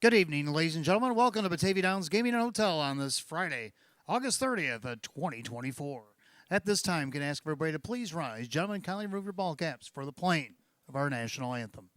Good evening, ladies and gentlemen. Welcome to Batavia Downs Gaming and Hotel on this Friday, August 30th, 2024. At this time, can I ask everybody to please rise. Gentlemen, kindly remove your ball caps for the playing of our national anthem.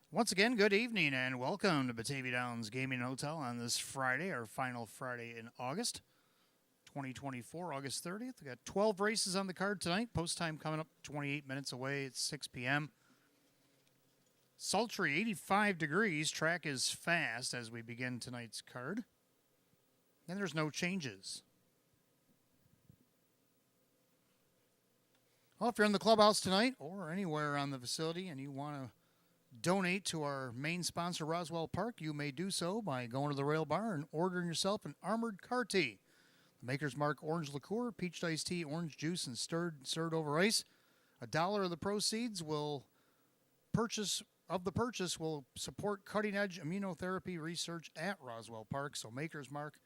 Once again, good evening and welcome to Batavia Downs Gaming and Hotel on this Friday, our final Friday in August 2024, August 30th. We got 12 races on the card tonight. Post time coming up 28 minutes away at 6 p.m. Sultry 85 degrees. Track is fast as we begin tonight's card. And there's no changes. Well, if you're in the clubhouse tonight or anywhere on the facility and you want to donate to our main sponsor, Roswell Park, you may do so by going to the Rail Bar and ordering yourself an armored car tea. The Maker's Mark orange liqueur, peach iced tea, orange juice, and stirred over ice. $1 of the proceeds will purchase will support cutting-edge immunotherapy research at Roswell Park. So Maker's Mark,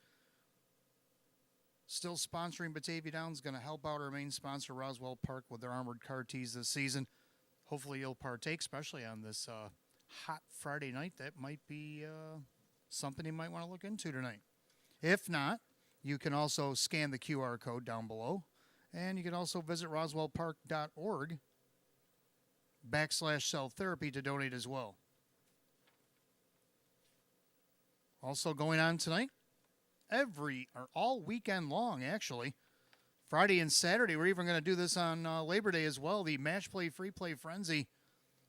still sponsoring Batavia Downs, going to help out our main sponsor, Roswell Park, with their armored car teas this season. Hopefully you'll partake, especially on this hot Friday night. That might be something you might want to look into tonight. If not, you can also scan the QR code down below. And you can also visit roswellpark.org/cell therapy to donate as well. Also going on tonight, all weekend long, actually. Friday and Saturday, we're even going to do this on Labor Day as well. The Match Play Free Play Frenzy,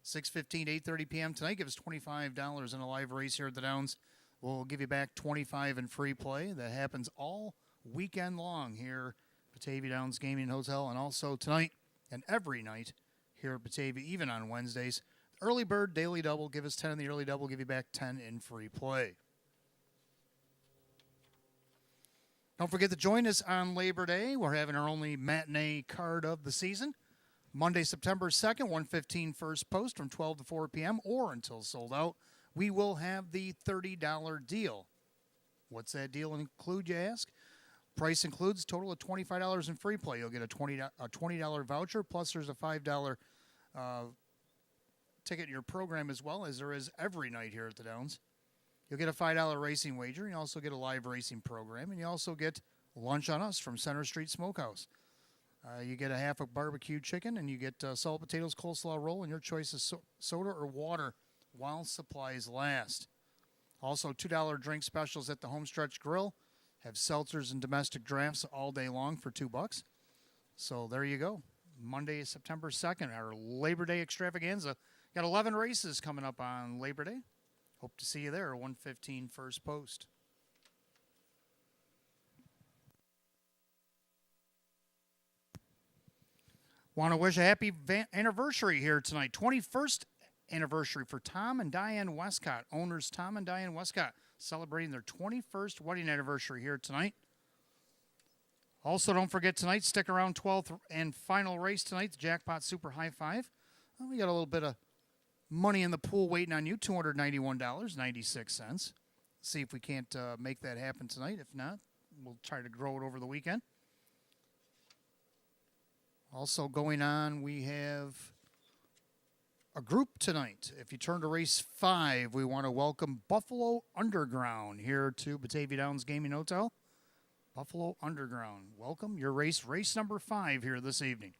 6:15 to 8:30 p.m. tonight. Gives $25 in a live race here at the Downs. We'll give you back $25 in free play. That happens all weekend long here at Batavia Downs Gaming Hotel. And also tonight and every night here at Batavia, even on Wednesdays. Early Bird Daily Double. Give us 10 in the Early Double. Give you back 10 in free play. Don't forget to join us on Labor Day. We're having our only matinee card of the season. Monday, September 2nd, 1:15 first post from 12 to 4 p.m. or until sold out. We will have the $30 deal. What's that deal include, you ask? Price includes a total of $25 in free play. You'll get a $20 voucher, plus there's a $5 ticket in your program as well, as there is every night here at the Downs. You'll get a $5 racing wager. You also get a live racing program. And you also get lunch on us from Center Street Smokehouse. You get a half a barbecue chicken, and you get salt potatoes, coleslaw roll, and your choice is soda or water while supplies last. Also, $2 drink specials at the Homestretch Grill. Have seltzers and domestic drafts all day long for $2. So there you go. Monday, September 2nd, our Labor Day extravaganza. Got 11 races coming up on Labor Day. Hope to see you there, 1:15 first post. Want to wish a happy anniversary here tonight. 21st anniversary for Tom and Diane Westcott. Owners Tom and Diane Westcott celebrating their 21st wedding anniversary here tonight. Also, don't forget tonight, stick around 12th and final race tonight, the Jackpot Super High Five. Well, we got a little bit of money in the pool waiting on you, $291.96. See if we can't make that happen tonight. If not, we'll try to grow it over the weekend. Also going on, we have a group tonight. If you turn to race 5, we want to welcome Buffalo Underground here to Batavia Downs Gaming Hotel. Buffalo Underground, welcome. Your race number 5 here this evening.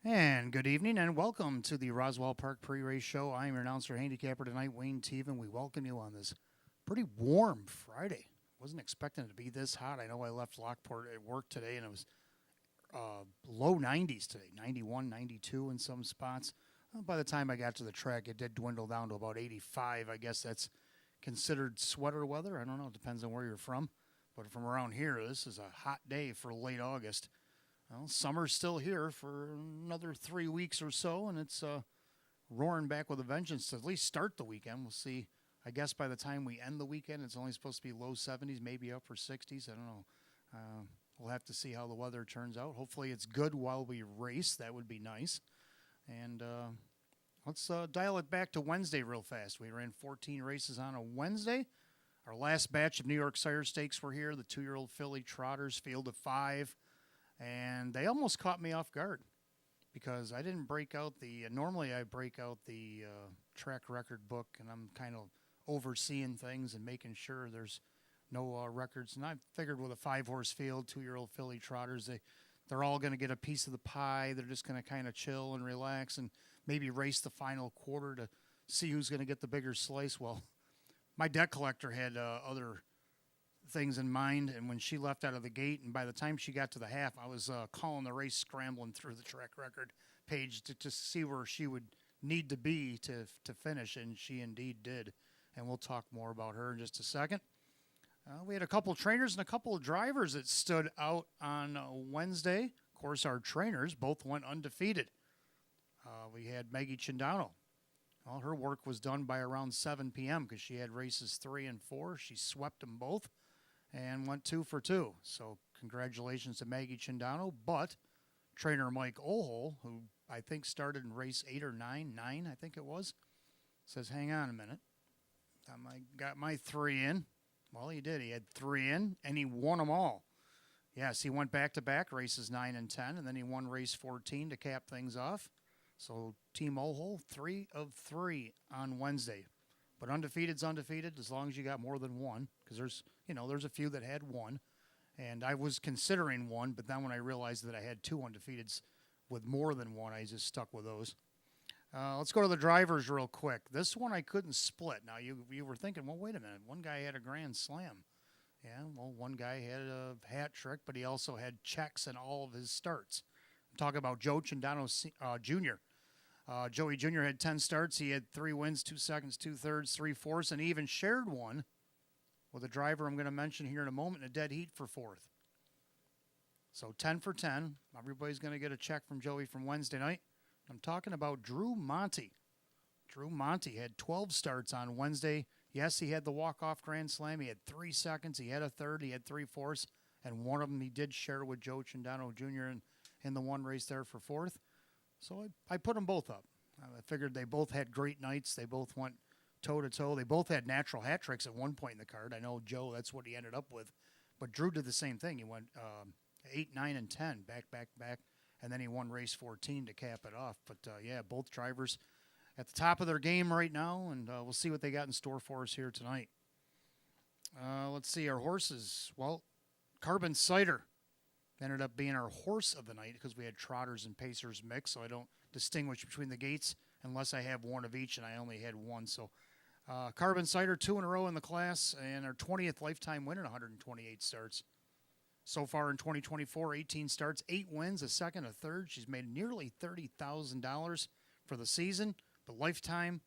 And good evening and welcome to the Roswell Park Pre-Race Show. I'm your announcer, handicapper tonight, Wayne Teven. We welcome you on this pretty warm Friday. Wasn't expecting it to be this hot. I know I left Lockport at work today and it was low 90s today, 91, 92 in some spots. By the time I got to the track, it did dwindle down to about 85. I guess that's considered sweater weather. I don't know. It depends on where you're from. But from around here, this is a hot day for late August. Well, summer's still here for another 3 weeks or so, and it's roaring back with a vengeance to at least start the weekend. We'll see. I guess by the time we end the weekend, it's only supposed to be low 70s, maybe upper 60s. I don't know. We'll have to see how the weather turns out. Hopefully it's good while we race. That would be nice. And let's dial it back to Wednesday real fast. We ran 14 races on a Wednesday. Our last batch of New York Sire Stakes were here. The 2-year-old filly trotters, field of 5. And they almost caught me off guard because I didn't break out normally I break out the track record book, and I'm kind of overseeing things and making sure there's no records. And I figured with a 5-horse field, 2-year-old filly trotters, they're all going to get a piece of the pie. They're just going to kind of chill and relax and maybe race the final quarter to see who's going to get the bigger slice. Well, my debt collector had other things in mind, and when she left out of the gate, and by the time she got to the half, I was calling the race, scrambling through the track record page to see where she would need to be to finish, and she indeed did. And we'll talk more about her in just a second. We had a couple trainers and a couple of drivers that stood out on Wednesday. Of course, our trainers both went undefeated. We had Maggie Chindano. Well, her work was done by around 7 p.m. because she had races 3 and 4. She swept them both and went 2 for 2. So congratulations to Maggie Chindano. But trainer Mike Ohl, who I think started in race 8 or 9, I think it was, says, hang on a minute. I got my 3 in. Well, he did. He had 3 in, and he won them all. Yes, he went back-to-back races 9 and 10, and then he won race 14 to cap things off. So Team Ohl, 3 of 3 on Wednesday. But undefeated's undefeated as long as you got more than one, because there's a few that had 1. And I was considering 1, but then when I realized that I had 2 undefeateds with more than 1, I just stuck with those. Let's go to the drivers real quick. This one I couldn't split. Now, you were thinking, well, wait a minute. One guy had a grand slam. Yeah, well, one guy had a hat trick, but he also had checks in all of his starts. I'm talking about Joe Chindano Jr. Joey Jr. had 10 starts. He had 3 wins, 2 seconds, 2 thirds, 3 fourths, and he even shared one with a driver I'm going to mention here in a moment in a dead heat for 4th. So 10 for 10. Everybody's going to get a check from Joey from Wednesday night. I'm talking about Drew Monty. Drew Monty had 12 starts on Wednesday. Yes, he had the walk-off grand slam. He had 3 seconds. He had a third. He had 3 fourths. And one of them he did share with Joe Chindano Jr. in the one race there for 4th. So I put them both up. I figured they both had great nights. They both went toe-to-toe. They both had natural hat tricks at one point in the card. I know Joe, that's what he ended up with. But Drew did the same thing. He went 8, 9, and 10, back. And then he won race 14 to cap it off. But, yeah, both drivers at the top of their game right now, and we'll see what they got in store for us here tonight. Let's see, our horses. Well, Carbon Cider ended up being our horse of the night because we had trotters and pacers mixed, so I don't distinguish between the gates unless I have one of each, and I only had one. So Carbon Cider, 2 in a row in the class, and our 20th lifetime win in 128 starts. So far in 2024, 18 starts, 8 wins, a second, a third. She's made nearly $30,000 for the season, but lifetime,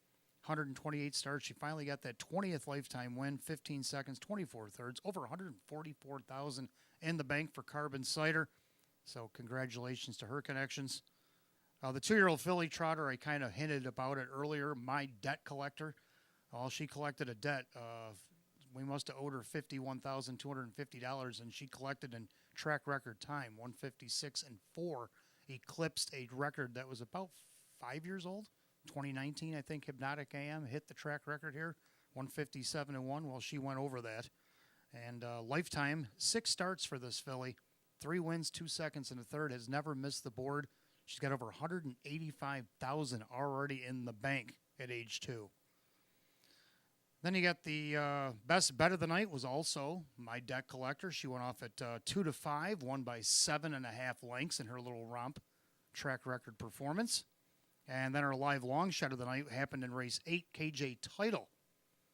128 starts. She finally got that 20th lifetime win, 15 seconds, 24 thirds, over $144,000 in the bank for Carbon Cider. So congratulations to her connections. The 2-year-old filly trotter, I kind of hinted about it earlier, my debt collector. Well, she collected a debt we must have owed her $51,250, and she collected in track record time, 156 and 4, eclipsed a record that was about 5 years old. 2019, I think, Hypnotic AM hit the track record here, 157 and 1. Well, she went over that. And lifetime, 6 starts for this filly, 3 wins, 2 seconds, and a third, has never missed the board. She's got over $185,000 already in the bank at age 2. Then you got the best bet of the night was also my debt collector. She went off at 2-5, won by 7.5 lengths in her little romp. track record performance. And then our live long shot of the night happened in race 8, KJ Title.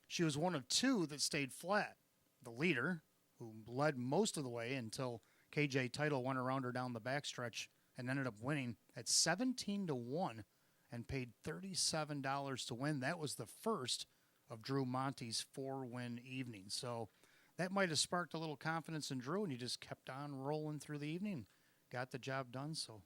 She was one of two that stayed flat. The leader, who led most of the way until KJ Title went around her down the backstretch and ended up winning at 17-1 and paid $37 to win. That was the first of Drew Monte's 4-win evening. So that might have sparked a little confidence in Drew, and he just kept on rolling through the evening, got the job done. So,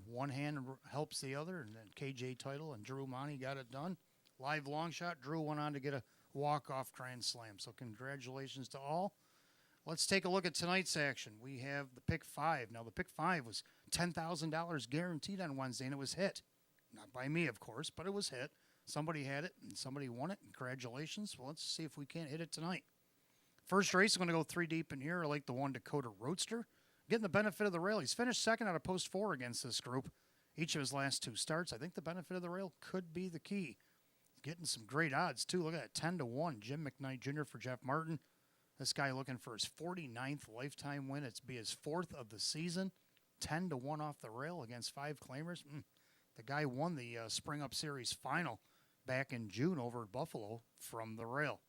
one hand helps the other, and then KJ Title and Drew Monte got it done. Live long shot, Drew went on to get a walk-off grand slam. So congratulations to all. Let's take a look at tonight's action. We have the pick 5. Now, the pick 5 was $10,000 guaranteed on Wednesday, and it was hit. Not by me, of course, but it was hit. Somebody had it, and somebody won it. Congratulations. Well, let's see if we can't hit it tonight. First race, I'm going to go 3 deep in here. I like the 1 Dakota Roadster. Getting the benefit of the rail. He's finished second out of post 4 against this group. Each of his last 2 starts. I think the benefit of the rail could be the key. Getting some great odds, too. Look at that, 10-1. Jim McKnight Jr. for Jeff Martin. This guy looking for his 49th lifetime win. It's be his 4th of the season. 10-1 off the rail against 5 claimers. The guy won the Spring Up Series final back in June over at Buffalo from the rail.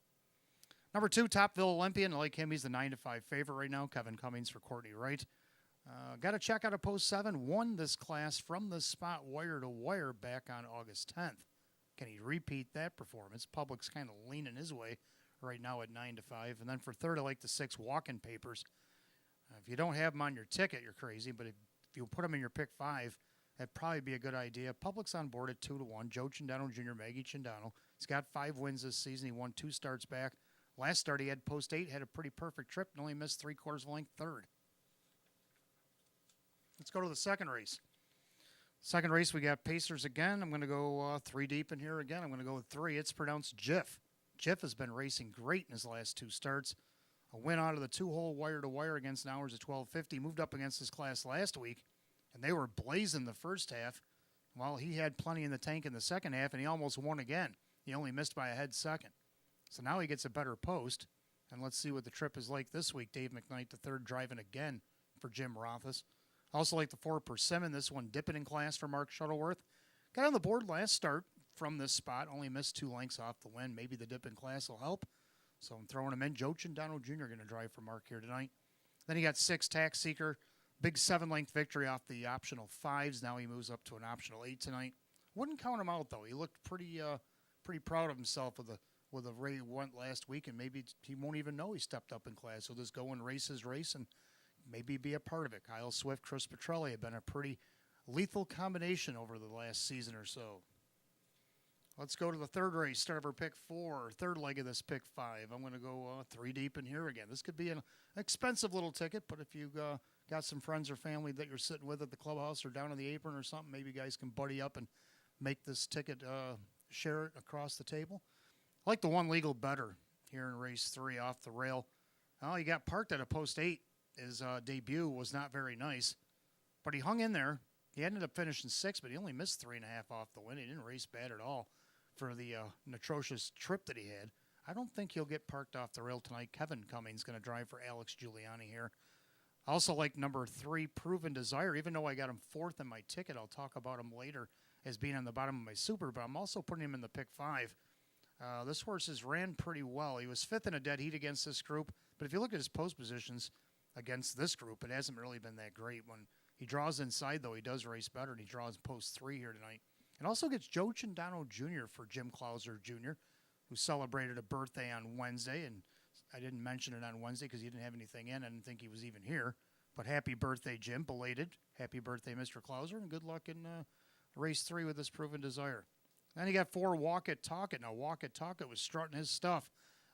Number 2, Topville Olympian. I like him. He's the 9-5 favorite right now. Kevin Cummings for Courtney Wright. Got to check out a post 7. Won this class from the spot wire to wire back on August 10th. Can he repeat that performance? Public's kind of leaning his way right now at 9-5. And then for third, I like the 6 Walk-In Papers. If you don't have them on your ticket, you're crazy. But if you put them in your pick 5, that'd probably be a good idea. Public's on board at 2-1. Joe Cindano Jr., Maggie Cindano. He's got 5 wins this season. He won 2 starts back. Last start he had post 8, had a pretty perfect trip, and only missed 3/4 of a length third. Let's go to the second race. Second race, we got Pacers again. I'm going to go 3 deep in here again. I'm going to go with 3. It's pronounced Jiff. Jiff has been racing great in his last 2 starts. A win out of the 2-hole wire-to-wire against Hours at 12:50. Moved up against his class last week, and they were blazing the first half. Well, he had plenty in the tank in the second half, and he almost won again. He only missed by a head second. So now he gets a better post, and let's see what the trip is like this week. Dave McKnight, the 3rd, driving again for Jim Rothus. Also like the 4 Persimmon, this one dipping in class for Mark Shuttleworth. Got on the board last start from this spot, only missed 2 lengths off the win. Maybe the dip in class will help. So I'm throwing him in. Joe Cindano Jr. going to drive for Mark here tonight. Then he got 6 Tax Seeker, big 7-length victory off the optional 5s. Now he moves up to an optional 8 tonight. Wouldn't count him out, though. He looked pretty proud of himself with the way he went last week, and maybe he won't even know he stepped up in class. He'll just go and race his race and maybe be a part of it. Kyle Swift, Chris Petrelli have been a pretty lethal combination over the last season or so. Let's go to the third race, start of our pick 4, third leg of this pick 5. I'm going to go 3 deep in here again. This could be an expensive little ticket, but if you got some friends or family that you're sitting with at the clubhouse or down on the apron or something, maybe you guys can buddy up and make this ticket, share it across the table. I like the 1 Legal Better here in race 3 off the rail. Oh, he got parked at a post 8. His debut was not very nice, but he hung in there. He ended up finishing 6th, but he only missed 3.5 off the win. He didn't race bad at all for the atrocious trip that he had. I don't think he'll get parked off the rail tonight. Kevin Cummings going to drive for Alex Giuliani here. I also like number 3, Proven Desire. Even though I got him 4th in my ticket, I'll talk about him later as being on the bottom of my super, but I'm also putting him in the pick 5. This horse has ran pretty well. He was 5th in a dead heat against this group, but if you look at his post positions against this group, it hasn't really been that great. When he draws inside, though, he does race better, and he draws post 3 here tonight. And also gets Joe Cindano Jr. for Jim Clauser Jr., who celebrated a birthday on Wednesday, and I didn't mention it on Wednesday because he didn't have anything in. I didn't think he was even here. But happy birthday, Jim, belated. Happy birthday, Mr. Clauser, and good luck in race 3 with this Proven Desire. Then he got 4 Walk It, Talk It. Now, Walk It, Talk It was strutting his stuff.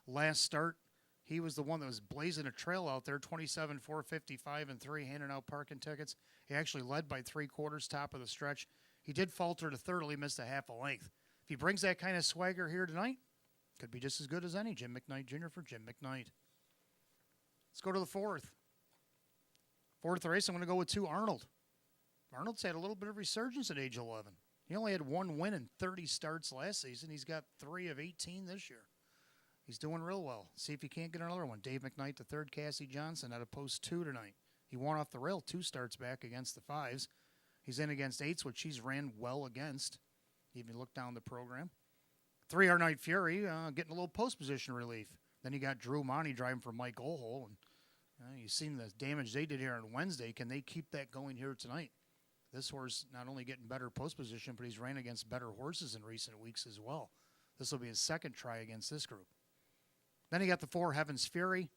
Last start, he was the one that was blazing a trail out there, 27, 455, and 3, handing out parking tickets. He actually led by 3/4, top of the stretch. He did falter to 3rd, he missed a half a length. If he brings that kind of swagger here tonight, could be just as good as any. Jim McKnight Jr. for Jim McKnight. Let's go to the 4th. 4th race, I'm going to go with 2 Arnold. Arnold's had a little bit of resurgence at age 11. He only had 1 win in 30 starts last season. He's got 3 of 18 this year. He's doing real well. See if he can't get another one. Dave McKnight, the 3rd, Cassie Johnson at a post 2 tonight. He won off the rail 2 starts back against the 5s. He's in against eights, which he's ran well against. Even look down the program. 3R Night Fury getting a little post position relief. Then you got Drew Monty driving for Mike Olhol. And you've seen the damage they did here on Wednesday. Can they keep that going here tonight? This horse not only getting better post position, but he's ran against better horses in recent weeks as well. This will be his second try against this group. Then you got the 4 Heaven's Fury.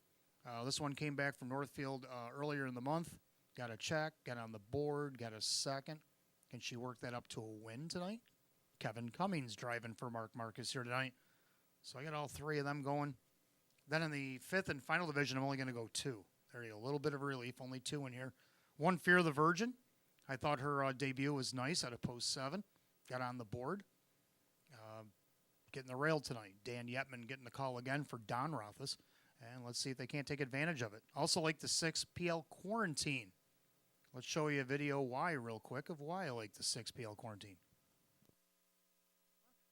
This one came back from Northfield earlier in the month. Got a check, got on the board, got a second. Can she work that up to a win tonight? Kevin Cummings driving for Mark Marcus here tonight. So I got all 3 of them going. Then in the 5th and final division, I'm only going to go 2. There you go, a little bit of relief, only 2 in here. 1 Fear the Virgin. I thought her debut was nice out of post 7. Got on the board. Getting the rail tonight. Dan Yetman getting the call again for Don Rothfuss. And let's see if they can't take advantage of it. Also like the 6 PL Quarantine. Let's show you a video why real quick of why I like the 6 PL Quarantine.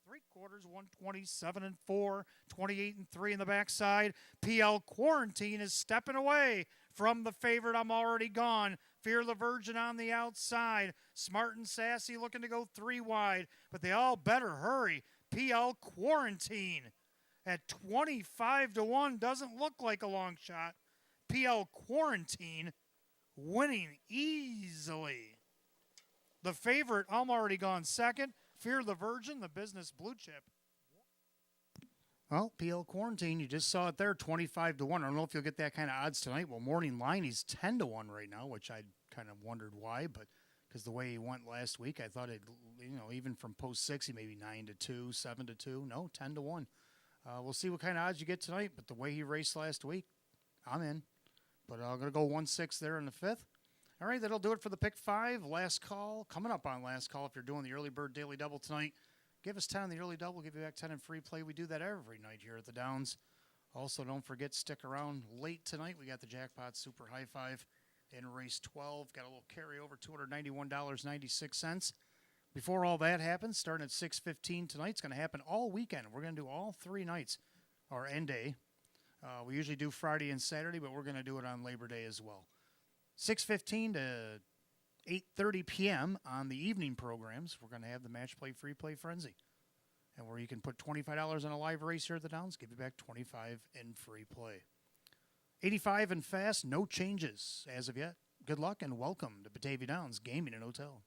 3 quarters, 127 and 4, 28 and 3 in the backside. PL Quarantine is stepping away from the favorite. I'm Already Gone. Fear the Virgin on the outside. Smart and Sassy looking to go 3 wide, but they all better hurry. PL Quarantine at 25 to 1 doesn't look like a long shot. PL Quarantine winning easily. The favorite, I'm Already Gone second. Fear the Virgin, the business blue chip. Well, PL Quarantine, you just saw it there, 25 to 1. I don't know if you'll get that kind of odds tonight. Well, morning line, he's 10 to 1 right now, which I kind of wondered why, but because the way he went last week, I thought it, even from post 6, he maybe 9 to 2, 7 to 2. No, 10 to 1. We'll see what kind of odds you get tonight, but the way he raced last week, I'm in. But I'm going to go 1-6 there in the 5th. All right, that'll do it for the pick 5. Last call. Coming up on last call, if you're doing the early bird daily double tonight, give us 10 on the early double. Give you back 10 in free play. We do that every night here at the Downs. Also, don't forget, stick around late tonight. We got the Jackpot Super High Five in race 12. Got a little carryover, $291.96. Before all that happens, starting at 6:15 tonight, it's going to happen all weekend. We're going to do all 3 nights, or end day. We usually do Friday and Saturday, but we're going to do it on Labor Day as well. 6:15 to 8:30 p.m. on the evening programs, we're going to have the Match Play Free Play Frenzy. And where you can put $25 on a live race here at the Downs, give you back $25 in free play. 85 and fast, no changes as of yet. Good luck and welcome to Batavia Downs Gaming and Hotel.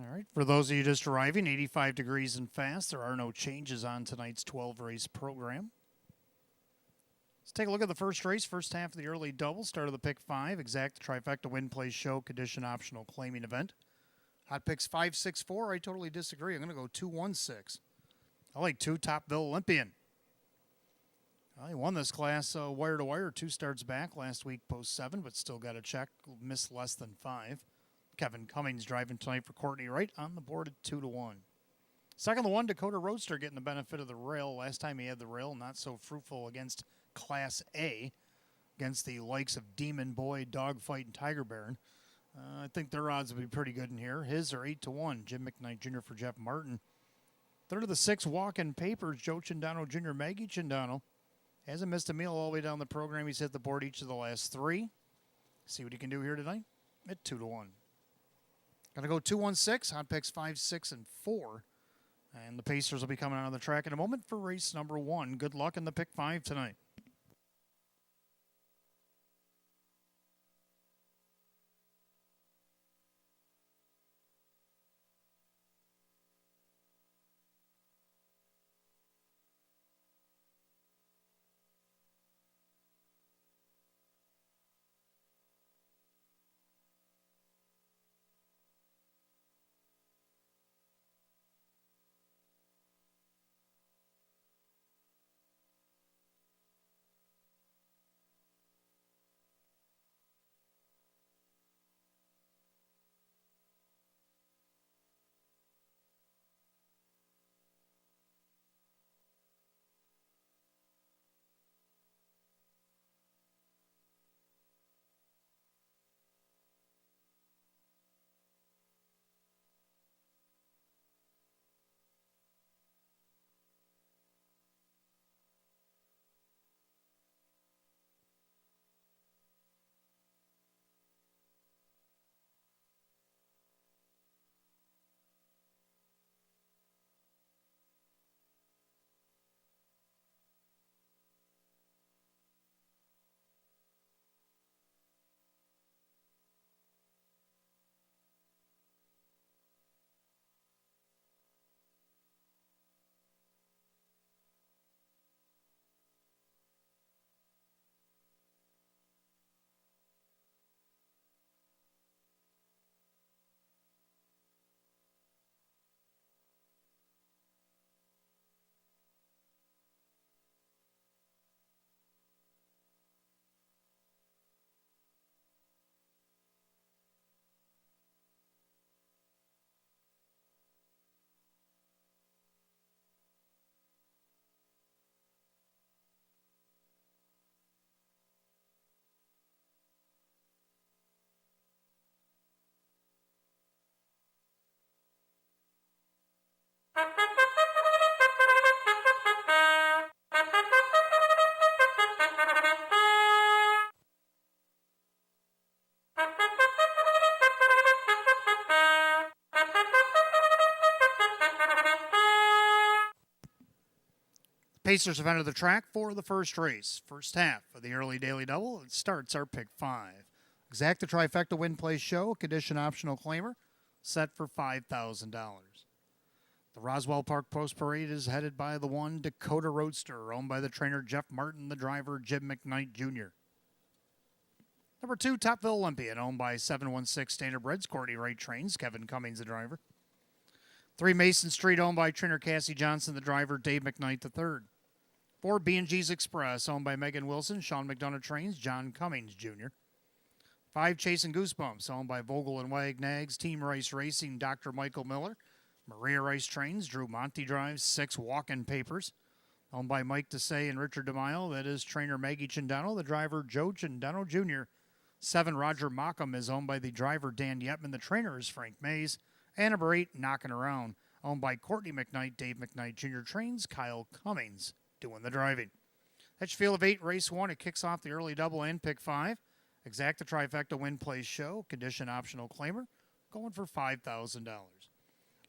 All right, for those of you just arriving, 85 degrees and fast. There are no changes on tonight's 12-race program. Let's take a look at the first race, first half of the early double. Start of the pick 5, exact trifecta win, place, show, condition optional claiming event. Hot picks 5, 6, 4. I totally disagree. I'm going to go 2, 1, 6. I like 2, Topville Olympian. Well, he won this class wire to wire, 2 starts back last week, post 7, but still got a check, missed less than 5. Kevin Cummings driving tonight for Courtney Wright on the board at 2 to 1. Second to 1, Dakota Roadster getting the benefit of the rail. Last time he had the rail, not so fruitful against Class A, against the likes of Demon Boy, Dogfight, and Tiger Baron. I think their odds will be pretty good in here. His are 8 to 1. Jim McKnight Jr. for Jeff Martin. Third of the 6, walk-in papers. Joe Chindano Jr., Maggie Chindano. Hasn't missed a meal all the way down the program. He's hit the board each of the last 3. See what he can do here tonight at 2 to 1. Going to go 2, 1, 6. Hot picks 5, 6, and 4. And the Pacers will be coming out of the track in a moment for race number 1. Good luck in the pick 5 tonight. Pacers have entered the track for the first race. First half of the early daily double. It starts our pick 5. Exacta trifecta win, place, show, condition optional claimer, set for $5,000. The Roswell Park Post Parade is headed by the 1, Dakota Roadster, owned by the trainer Jeff Martin, the driver Jim McKnight Jr. Number 2, Topville Olympian, owned by 716 Standardbreds, Courtney Wright trains, Kevin Cummings, the driver. 3, Mason Street, owned by trainer Cassie Johnson, the driver Dave McKnight III. 4, B&G's Express, owned by Megan Wilson, Sean McDonough trains, John Cummings Jr. 5, Chasing Goosebumps, owned by Vogel and Wagnags, Team Rice Racing, Dr. Michael Miller. Maria Rice trains, Drew Monty drives. 6, Walk-In Papers, owned by Mike Desai and Richard DeMille. That is trainer Maggie Chindano, the driver Joe Chindano Jr. 7, Roger Mockham is owned by the driver Dan Yetman. The trainer is Frank Mays. And number 8, Knocking Around, owned by Courtney McKnight, Dave McKnight Jr. trains, Kyle Cummings doing the driving. That's your field of 8, race 1. It kicks off the early double and pick 5. Exacta trifecta win, place, show, condition optional claimer, going for $5,000.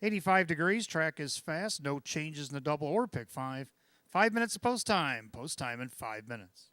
85 degrees, track is fast, no changes in the double or pick 5. 5 minutes of post time in 5 minutes.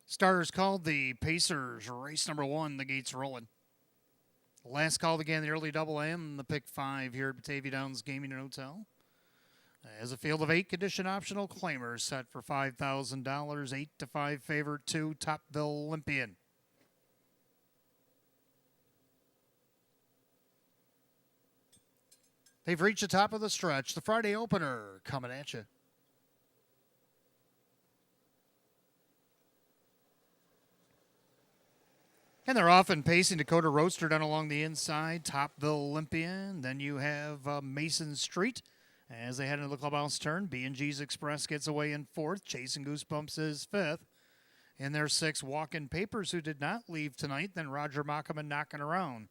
Starters called, the Pacers, race number 1, the gates rolling. Last called again, the early double AM, the pick 5 here at Batavia Downs Gaming and Hotel. As a field of 8 condition optional claimers set for $5,000, 8-5 favorite 2, Topville Olympian. They've reached the top of the stretch. The Friday opener coming at you. And they're often pacing Dakota Roadster down along the inside, Topville Olympian. Then you have Mason Street as they head into the clubhouse turn. B&G's Express gets away in 4th. Chasing Goosebumps is 5th. In their 6th, Walkin' Papers, who did not leave tonight. Then Roger Mockerman knocking around.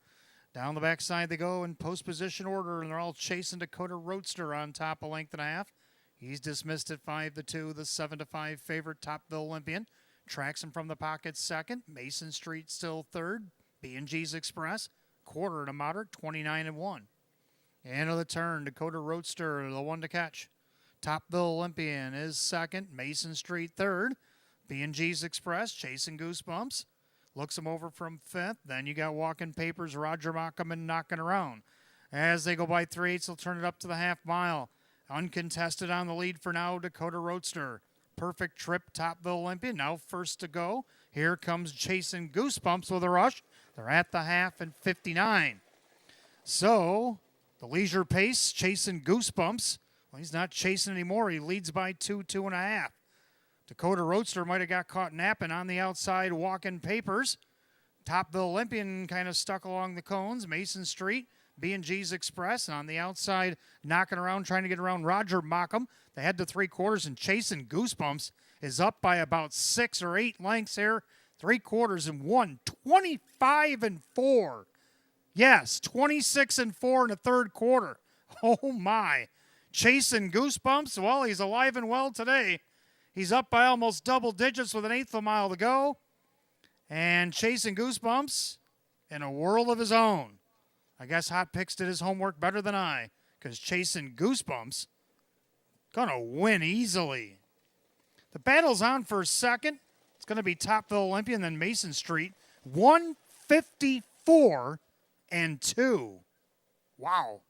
Down the backside they go in post position order, and they're all chasing Dakota Roadster on top, a length and a half. He's dismissed at 5-2, the 7-5 favorite Topville Olympian. Tracks him from the pocket 2nd. Mason Street still 3rd. B&G's Express, quarter to moderate, 29-1. End of the turn, Dakota Roadster, the one to catch. Topville Olympian is 2nd. Mason Street 3rd. B&G's Express, chasing Goosebumps. Looks him over from 5th. Then you got Walkin' Papers, Roger Mockerman knocking around. As they go by 3/8, they'll turn it up to the half mile. Uncontested on the lead for now, Dakota Roadster. Perfect Trip, Topville Olympian, now first to go. Here comes Chasing Goosebumps with a rush. They're at the half and 59. So, the leisure pace, Chasing Goosebumps. Well, he's not chasing anymore. He leads by 2.5. Dakota Roadster might have got caught napping on the outside, Walkin' Papers. Topville Olympian kind of stuck along the cones. Mason Street, B&G's Express, and on the outside, knocking around, trying to get around Roger Mockham. They head to 3/4, and Chasing Goosebumps is up by about 6 or 8 lengths here. 3/4 and 1, 25-4. Yes, 26-4 in the 3rd quarter. Oh my. Chasing Goosebumps, well, he's alive and well today. He's up by almost double digits with an 1/8 of a mile to go. And Chasing Goosebumps in a world of his own. I guess Hot Picks did his homework better than I, because Chasing Goosebumps going to win easily. The battle's on for 2nd. It's going to be Topville Olympian, then Mason Street. 154-2. Wow.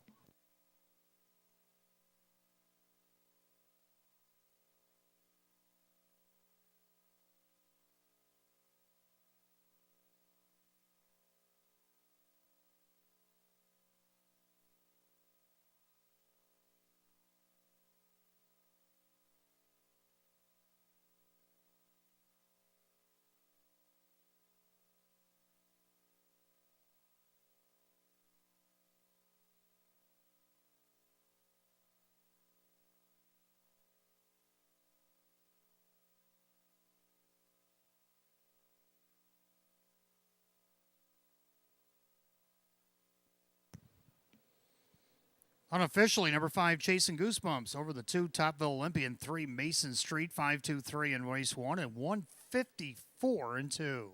Unofficially, number 5, Chasing Goosebumps over the 2, Topville Olympian, 3, Mason Street, 5-2-3 in race 1, and 154-2.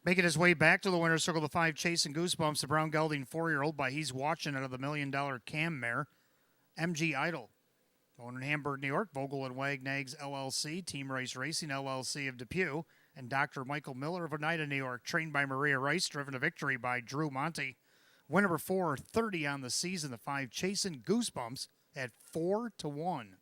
Making his way back to the winner's circle, the 5, Chasing Goosebumps, the brown gelding 4-year-old by He's Watching out of the $1 million cam mare, MG Idol. Born in Hamburg, New York, Vogel and Wagnags LLC, Team Race Racing LLC of Depew, and Dr. Michael Miller of Oneida, New York, trained by Maria Rice, driven to victory by Drew Monty. Win number 4, 30 on the season, the 5, Chasing Goosebumps at 4-1.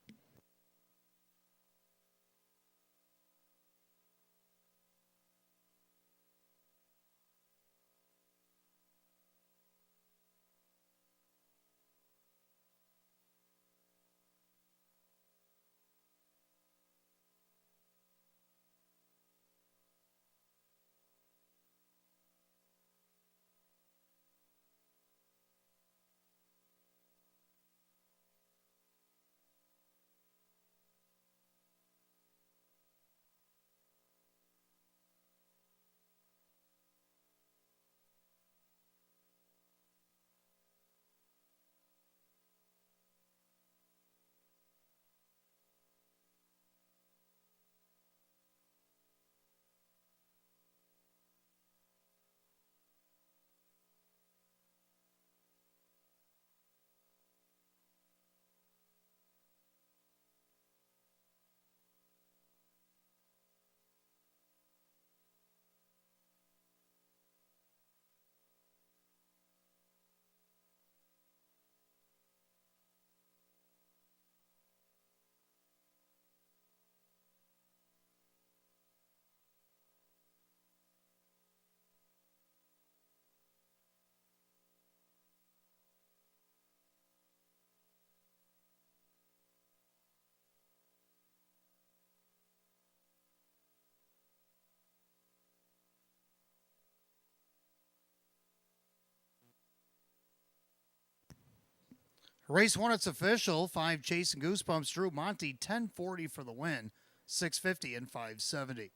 Race 1, it's official. 5 Chasing Goosebumps, Drew Monty, 1040 for the win, 650 and 570.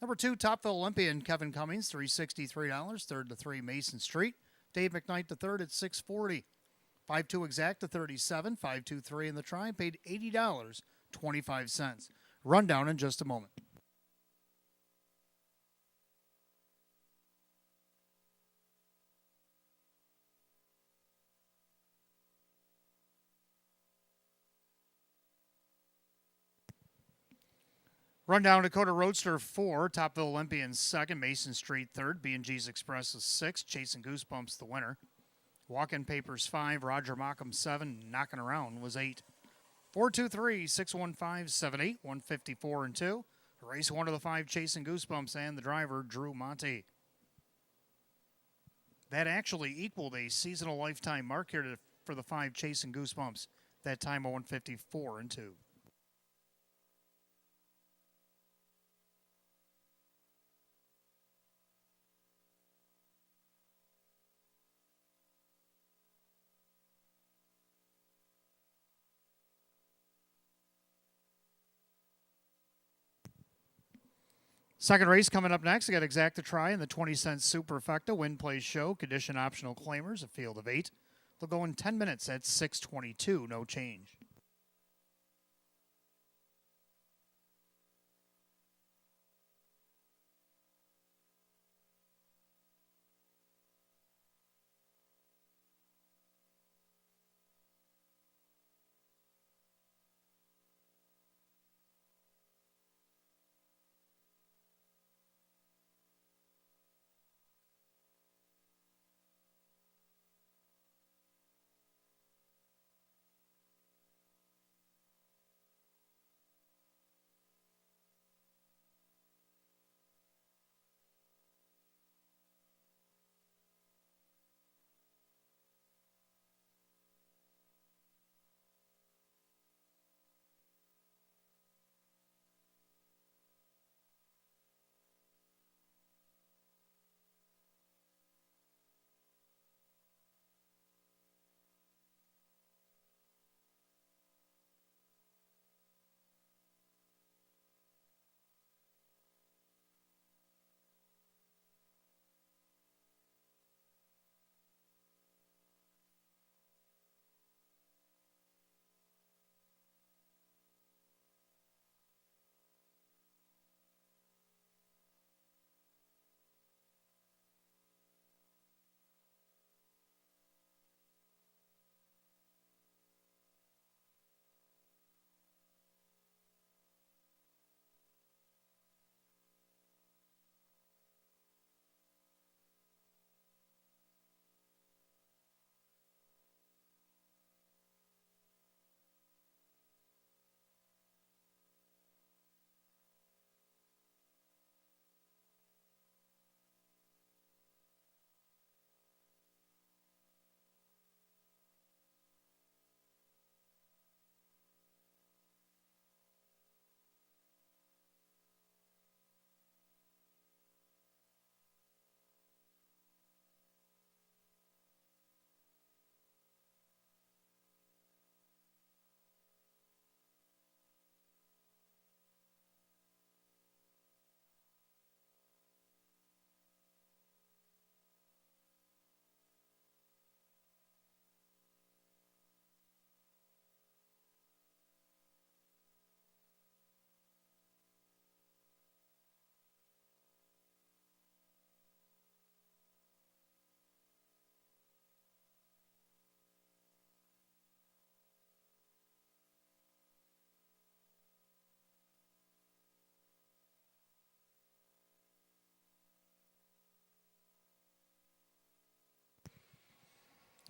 Number 2, Topville Olympian, Kevin Cummings, $363. Third to 3, Mason Street. Dave McKnight, the third at $640. 5-2 Exact to 37. 5-2-3 in the try, paid $80.25. Rundown in just a moment. Rundown, Dakota Roadster 4, Topville Olympian 2nd, Mason Street 3rd, B&G's Express is 6th, Chasing Goosebumps the winner. Walk-in Papers 5, Roger Mockham 7, Knocking Around was 8. 4-2-3, 6-1-5, 7-8, 154 and 2. Race 1 of the 5 Chasing Goosebumps and the driver, Drew Monty. That actually equaled a seasonal lifetime mark here for the 5 Chasing Goosebumps. That time of 154 and 2. Second race coming up next. We got Exact to Try in the 20-cent Superfecta Win Play Show. Condition optional claimers, a field of 8. They'll go in 10 minutes at 6:22, no change.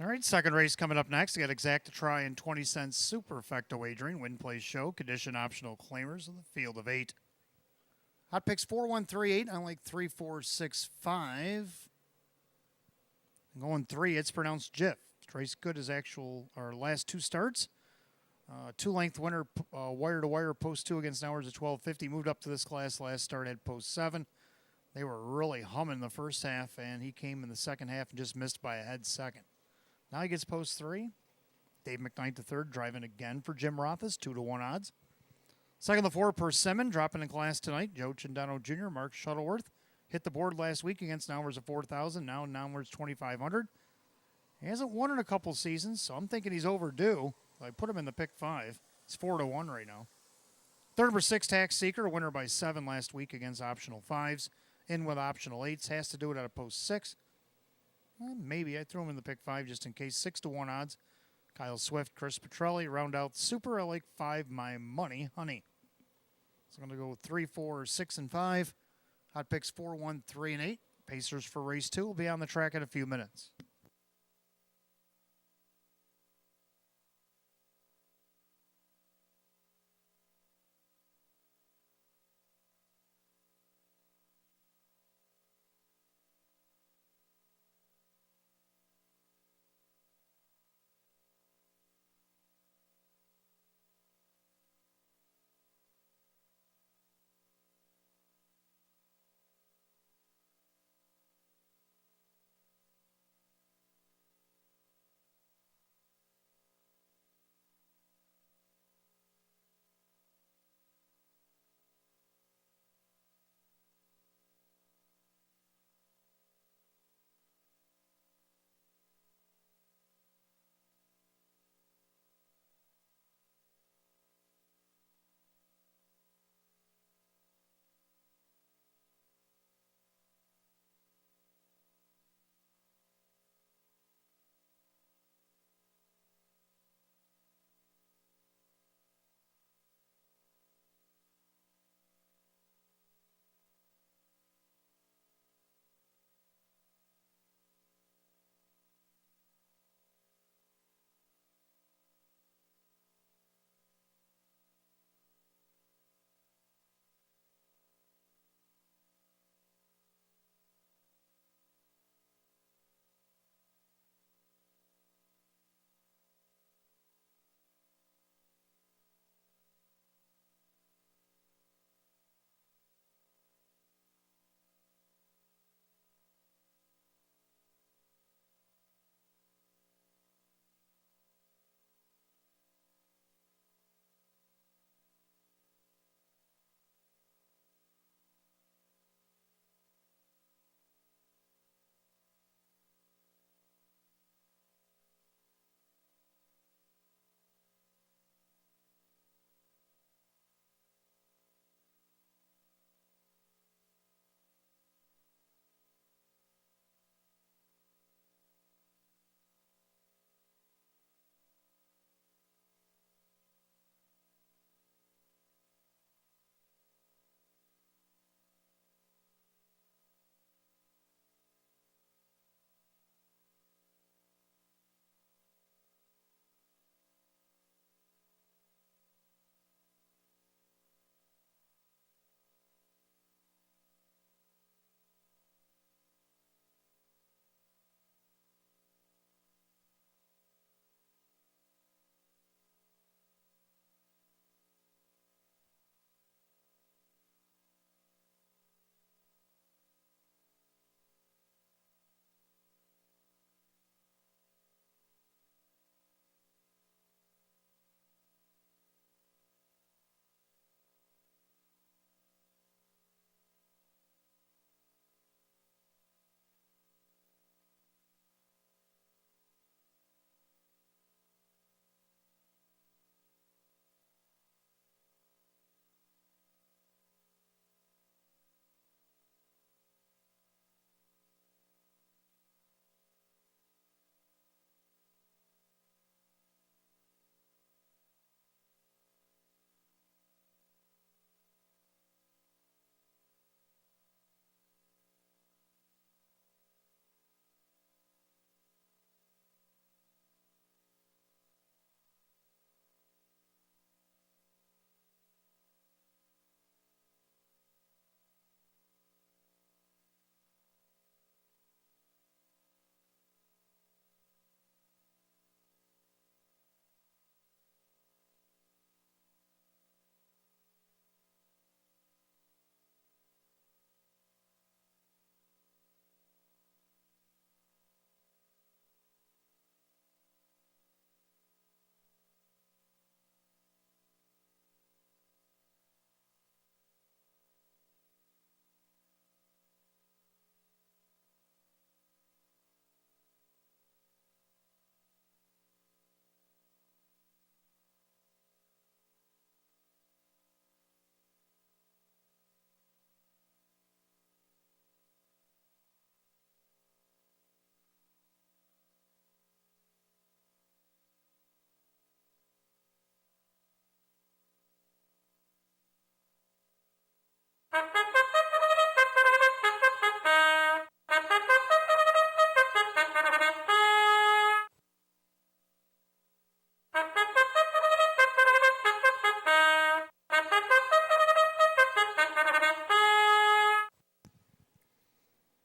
All right, second race coming up next. We got Exact to Try in 20-cent Superfecta Wagering. Win Play Show. Condition optional claimers in the field of 8. Hot picks 4-1-3-8. I like 3-4-6-5. Going 3, it's pronounced Jiff. Trace Good as our last 2 starts. 2-length winner, wire-to-wire, post 2 against Hours at 12.50. Moved up to this class last start at post 7. They were really humming the first half, and he came in the second half and just missed by a head second. Now he gets post 3. Dave McKnight III driving again for Jim Roth's 2-1 odds. Second the 4, Persimmon dropping in class tonight. Joe Cindano Jr., Mark Shuttleworth hit the board last week against Naumer's at 4,000. Now Naumer's 2,500. He hasn't won in a couple seasons, so I'm thinking he's overdue. I put him in the pick 5. It's 4-1 right now. Third number 6, Tax Seeker, a winner by 7 last week against optional 5s. In with optional 8s. Has to do it at a post 6. Maybe I threw him in the pick 5 just in case. 6-1 odds. Kyle Swift, Chris Petrelli, round out Super. I like 5, My Money, Honey. So I'm going to go 3, 4, 6, and 5. Hot picks 4, 1, 3, and 8. Pacers for race 2 will be on the track in a few minutes.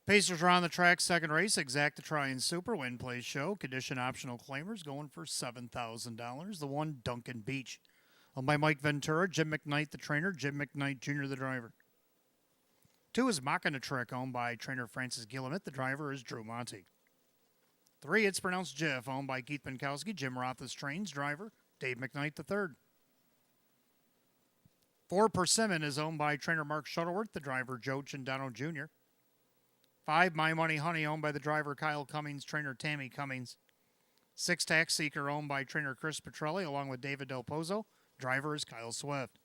Pacers are on the track, second race, Exacta Try-In Super, Win Play Show, condition optional claimers going for $7,000. The one, Duncan Beach. Owned by Mike Ventura, Jim McKnight, the trainer, Jim McKnight Jr., the driver. 2 is Machina Trick, owned by trainer Francis Gillimet, the driver is Drew Monty. 3, it's pronounced Jiff, owned by Keith Pinkowski, Jim Roth's trains, driver Dave McKnight III. 4, Persimmon is owned by trainer Mark Shuttleworth, the driver Joe Chindano Jr. 5, My Money Honey, owned by the driver Kyle Cummings, trainer Tammy Cummings. 6, Tax Seeker, owned by trainer Chris Petrelli, along with David Del Pozo. Driver is Kyle Swift.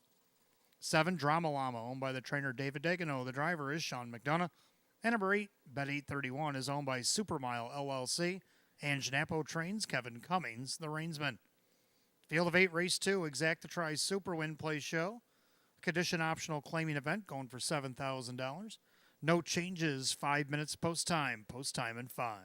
7, Drama Llama, owned by the trainer David Degano. The driver is Sean McDonough. And number 8, Bet 831, is owned by Supermile LLC and Janapo Trains, Kevin Cummings, the reinsman. Field of 8, race 2, Exacta Try Super, Win Play Show. Condition optional claiming event going for $7,000. No changes, 5 minutes post time in 5.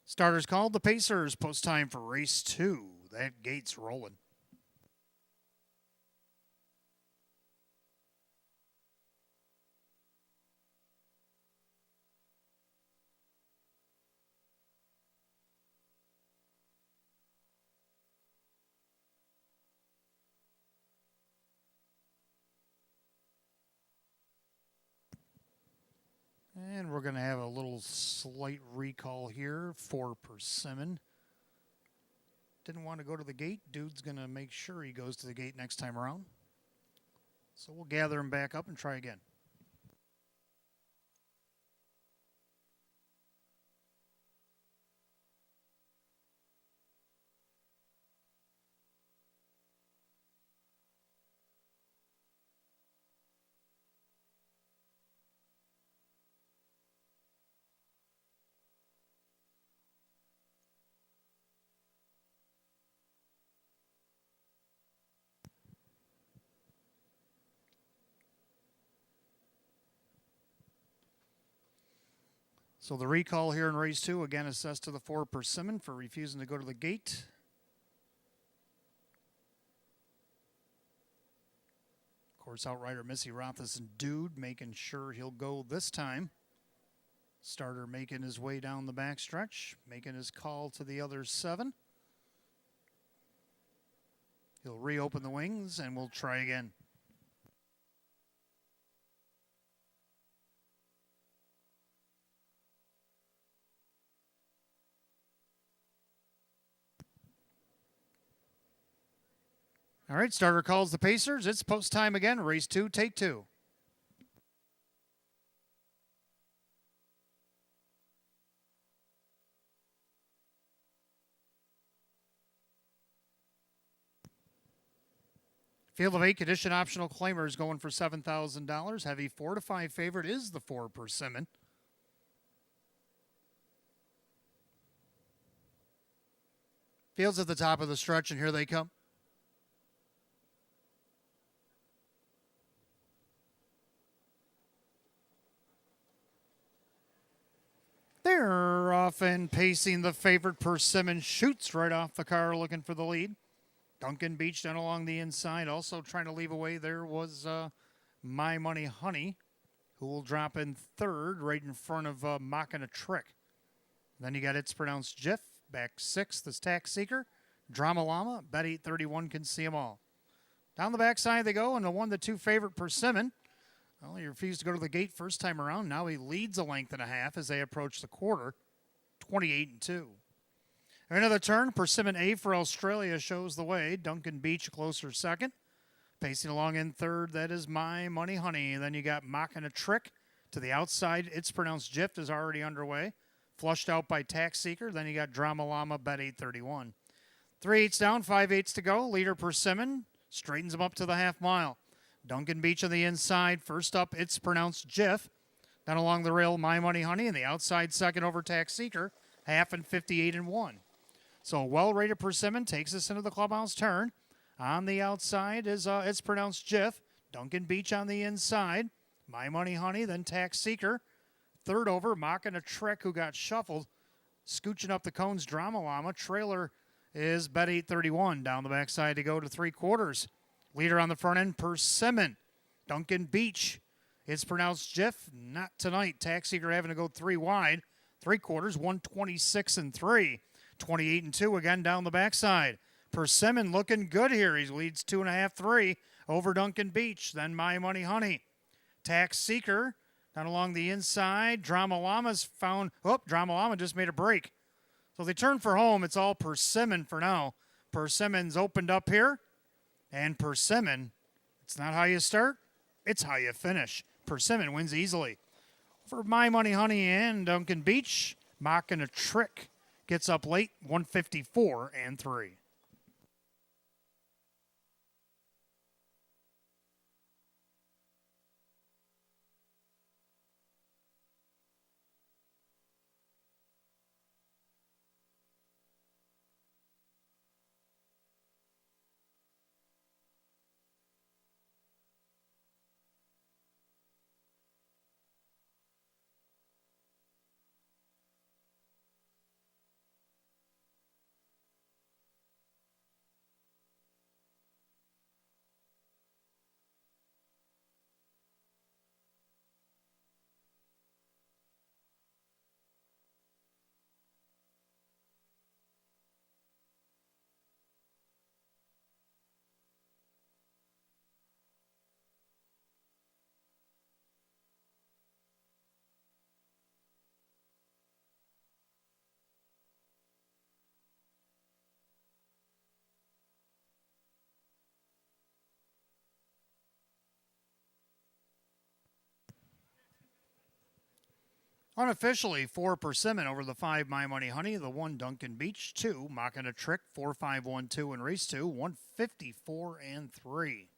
Starters called. The Pacers. Post time for race 2. That gate's rolling. And we're going to have a little slight recall here for Persimmon. Didn't want to go to the gate. Dude's going to make sure he goes to the gate next time around. So we'll gather him back up and try again. So the recall here in race 2, again assessed to the 4 Persimmon for refusing to go to the gate. Of course, outrider Missy Rothison Dude making sure he'll go this time. Starter making his way down the backstretch, making his call to the other 7. He'll reopen the wings and we'll try again. All right, starter calls the Pacers. It's post time again. Race 2, take 2. Field of 8 condition optional claimers going for $7,000. Heavy 4 to 5 favorite is the 4 Persimmon. Field's at the top of the stretch, and here they come. They're off and pacing. The favorite Persimmon shoots right off the car looking for the lead. Duncan Beach down along the inside. Also trying to leave away there was My Money Honey, who will drop in third right in front of Mocking a Trick. Then you got It's Pronounced Jiff. Back sixth is Tax Seeker. Drama Llama. Bet 831 can see them all. Down the backside they go, and the 1-2 favorite Persimmon. Well, he refused to go to the gate first time around. Now he leads a length and a half as they approach the quarter, 28-2. Another turn, Persimmon A for Australia shows the way. Duncan Beach closer second. Pacing along in third, that is My Money Honey. Then you got Mocking a Trick to the outside. It's Pronounced Jiff is already underway. Flushed out by Tax Seeker. Then you got Drama Llama, Bet 831. 3/8 down, 5/8 to go. Leader Persimmon straightens him up to the half mile. Duncan Beach on the inside. First up, It's Pronounced Jiff. Down along the rail, My Money Honey. And the outside second over Tax Seeker. Half and 58-1. So well-rated Persimmon takes us into the clubhouse turn. On the outside is It's Pronounced Jiff. Duncan Beach on the inside. My Money Honey, then Tax Seeker. Third over, Mocking a Trick, who got shuffled. Scooching up the cones, Drama Llama. Trailer is Bet 831. Down the backside to go to 3/4. Leader on the front end, Persimmon. Duncan Beach. It's Pronounced Jiff. Not tonight. Tax Seeker having to go 3 wide. 3/4, 126-3. 28-2 again down the backside. Persimmon looking good here. He leads 2.5, 3 over Duncan Beach. Then My Money Honey. Tax Seeker down along the inside. Drama Llama's found. Oh, Drama Llama just made a break. So they turn for home. It's all Persimmon for now. Persimmon's opened up here. And Persimmon, it's not how you start, it's how you finish. Persimmon wins easily. For My Money Honey and Duncan Beach, Mocking a Trick gets up late, 154-3. Unofficially, 4 Persimmon over the 5 My Money Honey, the 1 Duncan Beach, 2 Mocking a Trick, 4-5-1-2 in race 2, 154 and 3.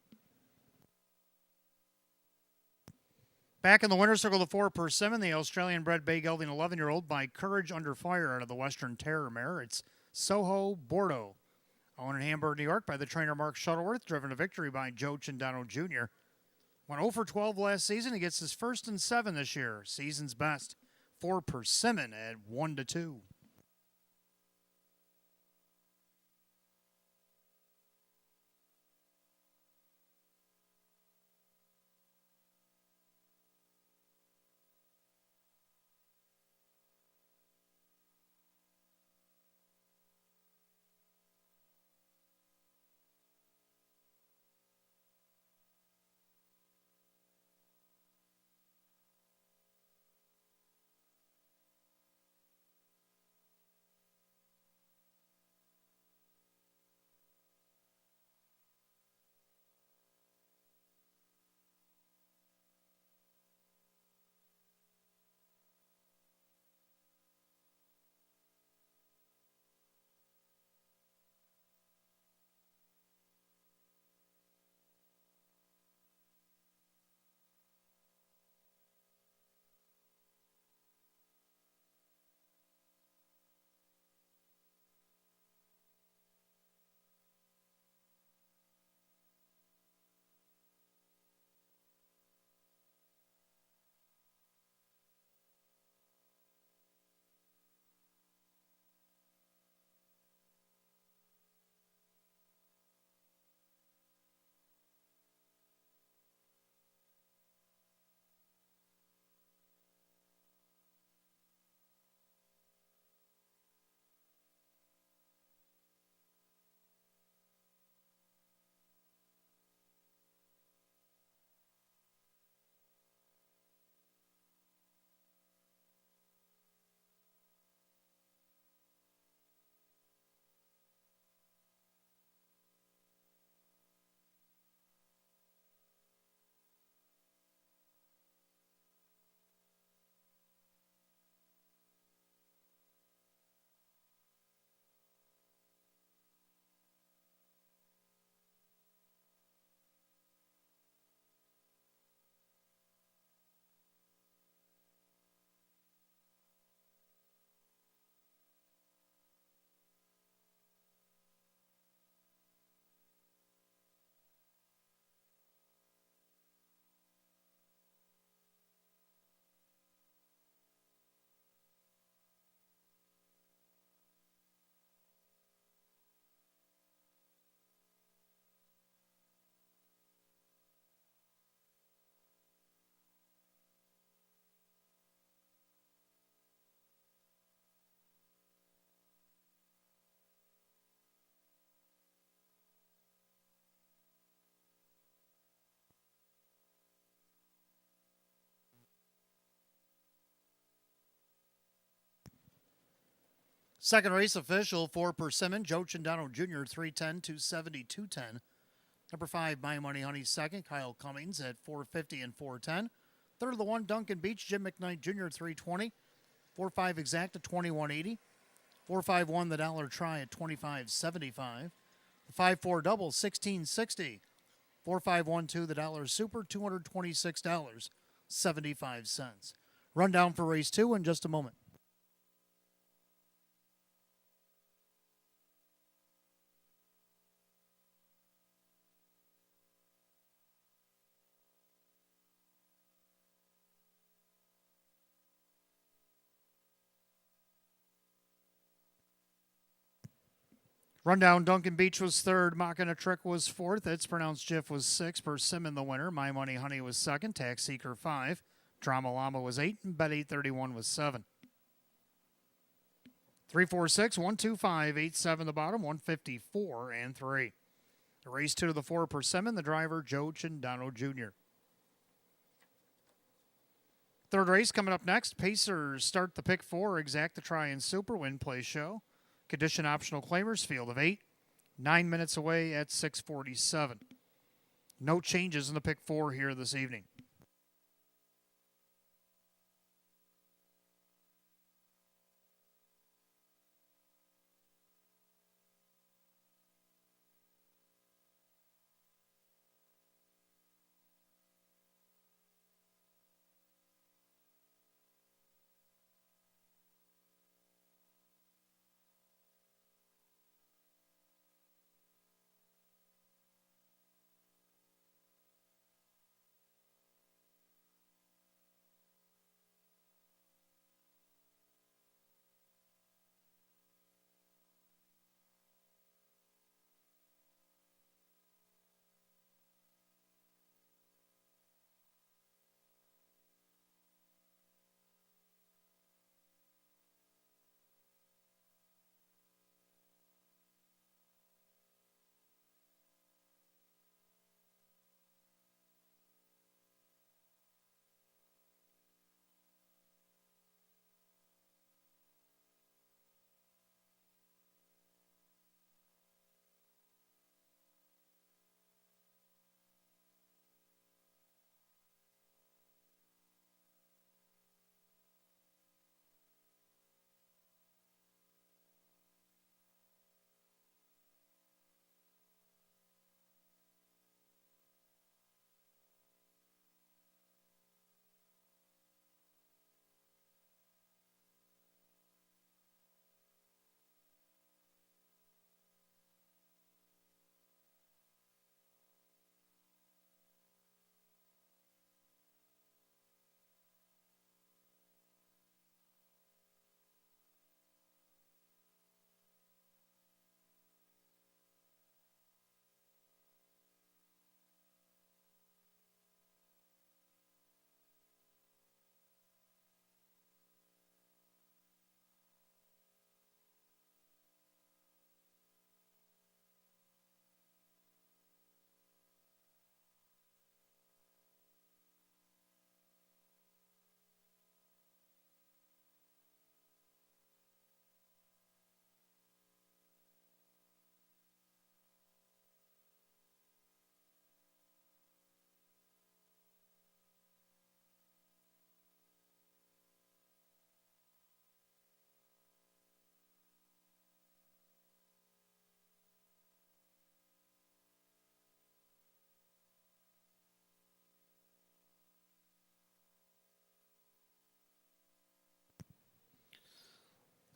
Back in the winner's circle, the 4 Persimmon, the Australian bred bay gelding 11-year-old by Courage Under Fire out of the Western Terror mare. It's Soho Bordeaux. Owned in Hamburg, New York by the trainer Mark Shuttleworth, driven to victory by Joe Cindano Jr. Went 0 for 12 last season. He gets his first and 7 this year. Season's best. 4 Persimmon at 1-2. Second race official, 4 Persimmon, Joe Cindano Jr., 310, 270, 210. Number 5, My Money Honey, second. Kyle Cummings at 450 and 410. Third of the 1, Duncan Beach, Jim McKnight Jr., 320. 4-5 exact at 2180. 4-5-1 the dollar try at 2575. The 5-4 double, 1660. 4-5-1-2 the dollar super, $226.75. Rundown for race 2 in just a moment. Rundown, Duncan Beach was third. Mocking a Trick was fourth. It's pronounced Jiff was sixth. Persimmon the winner. My Money Honey was second. Tax Seeker 5. Drama Llama was 8. And Bet 831 was 7. 346, 125, 87 the bottom, 154 and 3. The race 2 to the 4 Persimmon. The driver, Joe Cindano Jr. Third race coming up next. Pacers start the pick 4. Exact the try and super. Win play show. Condition optional claimers, field of 8. 9 minutes away at 6:47. No changes in the pick 4 here this evening.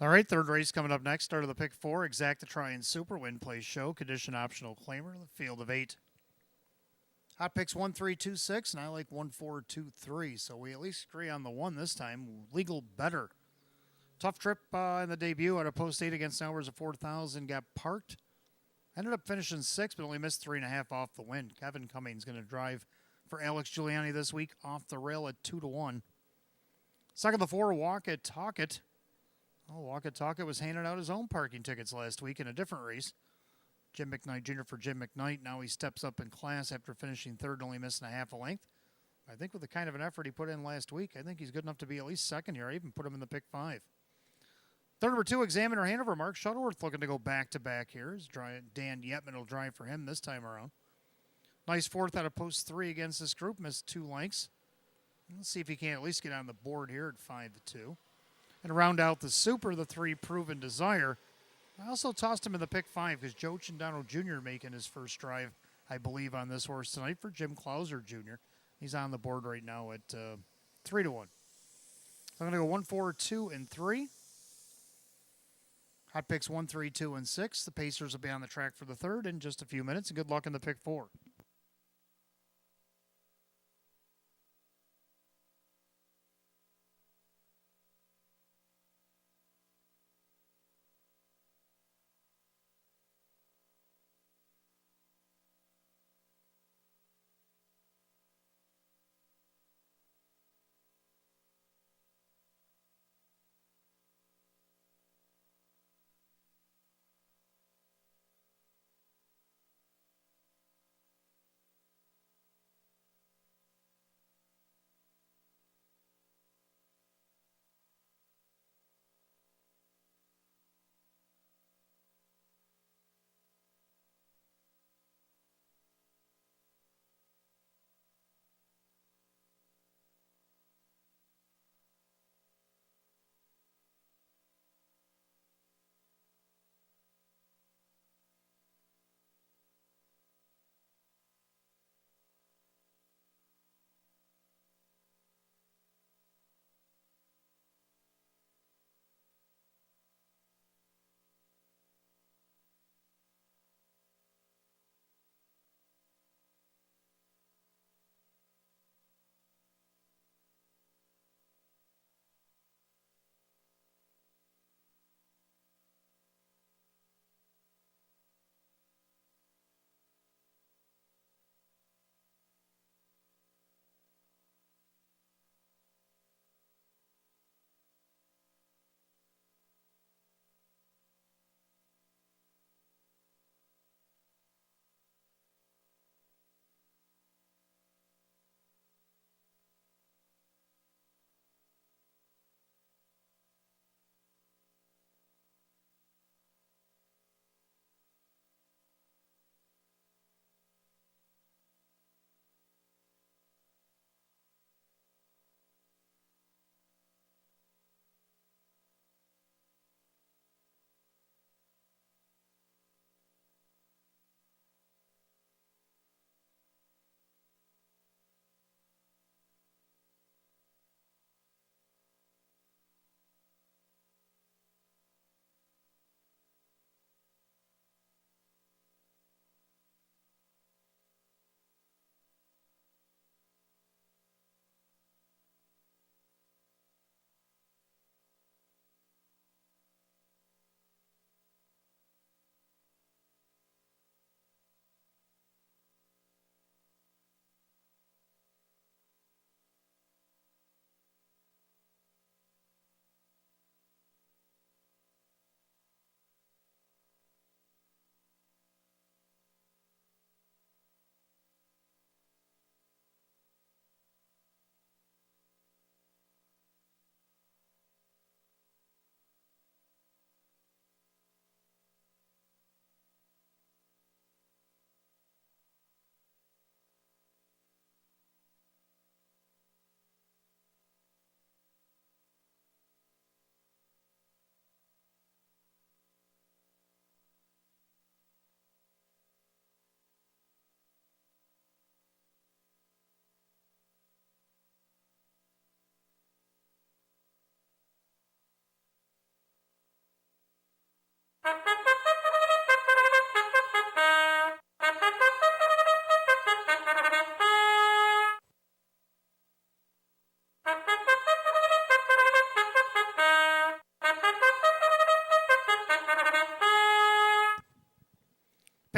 All right, third race coming up next. Start of the pick four. Exacta Try and Super Win Place Show. Condition optional claimer. The field of 8. Hot picks 1, 3, 2, 6, and I like 1, 4, 2, 3. So we at least agree on the 1 this time. Legal better. Tough trip in the debut at a post 8 against Hours of 4,000. Got parked. Ended up finishing 6th, but only missed 3.5 off the win. Kevin Cummings going to drive for Alex Giuliani this week off the rail at 2-1. Second of the 4, Walk It, Talk It. Oh, Walk It, Talk It was handing out his own parking tickets last week in a different race. Jim McKnight Jr. for Jim McKnight. Now he steps up in class after finishing 3rd, only missing a half a length. I think with the kind of an effort he put in last week, I think he's good enough to be at least 2nd here. I even put him in the pick 5. Third, number 2, Examiner Hanover. Mark Shuttleworth looking to go back-to-back here. Dan Yetman will drive for him this time around. Nice 4th out of post 3 against this group. Missed 2 lengths. Let's see if he can at least get on the board here at 5-2. And round out the Super, the 3, Proven Desire. I also tossed him in the pick 5 because Joe Chindano Jr. making his first drive, I believe, on this horse tonight for Jim Clauser Jr. He's on the board right now at 3-1. So I'm going to go 1, 4, 2, and 3. Hot picks 1, 3, 2, and 6. The Pacers will be on the track for the 3rd in just a few minutes, and good luck in the pick 4.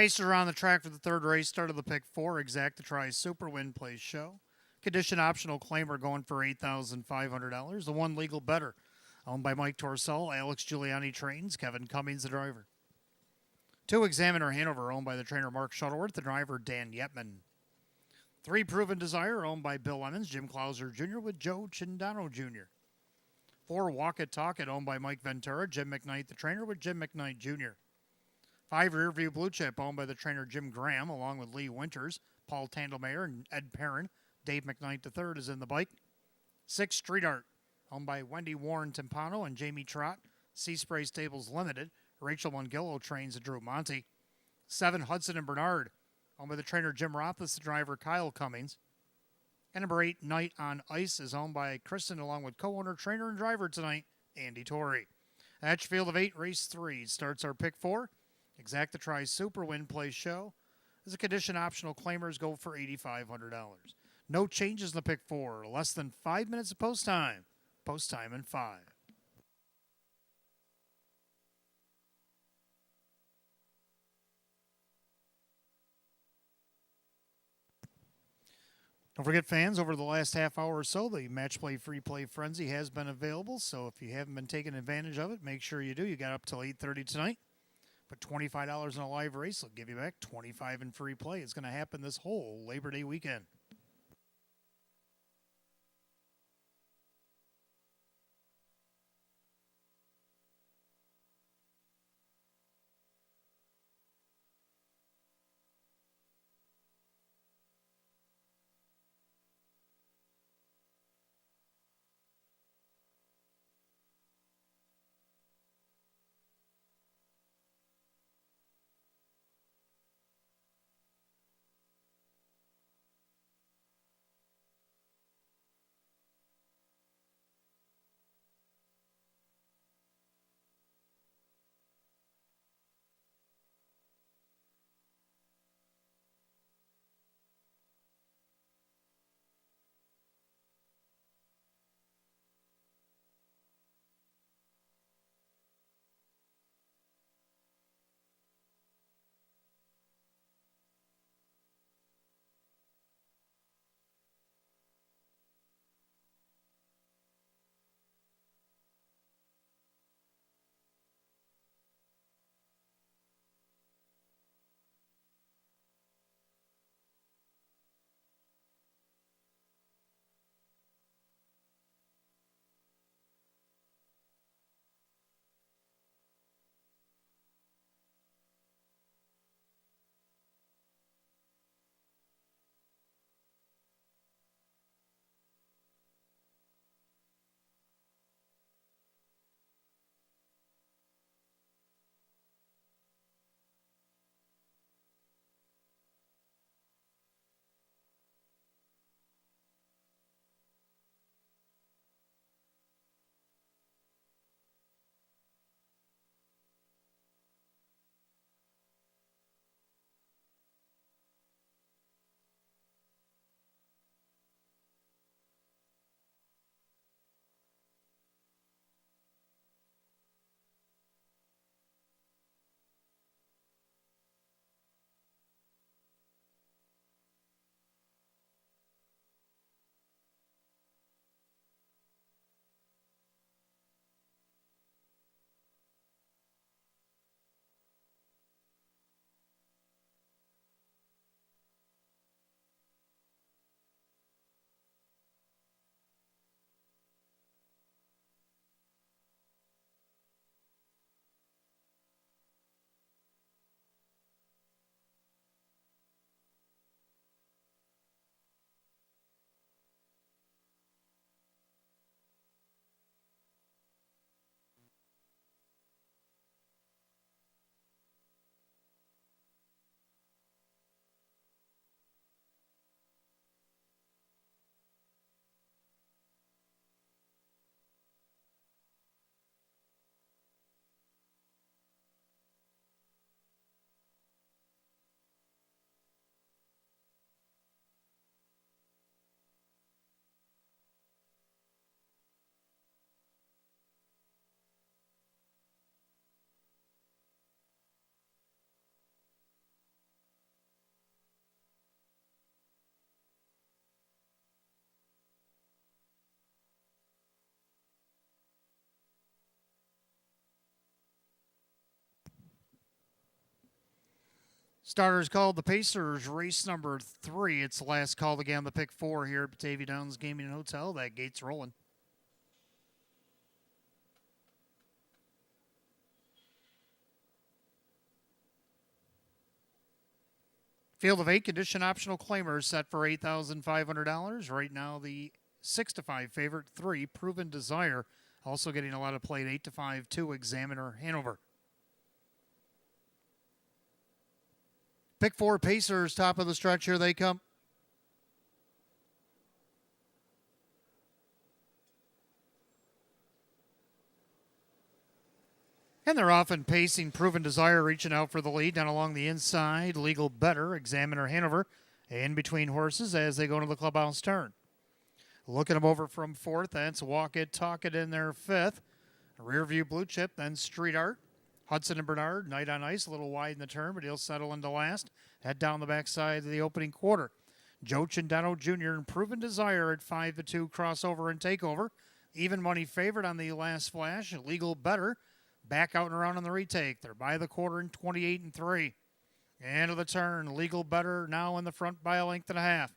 Pacers are on the track for the third race. Start of the pick four. Exact to try Super Win Plays Show. Condition optional claimer going for $8,500. The one legal better. Owned by Mike Torcell. Alex Giuliani trains. Kevin Cummings, the driver. Two Examiner Hanover, owned by the trainer Mark Shuttleworth. The driver Dan Yetman. Three Proven Desire, owned by Bill Lemons. Jim Clauser Jr. with Joe Chindano Jr. Four Walk It Talk It, owned by Mike Ventura. Jim McKnight, the trainer with Jim McKnight Jr. Five Rearview Blue Chip, owned by the trainer Jim Graham, along with Lee Winters, Paul Tandelmayer, and Ed Perrin. Dave McKnight III is in the bike. Six Street Art, owned by Wendy Warren Timpano and Jamie Trott. Sea Spray Stables Limited. Rachel Mongillo trains and Drew Monty. Seven Hudson and Bernard, owned by the trainer Jim Rothfuss, the driver Kyle Cummings. And number 8, Night on Ice, is owned by Kristen, along with co-owner, trainer, and driver tonight, Andy Torrey. At your field of 8, race 3 starts our pick 4. Exact to try Super Win Play Show. As a condition optional, claimers go for $8,500. No changes in the pick 4. Less than 5 minutes of post time. Post time in 5. Don't forget, fans, over the last half hour or so, the Match Play Free Play Frenzy has been available. So if you haven't been taking advantage of it, make sure you do. You got up till 8:30 tonight. But $25 in a live race will give you back $25 in free play. It's going to happen this whole Labor Day weekend. Starters called the Pacers, race number 3. It's the last call again on the pick 4 here at Batavia Downs Gaming and Hotel. That gate's rolling. Field of 8 condition optional claimers set for $8,500. Right now the 6-5 favorite 3 Proven Desire, also getting a lot of play at 8-5 2 Examiner Hanover. Pick 4 Pacers, top of the stretch. Here they come. And they're often pacing. Proven Desire reaching out for the lead down along the inside. Legal Better, Examiner Hanover, in between horses as they go into the clubhouse turn. Looking them over from 4th, that's Walk It, Talk It in their 5th. Rear View Blue Chip, then Street Art. Hudson and Bernard, Night on Ice, a little wide in the turn, but he'll settle into last. Head down the backside of the opening quarter. Joe Cindano Jr. and Proven Desire at 5-2 crossover and takeover. Even money favorite on the last flash. Legal Better back out and around on the retake. They're by the quarter in 28-3. End of the turn. Legal Better now in the front by a length and a half.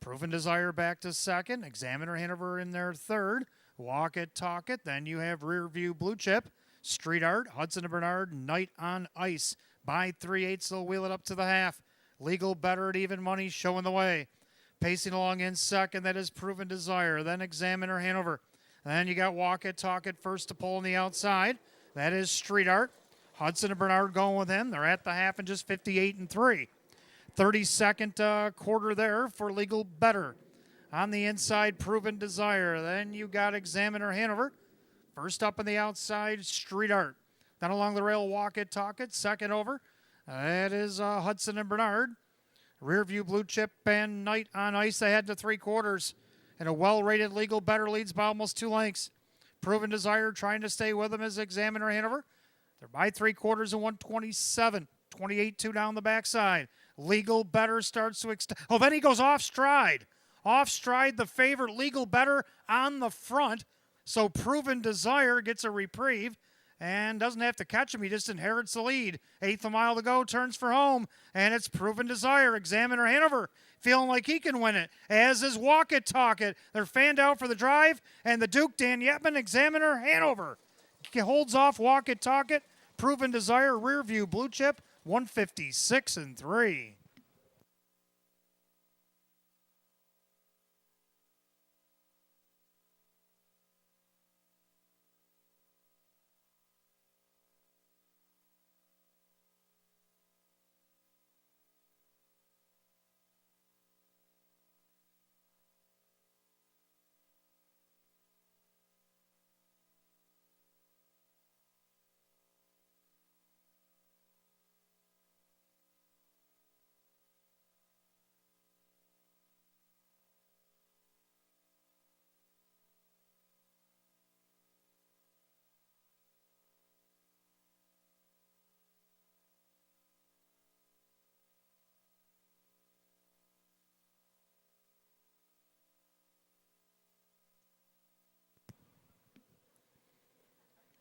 Proven Desire back to 2nd. Examiner Hanover in their 3rd. Walk It, Talk It. Then you have Rear View Blue Chip. Street Art, Hudson and Bernard, Night on Ice. By 3/8, they'll wheel it up to the half. Legal Better at even money showing the way. Pacing along in 2nd, that is Proven Desire. Then Examiner Hanover. Then you got Walk It, Talk It first to pull on the outside. That is Street Art. Hudson and Bernard going with him. They're at the half and just 58-3. 32nd quarter there for Legal Better. On the inside, Proven Desire. Then you got Examiner Hanover. First up on the outside, Street Art. Then along the rail, Walk It, Talk It. 2nd over. That is Hudson and Bernard. Rear View Blue Chip and Night on Ice. They head to 3/4. And a well-rated Legal Better leads by almost 2 lengths. Proven Desire trying to stay with them as Examiner Hanover. They're by 3/4 and 127. 28-2 down the backside. Legal Better starts to extend. Oh, then he goes off stride. Off stride, the favorite Legal Better on the front. So Proven Desire gets a reprieve and doesn't have to catch him. He just inherits the lead. 1/8 a mile to go, turns for home. And it's Proven Desire, Examiner Hanover, feeling like he can win it, as is Walk It, Talk It. They're fanned out for the drive, and the Duke, Dan Yetman, Examiner Hanover. He holds off Walk It, Talk It. Proven Desire, Rear View Blue Chip, 156-3.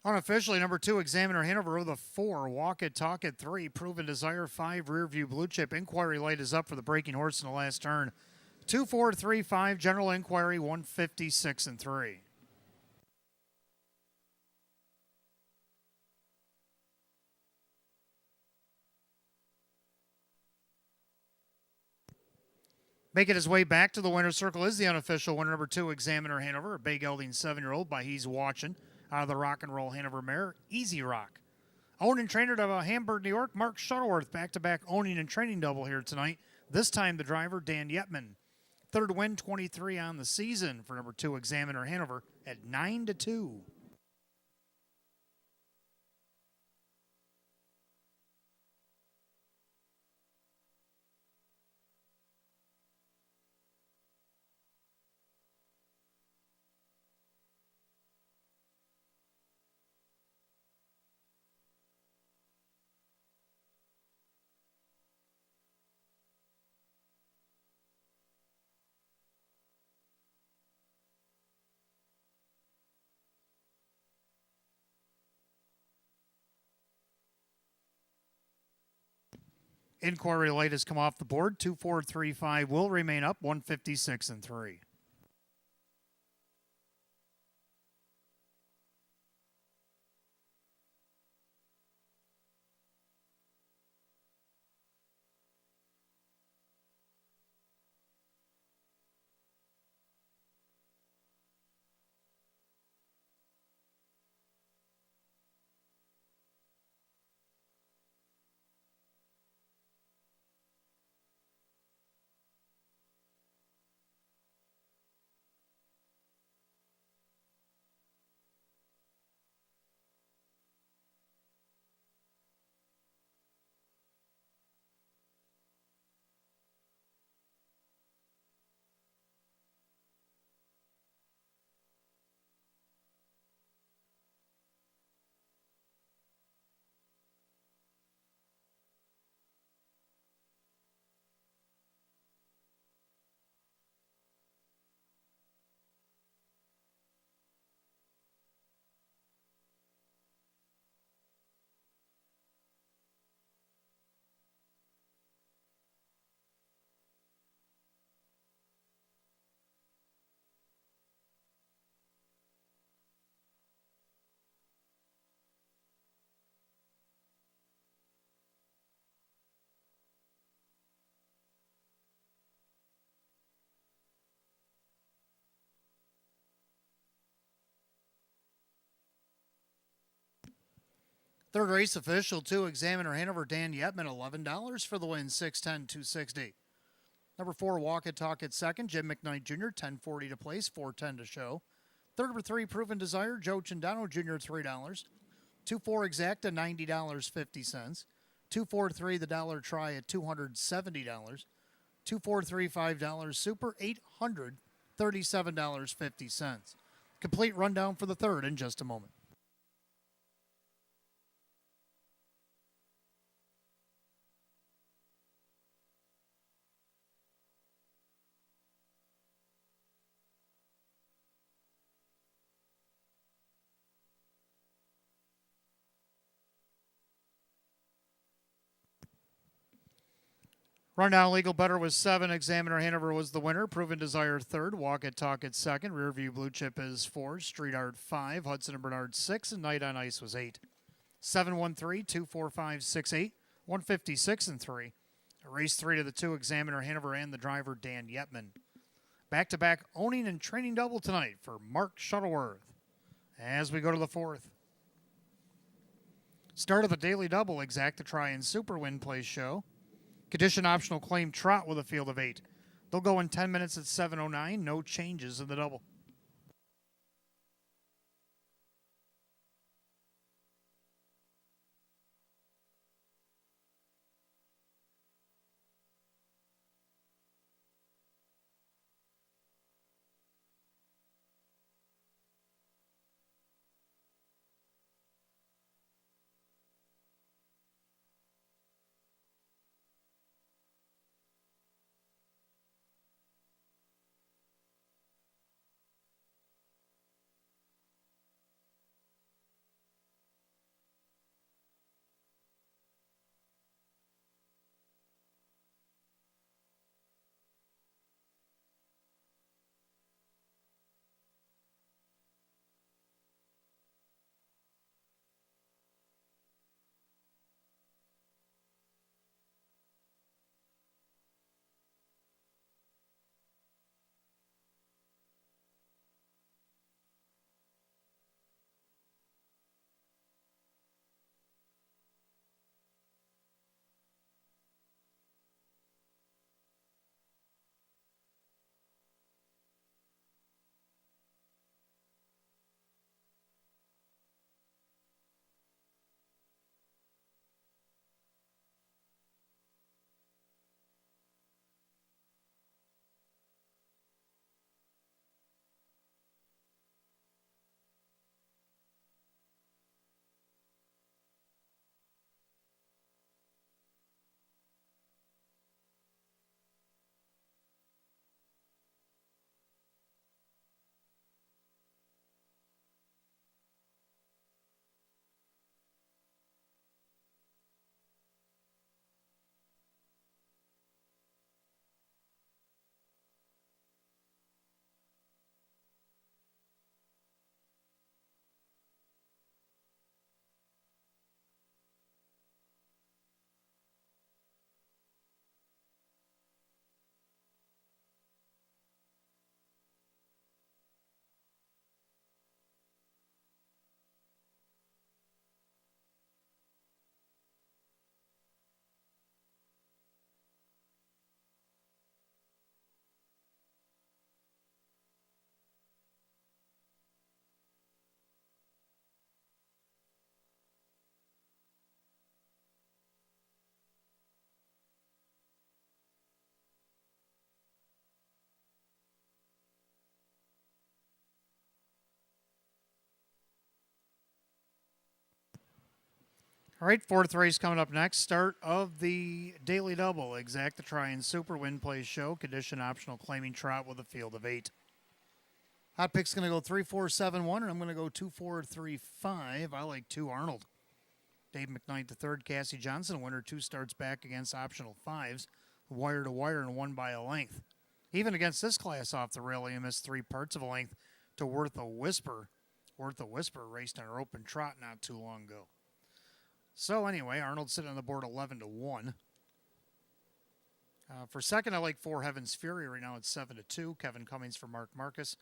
Unofficially, number 2, Examiner Hanover with a 4. Walk It, Talk It, 3. Proven Desire, 5. Rear View Blue Chip. Inquiry light is up for the breaking horse in the last turn. 2, 4, 3, 5. General Inquiry, 156-3. Making his way back to the winner's circle is the unofficial winner, number 2, Examiner Hanover, a big gelding 7-year-old by He's Watching, out of the Rock and Roll Hanover mare, Easy Rock. Owned and trained out of Hamburg, New York, Mark Shuttleworth, back-to-back owning and training double here tonight. This time the driver, Dan Yetman. 3rd win, 23 on the season for number 2, Examiner Hanover at 9-2. Inquiry Light has come off the board. 2-4-3-5 will remain up. 156 and 3. Third race official 2, Examiner Hanover, Dan Yetman, $11 for the win, 610-260. Number 4, Walk It Talk It second, Jim McKnight Jr., 1040 to place, 410 to show. Third number 3, Proven Desire, Joe Chindano Jr., $3. 2-4 Exacta, $90.50. 2-4-3 The Dollar Try at $270. 2-4-3 $5 Super, $837.50. Complete rundown for the third in just a moment. Rundown Legal Better was 7. Examiner Hanover was the winner. Proven Desire 3rd. Walk It Talk It 2nd. Rearview Blue Chip is 4. Street Art 5. Hudson and Bernard 6. And Night on Ice was 8. 7-1-3-2-4-5-6-8. 156 and 3. Race 3 to the 2. Examiner Hanover and the driver Dan Yetman. Back-to-back owning and training double tonight for Mark Shuttleworth. As we go to the 4th. Start of the daily double. Exacta Try and Super Win Place show. Condition optional claim trot with a field of 8. They'll go in 10 minutes at 7:09. No changes in the double. All right, fourth race coming up next. Start of the Daily Double. Exacta Try and Super Win Play Show. Condition optional claiming trot with a field of 8. Hot pick's going to go 3, 4, 7, 1, and I'm going to go 2, 4, 3, 5. I like 2 Arnold. Dave McKnight III, Cassie Johnson, winner 2 starts back against optional 5s. Wire to wire and won by a length. Even against this class off the rail, he missed 3 parts of a length to Worth a Whisper. Worth a Whisper raced on her open trot not too long ago. So anyway, Arnold sitting on the board 11 to 1. For second, I like 4 Heaven's Fury. Right now it's 7 to 2. Kevin Cummings for Mark Marcus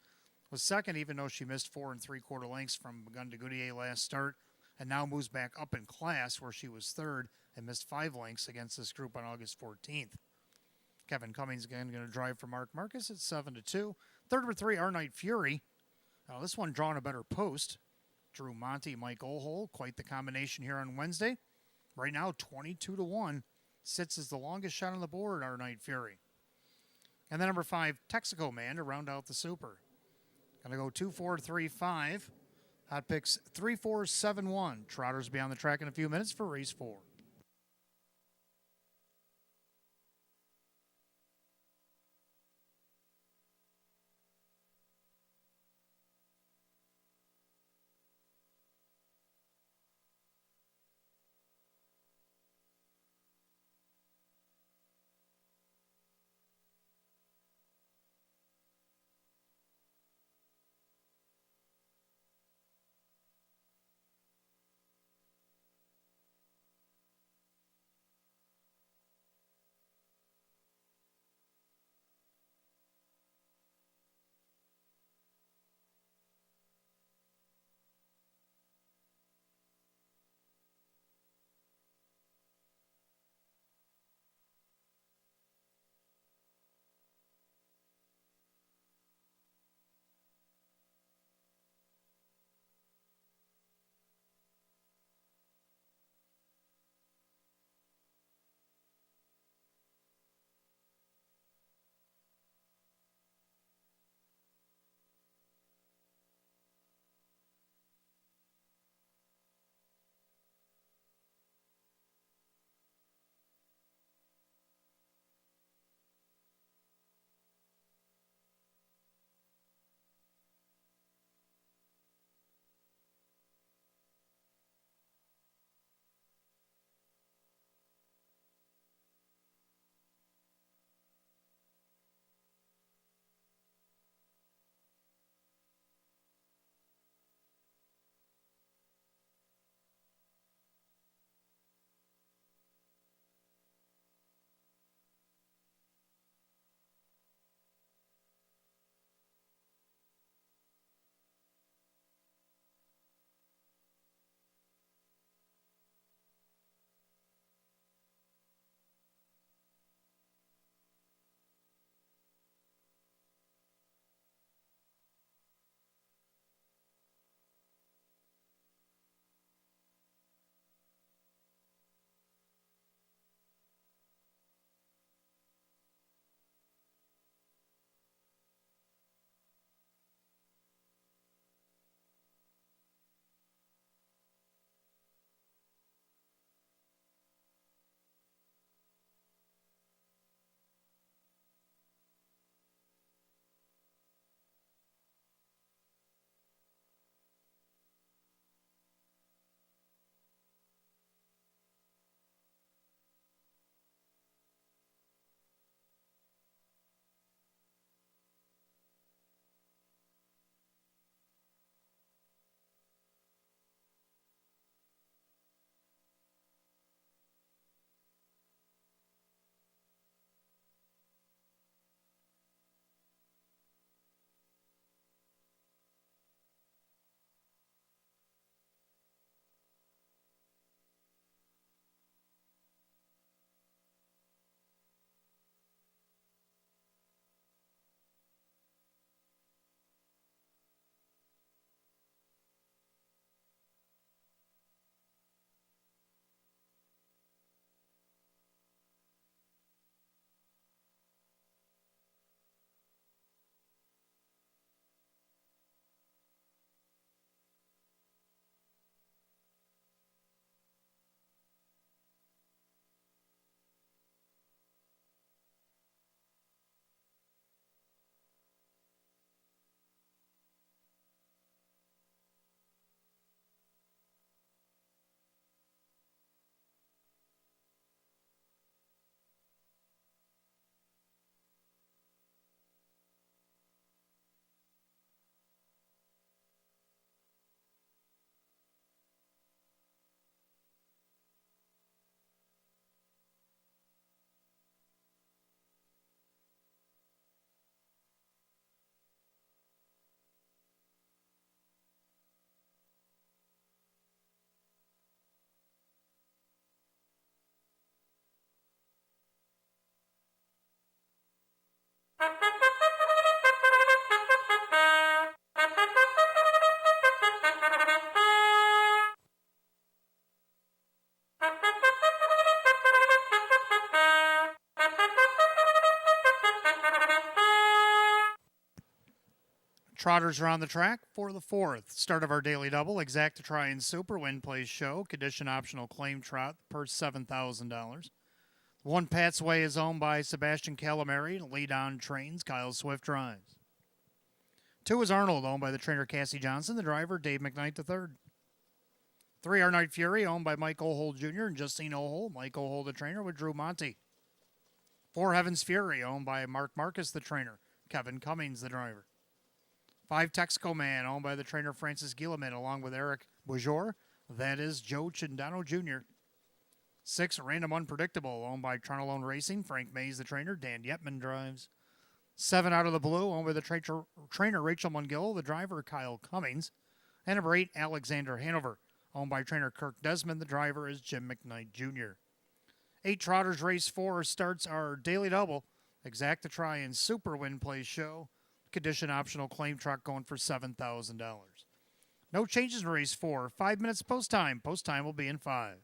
was second, even though she missed 4 3/4 lengths from Begun to Goodyear last start, and now moves back up in class where she was third and missed 5 lengths against this group on August 14th. Kevin Cummings again going to drive for Mark Marcus at 7 to 2. Third number 3, Our Night Fury. Now this one drawing a better post. Drew Monty, Mike Olhole, quite the combination here on Wednesday. Right now, 22 to 1. Sits as the longest shot on the board, Our Night Fury. And then number 5, Texaco Man to round out the Super. Going to go 2, 4, 3, 5. Hot picks 3, 4, 7, 1. Trotters will be on the track in a few minutes for race 4. Trotters are on the track for the fourth. Start of our daily double. Exacta Try and Super Win Plays Show. Condition optional claim trot per $7,000. One Pat's Way is owned by Sebastian Calamari. Lead on trains. Kyle Swift drives. 2 is Arnold, owned by the trainer Cassie Johnson. The driver Dave McKnight III. 3 Our Night Fury, owned by Mike O'Hole Jr. and Justine O'Hole. Mike O'Hole, the trainer, with Drew Monty. 4 Heaven's Fury, owned by Mark Marcus, the trainer. Kevin Cummings, the driver. 5 Texaco Man, owned by the trainer Francis Gieleman, along with Eric Bourgeois. That is Joe Chindano Jr. 6 Random Unpredictable, owned by Tronolone Racing. Frank Mays, the trainer. Dan Yetman drives. 7 Out of the Blue, owned by the trainer Rachel Mungill, the driver Kyle Cummings. And number 8, Alexander Hanover, owned by trainer Kirk Desmond. The driver is Jim McKnight Jr. 8 Trotters Race 4 starts our daily double. Exacta Try and Super Win Plays Show. Condition optional claim truck going for $7,000. No changes in race 4. 5 minutes post time. Post time will be in 5.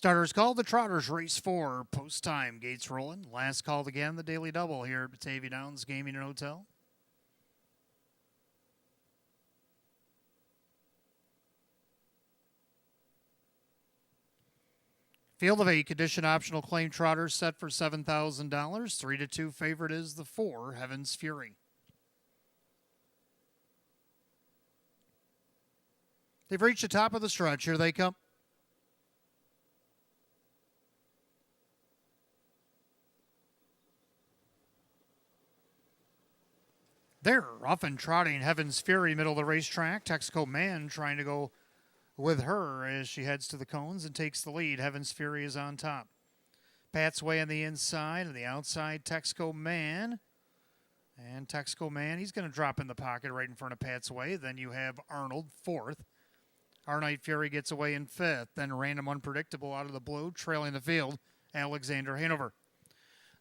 Starters called, the Trotters race 4, post time, gates rolling. Last called again, the Daily Double here at Batavia Downs Gaming and Hotel. Field of 8, condition optional claim Trotters set for $7,000. 3-2 favorite is the 4, Heaven's Fury. They've reached the top of the stretch. Here they come. They're off and trotting. Heaven's Fury, middle of the racetrack. Texaco Man trying to go with her as she heads to the cones and takes the lead. Heaven's Fury is on top. Pat's Way on the inside, and the outside, Texaco Man. And Texaco Man, he's going to drop in the pocket right in front of Pat's Way. Then you have Arnold, 4th. Our Night Fury gets away in 5th. Then Random Unpredictable out of the blue, trailing the field, Alexander Hanover.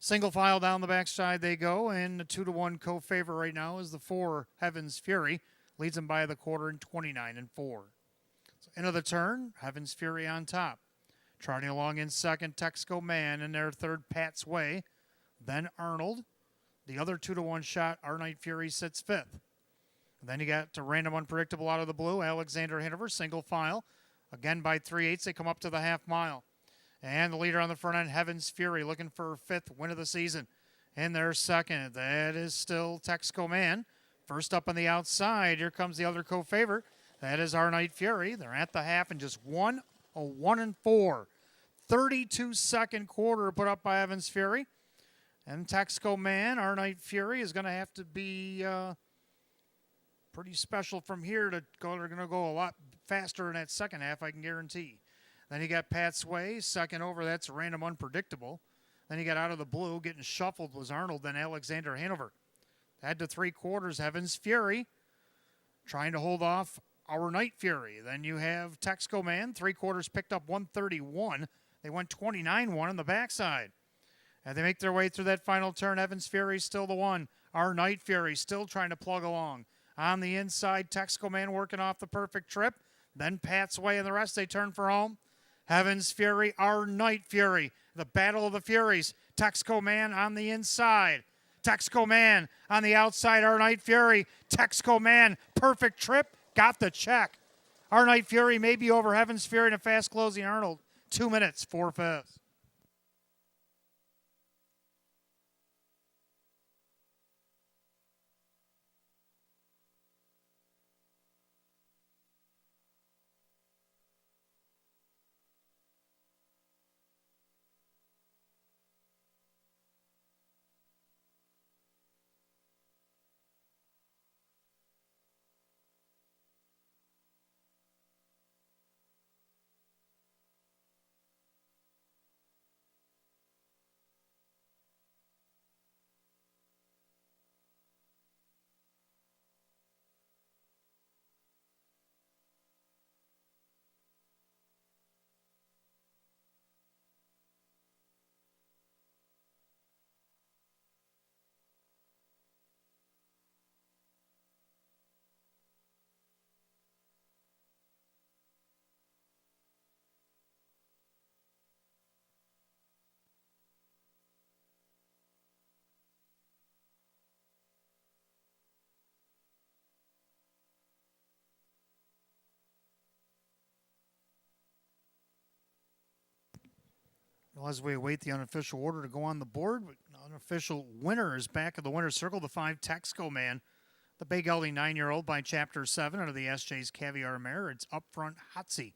Single file down the backside they go, and the 2-1 co-favorite right now is the 4, Heaven's Fury. Leads them by the quarter in 29-4. So into the turn, Heaven's Fury on top. Trotting along in second, Texaco Man. In their third, Pat's Way. Then Arnold. The other 2-1 shot, Our Night Fury, sits 5th. And then you got to Random Unpredictable out of the blue, Alexander Hanover, single file. Again by 3/8, they come up to the half mile. And the leader on the front end, Heaven's Fury, looking for her 5th win of the season. In their second, that is still Texaco Man. First up on the outside, here comes the other co-favorite. That is Our Night Fury. They're at the half and just 1-1-4. 32-second quarter put up by Heaven's Fury. And Texaco Man, Our Night Fury, is going to have to be pretty special from here to go. They're going to go a lot faster in that second half, I can guarantee. Then you got Pat's Way, second over, that's Random Unpredictable. Then you got out of the blue, getting shuffled was Arnold, then Alexander Hanover. Head to 3/4, Heaven's Fury, trying to hold off Our Night Fury. Then you have Texaco Man, 3/4 picked up 131. They went 29-1 on the backside. And they make their way through that final turn. Heaven's Fury still the 1. Our Night Fury still trying to plug along. On the inside, Texaco Man working off the perfect trip. Then Pat's Way and the rest, they turn for home. Heaven's Fury, Our Night Fury. The Battle of the Furies. Texaco Man on the inside. Texaco Man on the outside, Our Night Fury. Texaco Man, perfect trip, got the check. Our Night Fury may be over Heaven's Fury in a fast closing Arnold. 2 minutes, 4/5. Well, as we await the unofficial order to go on the board, unofficial winner is back in the winner's circle, the 5 Texaco Man. The Bay Gelding 9-year-old by Chapter 7 under the SJ's Caviar Mare. It's up front, Hotsy.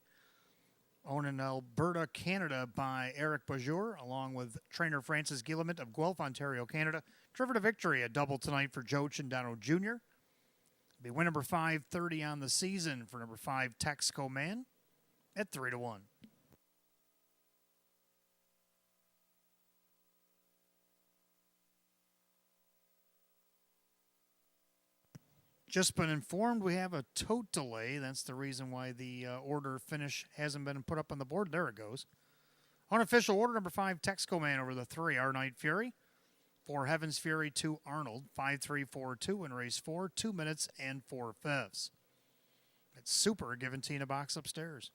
Owned in Alberta, Canada by Eric Bajour, along with trainer Francis Guillemot of Guelph, Ontario, Canada. Driven to victory, a double tonight for Joe Chindano Jr. Be win number 530 on the season for number 5 Texaco Man at 3-1. Just been informed we have a tote delay. That's the reason why the order finish hasn't been put up on the board. There it goes. Unofficial order, number 5, Texaco Man over the 3, Our Night Fury. 4, Heaven's Fury, 2, Arnold. 5-3-4-2 in race 4, 2 minutes and 4/5. It's super, giving Tina box upstairs.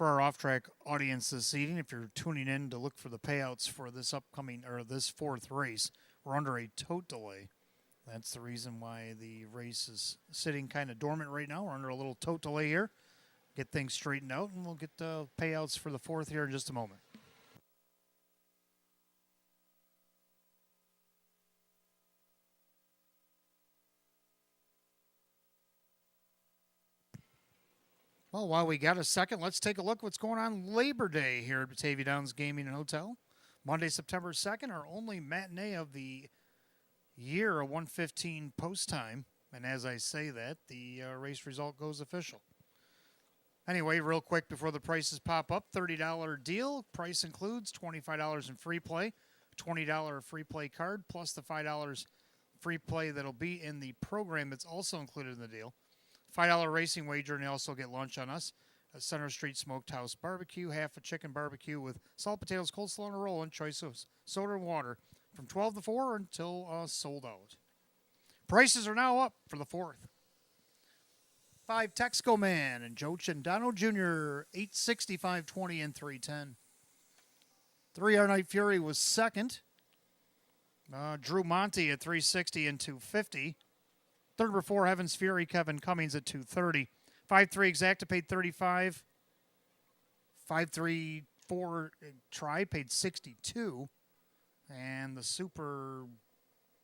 For our off-track audience this evening, if you're tuning in to look for the payouts for this upcoming or this fourth race, we're under a tote delay. That's the reason why the race is sitting kind of dormant right now. We're under a little tote delay here. Get things straightened out, and we'll get the payouts for the fourth here in just a moment. Well, while we got a second, let's take a look what's going on Labor Day here at Batavia Downs Gaming and Hotel. Monday, September 2nd, our only matinee of the year, a 1:15 post time. And as I say that, the race result goes official. Anyway, real quick before the prices pop up, $30 deal. Price includes $25 in free play, $20 free play card, plus the $5 free play that'll be in the program that's also included in the deal. $5 racing wager, and you also get lunch on us. A Center Street Smokehouse Barbecue, half a chicken barbecue with salt potatoes, coleslaw, and a roll, and choice of soda and water from 12 to 4 until sold out. Prices are now up for the fourth. 5 Texco Man and Joe Chandano Jr., $865, $20, and $310. 3 Our Night Fury was second. Drew Monty at $360 and $250. Third number 4 Heaven's Fury, Kevin Cummings at $230. 5-3 Exacta paid $35. 5-3-4 Try paid $62. And the Super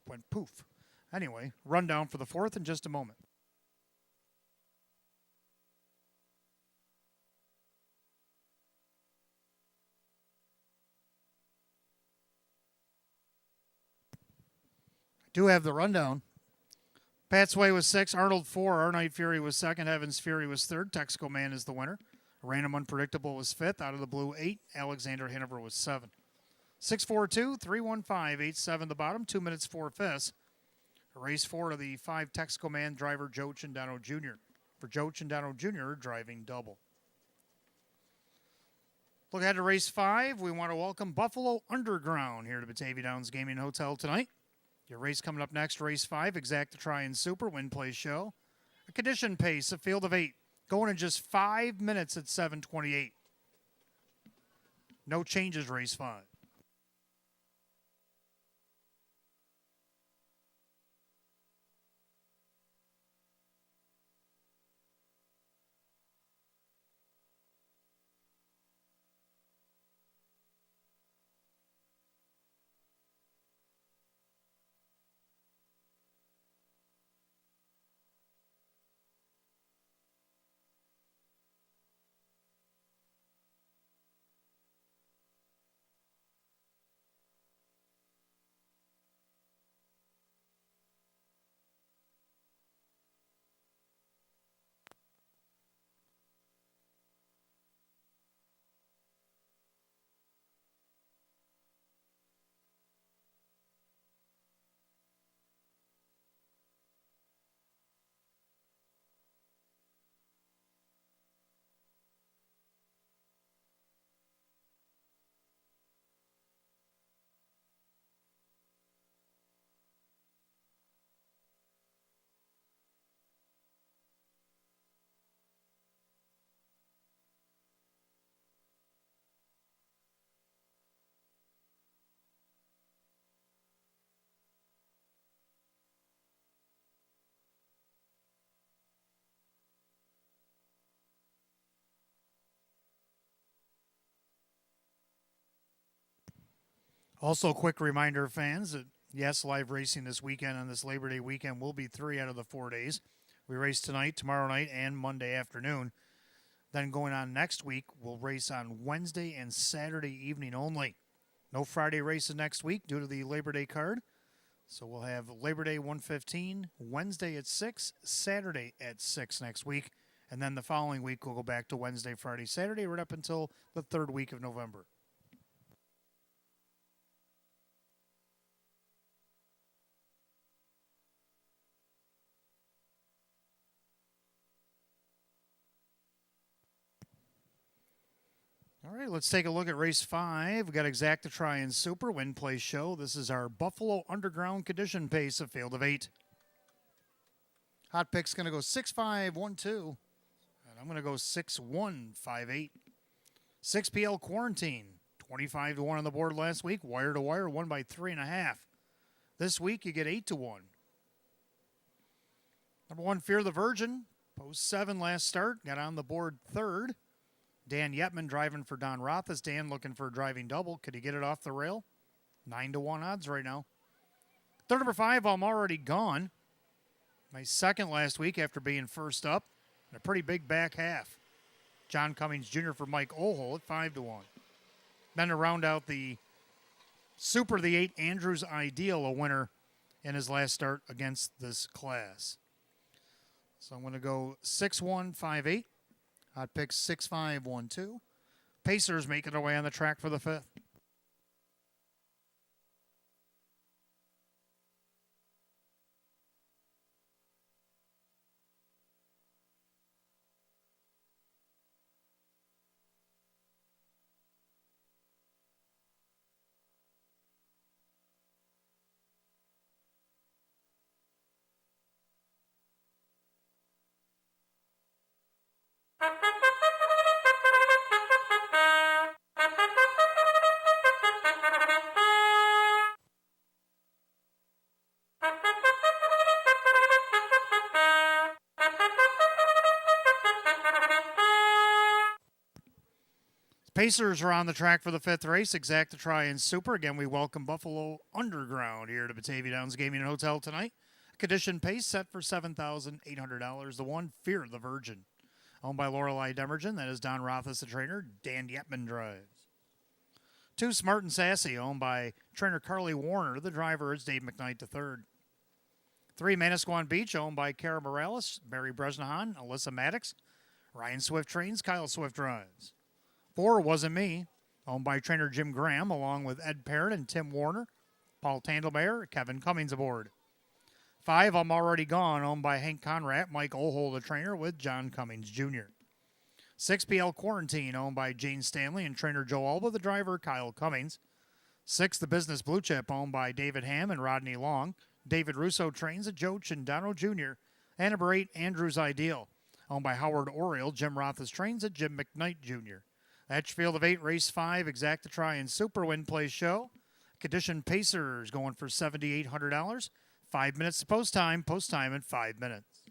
went poof. Anyway, rundown for the fourth in just a moment. I do have the rundown. Pat's Way was 6, Arnold 4, Our Night Fury was 2nd, Heaven's Fury was 3rd, Texco Man is the winner. Random Unpredictable was 5th, Out of the Blue 8, Alexander Hanover was 7. 6-4-2, 3-1-5, 8-7 the bottom, 2 minutes 4 fifths. Race 4 to the 5 Texco Man driver Joe Chandano Jr. For Joe Chandano Jr. driving double. Look ahead to race 5. We want to welcome Buffalo Underground here to Batavia Downs Gaming Hotel tonight. Your race coming up next, race 5, Exacta Try and Super, Win Play Show. A condition pace, a field of 8, going in just 5 minutes at 7:28. No changes, race 5. Also, a quick reminder, fans, that yes, live racing this weekend on this Labor Day weekend will be 3 out of the 4 days. We race tonight, tomorrow night, and Monday afternoon. Then going on next week, we'll race on Wednesday and Saturday evening only. No Friday races next week due to the Labor Day card. So we'll have Labor Day 1:15, Wednesday at 6, Saturday at 6 next week. And then the following week, we'll go back to Wednesday, Friday, Saturday, right up until the 3rd week of November. All right, let's take a look at race 5. We got Exacta Try and Super, Win Play Show. This is our Buffalo Underground condition pace, a field of 8. Hot pick's going to go 6-5-1-2. And I'm going to go 6-1-5-8. 6PL Quarantine, 25-1 on the board last week. Wire to wire, won by 3.5. This week you get 8-1. Number 1, Fear the Virgin, post 7 last start, got on the board third. Dan Yetman driving for Don Rothas. Dan looking for a driving double. Could he get it off the rail? 9-1 odds right now. Third, number 5, I'm Already Gone. My second last week after being first up. And a pretty big back half. John Cummings Jr. for Mike Ohol at 5-1. Then to round out the Super, the 8, Andrews Ideal, a winner in his last start against this class. So I'm going to go 6-1, 5-8. Hot picks 6-5, 1-2. Pacers making their way on the track for the 5th. Pacers are on the track for the 5th race. Exact to try and Super. Again, we welcome Buffalo Underground here to Batavia Downs Gaming and Hotel tonight. Condition pace set for $7,800. The 1, Fear the Virgin. Owned by Lorelei Demergen. That is Don Rothas, the trainer. Dan Yetman drives. 2, Smart and Sassy. Owned by trainer Carly Warner. The driver is Dave McKnight III. 3, Manasquan Beach. Owned by Cara Morales, Barry Bresnahan, Alyssa Maddox. Ryan Swift trains. Kyle Swift drives. 4, Wasn't Me, owned by trainer Jim Graham, along with Ed Parrott and Tim Warner, Paul Tandelmayer, Kevin Cummings aboard. 5, I'm Already Gone, owned by Hank Conrad, Mike Ohol, the trainer, with John Cummings Jr. 6PL Quarantine, owned by Jane Stanley and trainer Joe Alba, the driver, Kyle Cummings. 6, The Business Blue Chip, owned by David Ham and Rodney Long. David Russo trains at Joe Chindano Jr. And number 8, Andrews Ideal, owned by Howard Oriole. Jim Rothas trains at Jim McKnight Jr. That's field of 8, race 5, Exact to Try and Super Win Play Show. Condition Pacers going for $7,800. 5 minutes to post time in 5 minutes.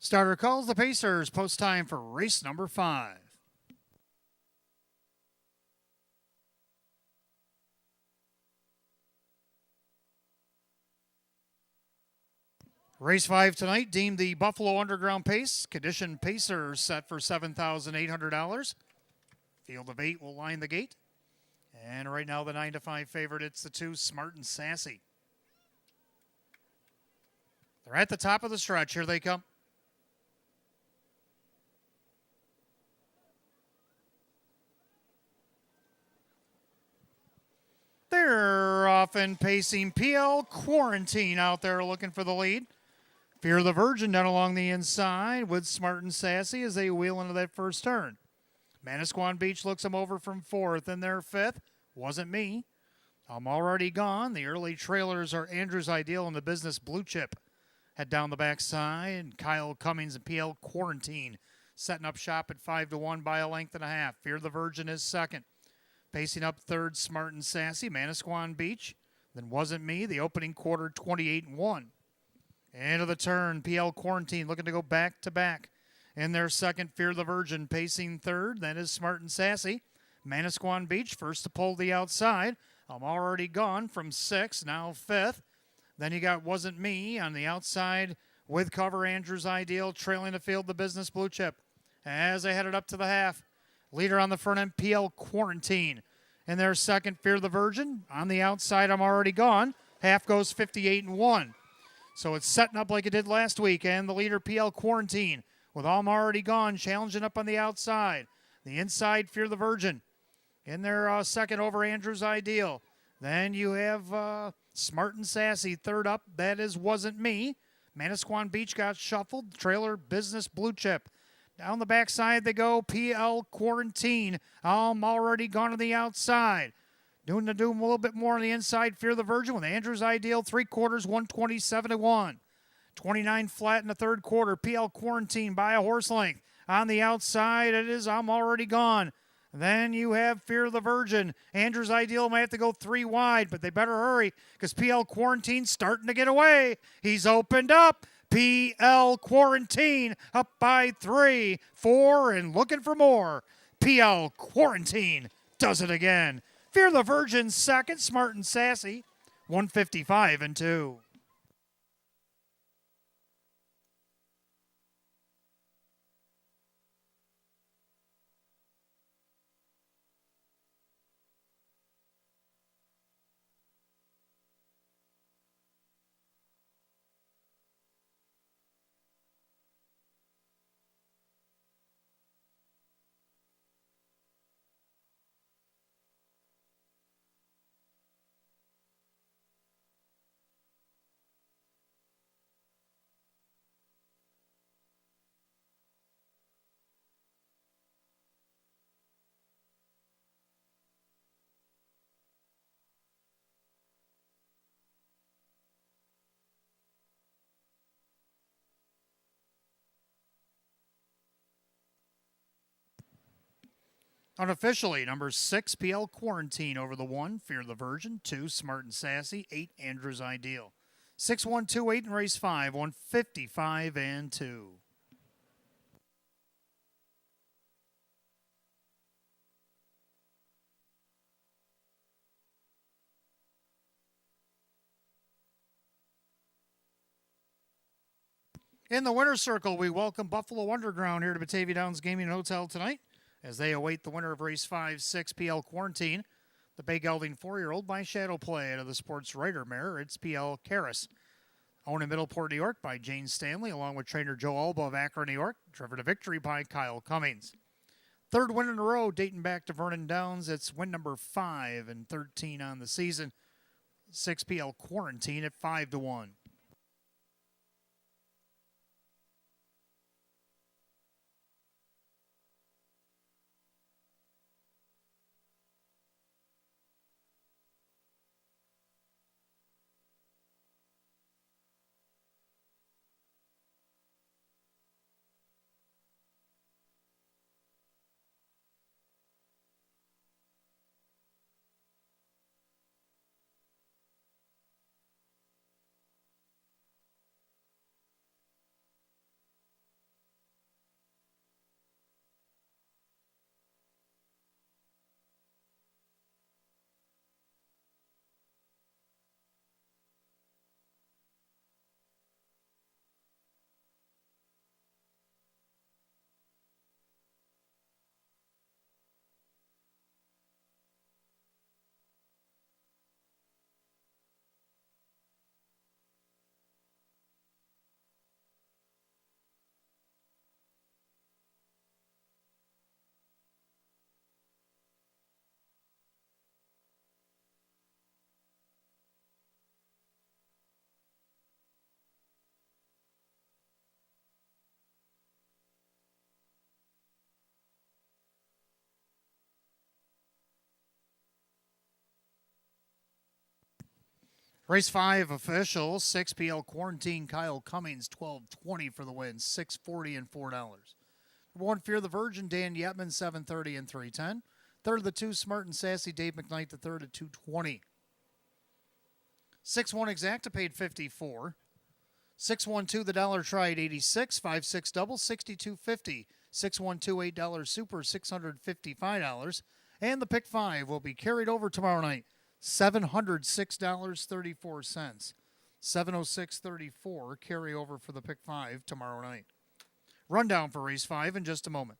Starter calls the Pacers. Post time for race number 5. Race 5 tonight, deemed the Buffalo Underground Pace. Condition Pacers set for $7,800. Field of 8 will line the gate. And right now the 9-5 favorite, it's the 2, Smart and Sassy. They're at the top of the stretch. Here they come. They're often pacing. PL Quarantine out there looking for the lead. Fear the Virgin down along the inside with Smart and Sassy as they wheel into that first turn. Manasquan Beach looks them over from 4th in their 5th. Wasn't me. I'm already gone. The early trailers are Andrew's Ideal and the Business Blue Chip. Head down the backside, and Kyle Cummings and PL Quarantine setting up shop at 5-1 by a length and a half. Fear the Virgin is second. Pacing up third, Smart and Sassy, Manasquan Beach. Then Wasn't Me, the opening quarter, 28-1. End of the turn, PL Quarantine looking to go back to back. In their second, Fear the Virgin pacing third. That is Smart and Sassy. Manasquan Beach first to pull the outside. I'm already gone from 6th, now 5th. Then you got Wasn't Me on the outside with cover, Andrew's Ideal, trailing the field, the Business Blue Chip. As they headed up to the half, leader on the front end, PL Quarantine. In their second, Fear the Virgin. On the outside, I'm already gone. Half goes 58-1. So it's setting up like it did last week. And the leader, PL Quarantine, with I'm Already Gone, challenging up on the outside. The inside, Fear the Virgin. In their second over, Andrew's Ideal. Then you have Smart and Sassy third up. That is Wasn't Me. Manasquan Beach got shuffled. Trailer, Business Blue Chip. Down the backside they go, PL Quarantine. I'm Already Gone to the outside. Doing a little bit more on the inside, Fear the Virgin with Andrew's Ideal, 3/4, 127-1. 29 flat in the third quarter, PL Quarantine by a horse length. On the outside, it is I'm Already Gone. Then you have Fear the Virgin. Andrew's Ideal might have to go 3 wide, but they better hurry because PL Quarantine's starting to get away. He's opened up. PL Quarantine up by 3, 4, and looking for more. PL Quarantine does it again. Fear the Virgin second, Smart and Sassy, 155-2. Unofficially, number 6, PL Quarantine over the 1, Fear the Virgin, 2, Smart and Sassy, 8, Andrew's Ideal. 6-1-2-8 in race 5, 155-2. In the winner's circle, we welcome Buffalo Underground here to Batavia Downs Gaming Hotel tonight as they await the winner of race 5, 6, PL Quarantine. The Bay Gelding 4-year-old by Shadow Play out of the Sports Rider mare. It's PL Karras. Owned in Middleport, New York by Jane Stanley, along with trainer Joe Alba of Akron, New York. Driven to victory by Kyle Cummings. Third win in a row dating back to Vernon Downs. It's win number 5 and 13 on the season. 6 PL Quarantine at 5-1. Race 5 official, 6PL Quarantine, Kyle Cummings, 12.20 for the win, $6.40 and $4. Number 1, Fear the Virgin, Dan Yetman, 7.30 and $3.10. Third of the 2, Smart and Sassy, Dave McKnight, the third at $2.20. 6-1 Exacta paid $54. 6-1-2 the dollar try at $86. 5-6 double, $62.50. 6-1-2 $8 super, $655. And the pick 5 will be carried over tomorrow night, $706.34. $706.34 carry over for the pick 5 tomorrow night. Rundown for race 5 in just a moment.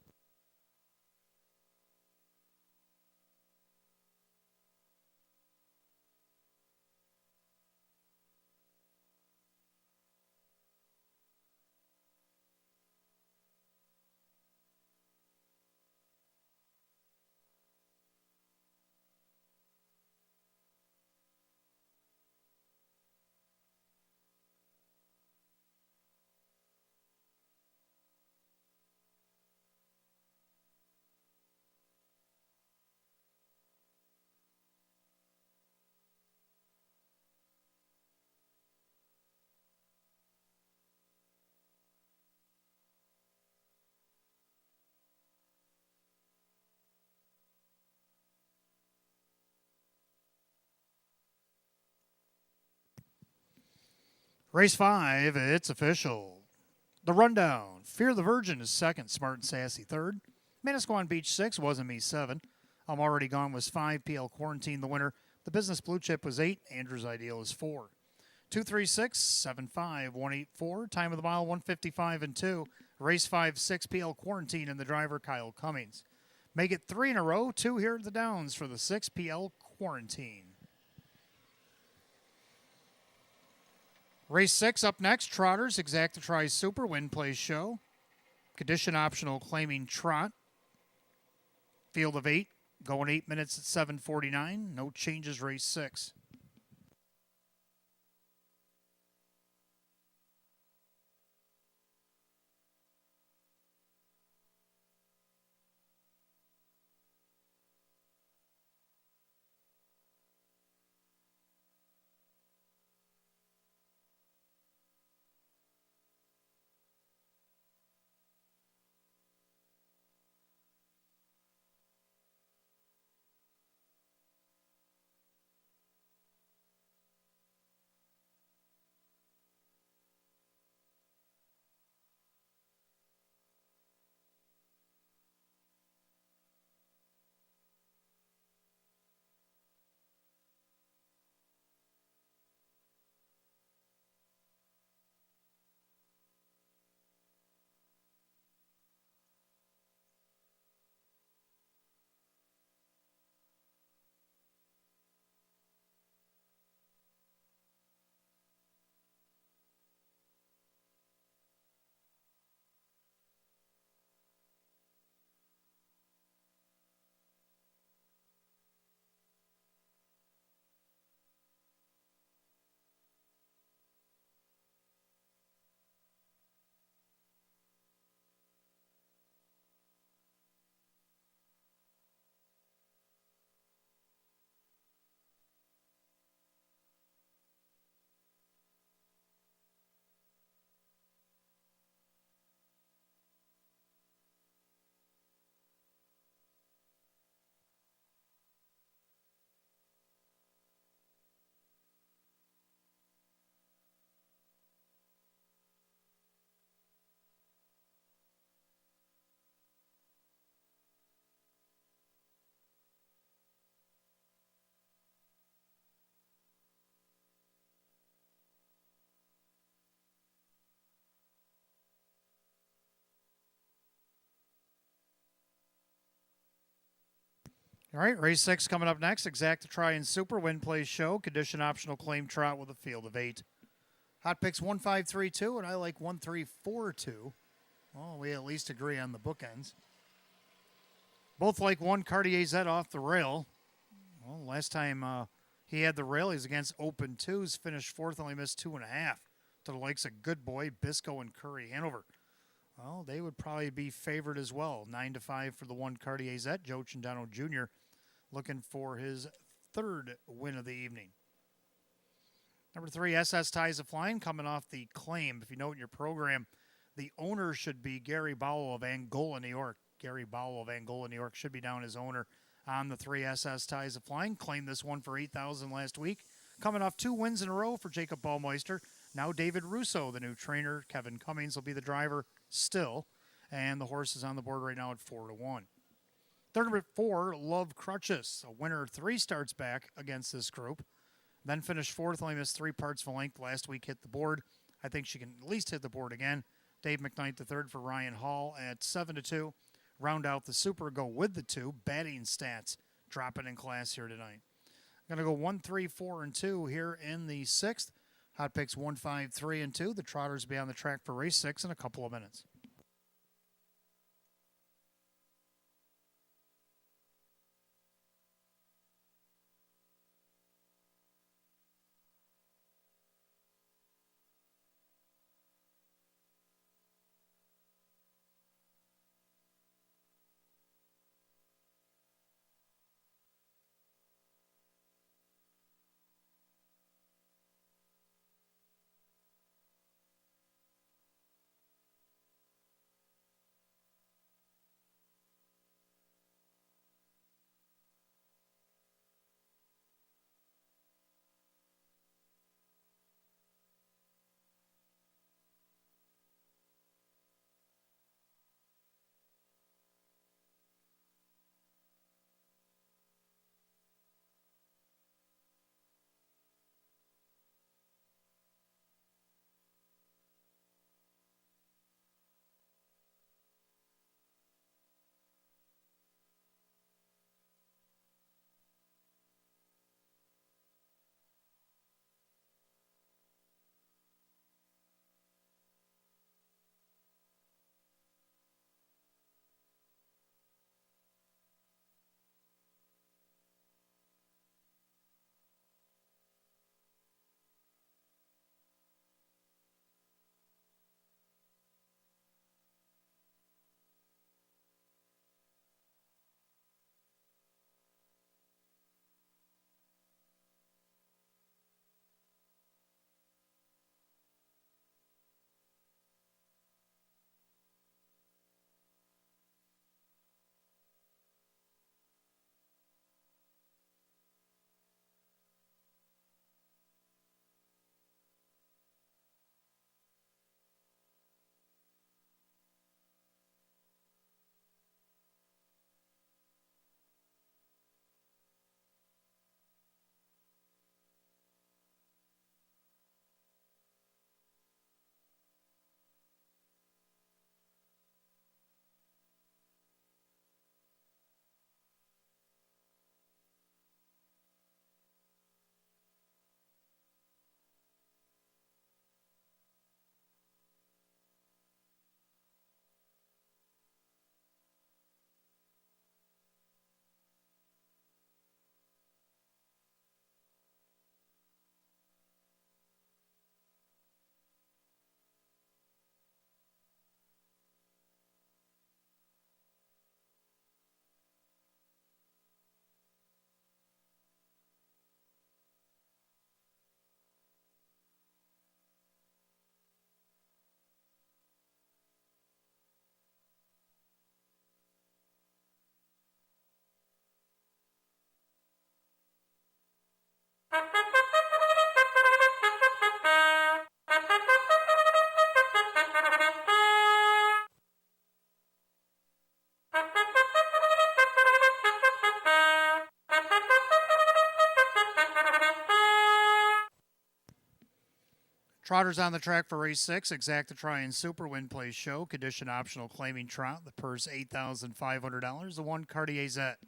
Race 5, it's official. The rundown. Fear the Virgin is second. Smart and Sassy third. Manasquan Beach 6. Wasn't Me 7. I'm Already Gone was 5. PL Quarantine the winner. The Business Blue Chip was 8. Andrew's Ideal is 4. 236 75 184. Time of the mile 155 and 2. Race 5 6 PL Quarantine and the driver Kyle Cummings. Make it 3 in a row. 2 here at the Downs for the 6 PL Quarantine. Race 6 up next. Trotters, Exacta Try Super, Win Play Show. Condition optional claiming trot. Field of 8, going 8 minutes at 7:49. No changes, race 6. All right, race 6 coming up next. Exacta Try and Super, Win Play Show. Condition optional claim trot with a field of 8. Hot picks 1-5-3-2, and I like 1-3-4-2. Well, we at least agree on the bookends. Both like 1 Cartier Z off the rail. Well, last time he had the rail, he's against Open 2s. Finished 4th, only missed 2.5 to the likes of Good Boy, Bisco, and Curry Hanover. Well, they would probably be favored as well. 9-5 for the 1 Cartier Z. Joe Chandano Jr. looking for his 3rd win of the evening. Number 3, SS Ties of Flying, coming off the claim. If you note in your program, the owner should be Gary Bowell of Angola, New York. Gary Bowell of Angola, New York should be down as owner on the 3 SS Ties of Flying. Claimed this one for $8,000 last week. Coming off 2 wins in a row for Jacob Baumeister. Now David Russo, the new trainer. Kevin Cummings will be the driver still. And the horse is on the board right now at 4-1. Third, number 4, Love Crutches. A winner 3 starts back against this group. Then finished 4th, only missed 3 parts of a length. Last week hit the board. I think she can at least hit the board again. Dave McKnight the third for Ryan Hall at 7-2. Round out the super, go with the 2. Batting stats dropping in class here tonight. I'm going to go 1, 3, 4, and 2 here in the 6th. Hot picks 1, 5, 3, and 2. The Trotters will be on the track for race 6 in a couple of minutes. Trotters on the track for race 6. Exacta Try-In Super Win Play Show. Condition optional claiming trot. The purse $8,500. The 1 Cartier Zet.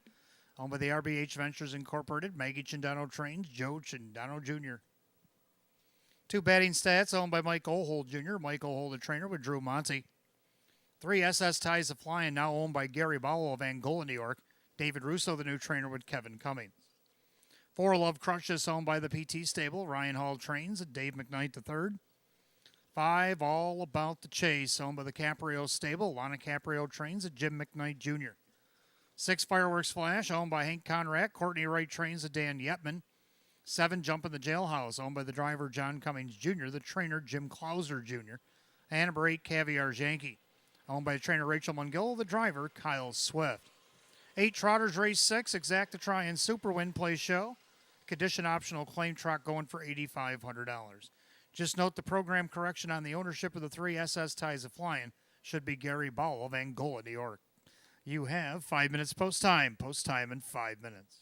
Owned by the RBH Ventures Incorporated. Maggie Chindano trains. Joe Chindano Jr. 2 Batting Stats owned by Mike Ohold Jr. Mike Ohold, the trainer with Drew Monty. 3 SS Ties of Flying, now owned by Gary Bowell of Angola, New York. David Russo, the new trainer with Kevin Cummings. 4 Love Crutches owned by the PT Stable. Ryan Hall trains and Dave McKnight III. 5 All About the Chase owned by the Caprio Stable. Lana Caprio trains and Jim McKnight Jr. 6 Fireworks Flash owned by Hank Conrad. Courtney Wright trains and Dan Yetman. 7, Jump in the Jailhouse, owned by the driver John Cummings Jr., the trainer Jim Clauser Jr., and number 8, Caviar Yankee, owned by trainer Rachel Mungill, the driver Kyle Swift. 8, Trotters Race 6, Exacta Try and Super Win Play Show. Condition optional claim truck going for $8,500. Just note the program correction on the ownership of the 3 SS Ties of Flying should be Gary Bowell of Angola, New York. You have 5 minutes post time. Post time in 5 minutes.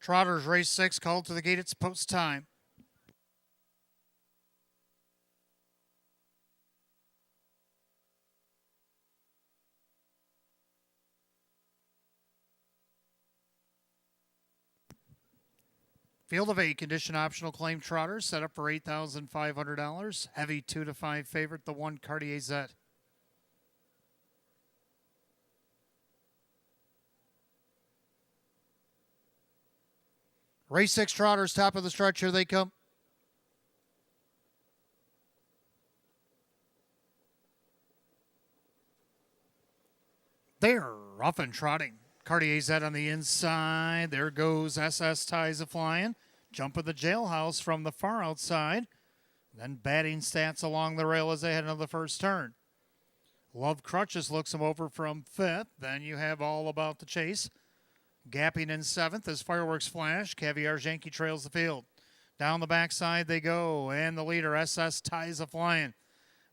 Trotters race 6 called to the gate. It's post time. Field of 8, condition optional claim trotters set up for $8,500. Heavy 2 to 5 favorite, the 1 Cartier Zet. Race 6 trotters, top of the stretch. Here they come. They're off and trotting. Cartier Zet on the inside. There goes SS Ties a flying. Jump of the jailhouse from the far outside. Then batting stats along the rail as they head into the first turn. Love Crutches looks him over from 5th. Then you have All About the Chase. Gapping in 7th as Fireworks Flash. Caviar Yankee trails the field. Down the backside they go. And the leader, SS Ties a flying.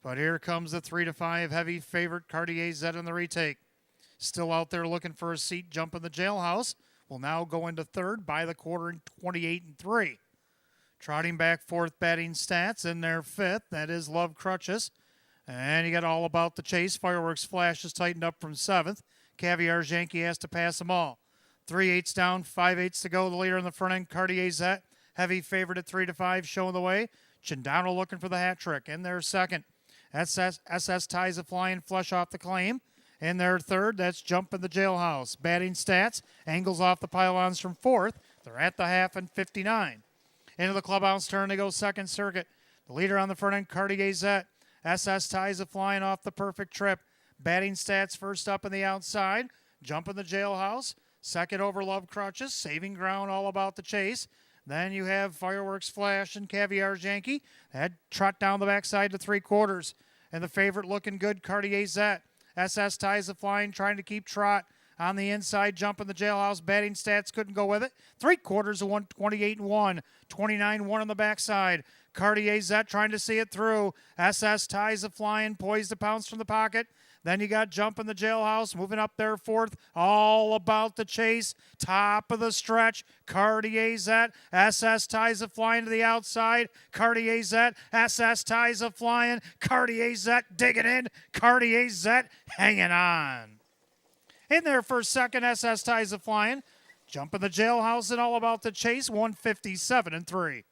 But here comes the 3 to 5 heavy favorite Cartier Zet in the retake. Still out there looking for a seat, Jump in the jailhouse. Will now go into 3rd by the quarter in 28 and 3. Trotting back 4th batting stats in their 5th. That is Love Crutches. And you got All About the Chase. Fireworks Flash is tightened up from 7th. Caviar's Yankee has to pass them all. 3/8 down, 5/8 to go. The leader in the front end, Cartier Zet. Heavy favorite at 3 to 5, showing the way. Chindano looking for the hat trick. In their 2nd. SS Ties a flying flush off the claim. In their 3rd, that's Jump in the jailhouse. Batting stats, angles off the pylons from 4th. They're at the half and 59. Into the clubhouse turn, they go 2nd circuit. The leader on the front end, Cartier Zet. SS Ties a flying off the perfect trip. Batting stats first up in the outside. Jump in the jailhouse. 2nd over Love Crutches. Saving ground, All About the Chase. Then you have Fireworks Flash and Caviar's Yankee. That trot down the backside to 3/4. And the favorite looking good, Cartier Zet. SS Ties a flying, trying to keep trot on the inside. Jump in the jailhouse. Batting stats couldn't go with it. 3/4 of 1, 28 and 1. 29-1 on the backside. Cartier Zet trying to see it through. SS Ties a flying, poised to pounce from the pocket. Then you got Jump in the jailhouse, moving up there 4th. All About the Chase, top of the stretch. Cartier Zet, SS Ties a flying to the outside. Cartier Zet, SS Ties a flying. Cartier Zet digging in. Cartier Zet hanging on. In there for 2nd, SS Ties a flying. Jump in the jailhouse and All About the Chase, 157 and 3.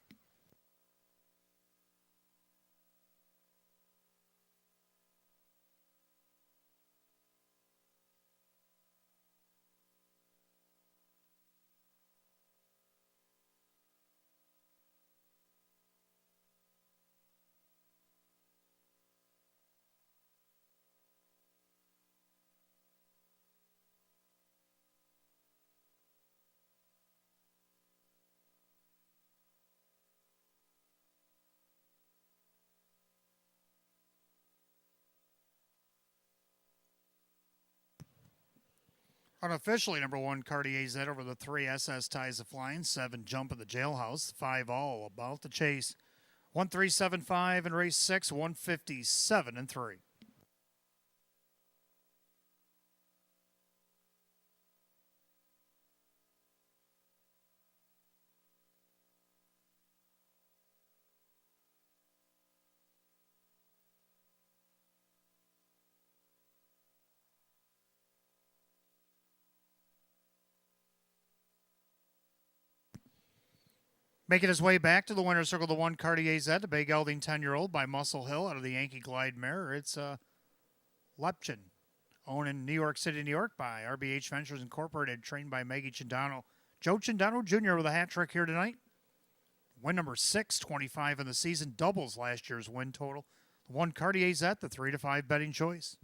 Unofficially, number 1, Cartier Zet over the 3, SS Ties a flying. 7, Jump in the jailhouse. 5, All About the Chase. 1-3-7-5 in race 6, 157 and 3. Making his way back to the winner's circle, the 1 Cartier Zet, a big gelding 10-year-old by Muscle Hill out of the Yankee Glide mare. It's Lepchin, owned in New York City, New York by RBH Ventures Incorporated, trained by Maggie Chindano. Joe Chindano Jr. with a hat trick here tonight. Win number 6, 25 in the season, doubles last year's win total. The 1 Cartier Zet, the 3 to 5 betting choice.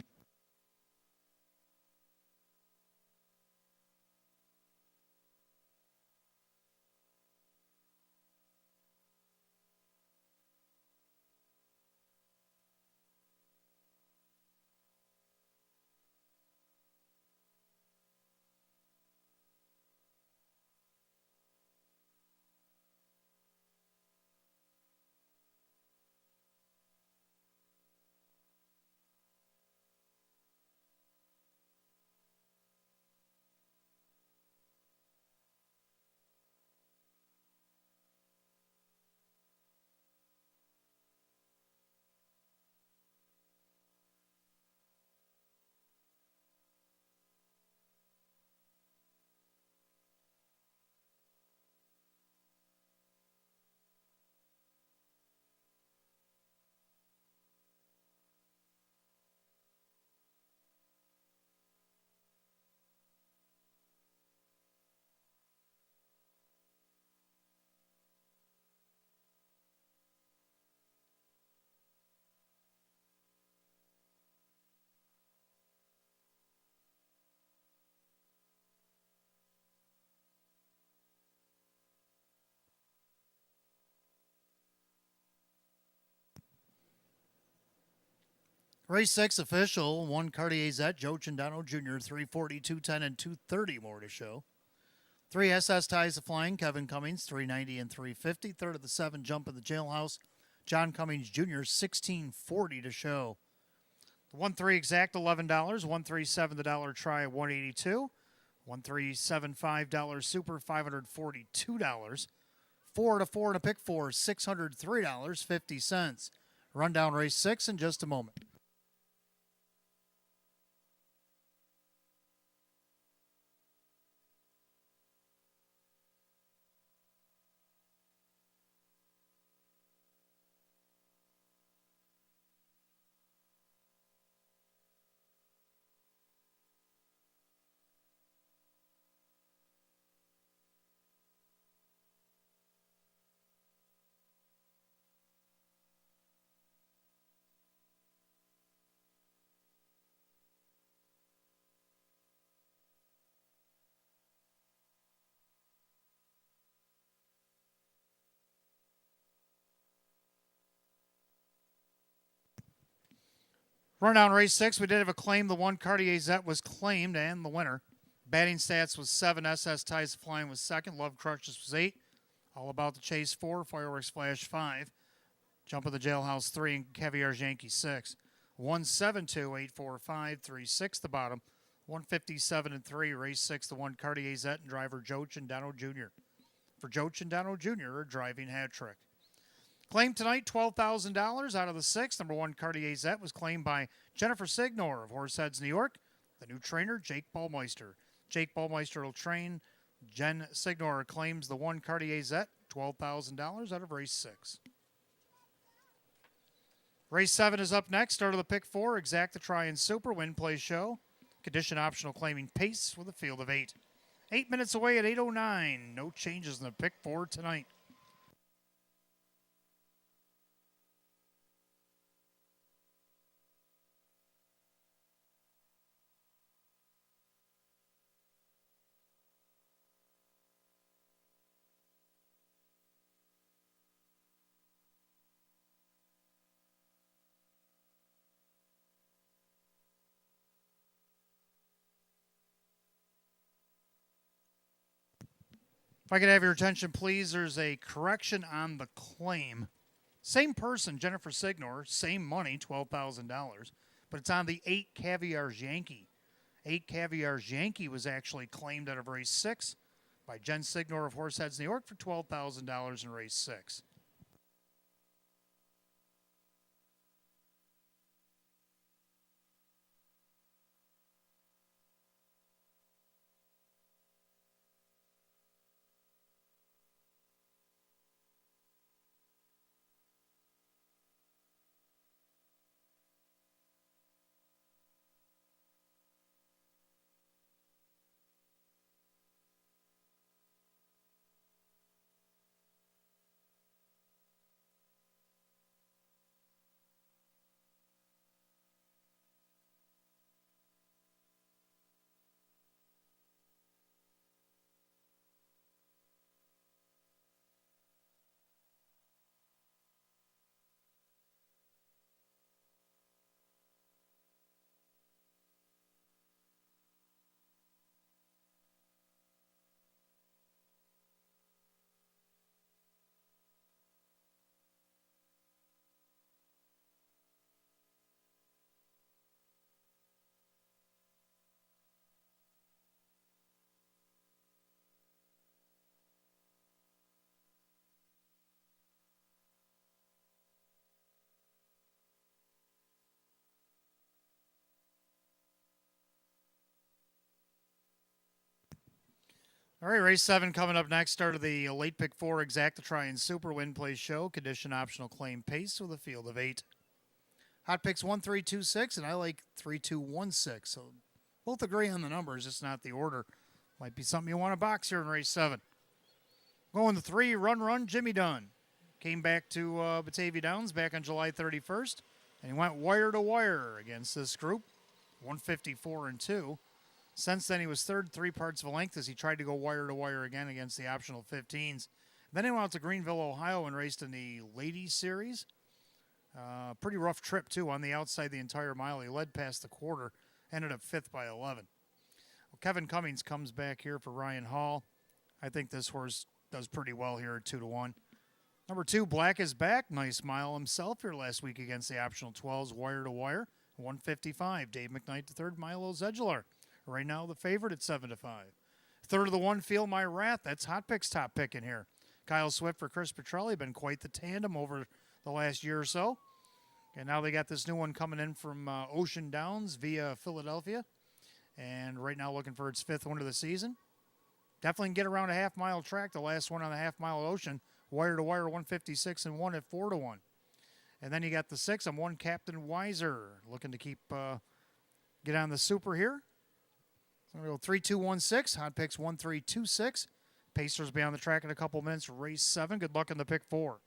Race 6 official, 1 Cartier Zet, Joe Chandano Jr., 340, 210, and 230 more to show. 3 SS Ties of Flying, Kevin Cummings, 390 and 350. Third of the 7, Jump in the Jailhouse, John Cummings Jr., 1640 to show. The 1-3 exact, $11. 137 the dollar try, $182. 137 $5 super, $542. 4 to 4 and a pick 4, $603.50. Rundown race 6 in just a moment. Rundown race 6, we did have a claim. The 1 Cartier Zet was claimed and the winner. Batting stats was 7. SS Ties Flying was 2nd. Love Crushes was 8. All About the Chase 4. Fireworks Flash 5. Jump of the Jailhouse 3 and Caviar's Yankee 6. 172, 845, 36 the bottom. 157 and 3, race 6, the 1 Cartier Zet and driver Joe Chandano Jr. For Joe Chandano Jr., a driving hat trick. Claimed tonight, $12,000 out of the 6. Number 1 Cartier Zet was claimed by Jennifer Signor of Horseheads, New York. The new trainer, Jake Ballmeister. Jake Ballmeister will train. Jen Signor claims the 1 Cartier Zet, $12,000 out of race 6. Race 7 is up next. Start of the pick 4, exact the try and super, win, play, show. Condition optional claiming pace with a field of 8. 8 minutes away at 8:09. No changes in the pick 4 tonight. If I could have your attention, please, there's a correction on the claim. Same person, Jennifer Signor, same money, $12,000, but it's on the 8 Caviar's Yankee. 8 Caviar's Yankee was actually claimed out of race 6 by Jen Signor of Horseheads, New York for $12,000 in race 6. All right, race 7 coming up next. Start of the late pick 4, exact the try and super, win, play, show. Condition optional claim pace with a field of 8. Hot picks 1, 3, 2, 6, and I like 3, 2, 1, 6. So both agree on the numbers, just not the order. Might be something you want to box here in race 7. Going to 3, Run, Jimmy Dunn. Came back to Batavia Downs back on July 31st, and he went wire to wire against this group, 154 and 2. Since then, he was third 3 parts of a length as he tried to go wire to wire again against the optional 15s. Then he went out to Greenville, Ohio, and raced in the Ladies Series. Pretty rough trip, too, on the outside the entire mile. He led past the quarter, ended up fifth by 11. Well, Kevin Cummings comes back here for Ryan Hall. I think this horse does pretty well here at 2-1. Number 2, Black is Back. Nice mile himself here last week against the optional 12s, wire to wire. 155. Dave McKnight the third, Milo Zedular. Right now the favorite at 7-5. Third of the one, Feel My Wrath. That's Hot Pick's top pick in here. Kyle Swift for Chris Petrelli. Been quite the tandem over the last year or so. And now they got this new one coming in from Ocean Downs via Philadelphia. And right now looking for its 5th win of the season. Definitely can get around a half-mile track. The last one on the half-mile at Ocean. Wire to wire, 156 and 1 at 4-1. And then you got the 6 on 1, Captain Weiser. Looking to get on the super here. So we're going to go 3, 2, 1, 6. Hot picks 1, 3, 2, 6. Pacers be on the track in a couple minutes. Race 7. Good luck in the pick 4.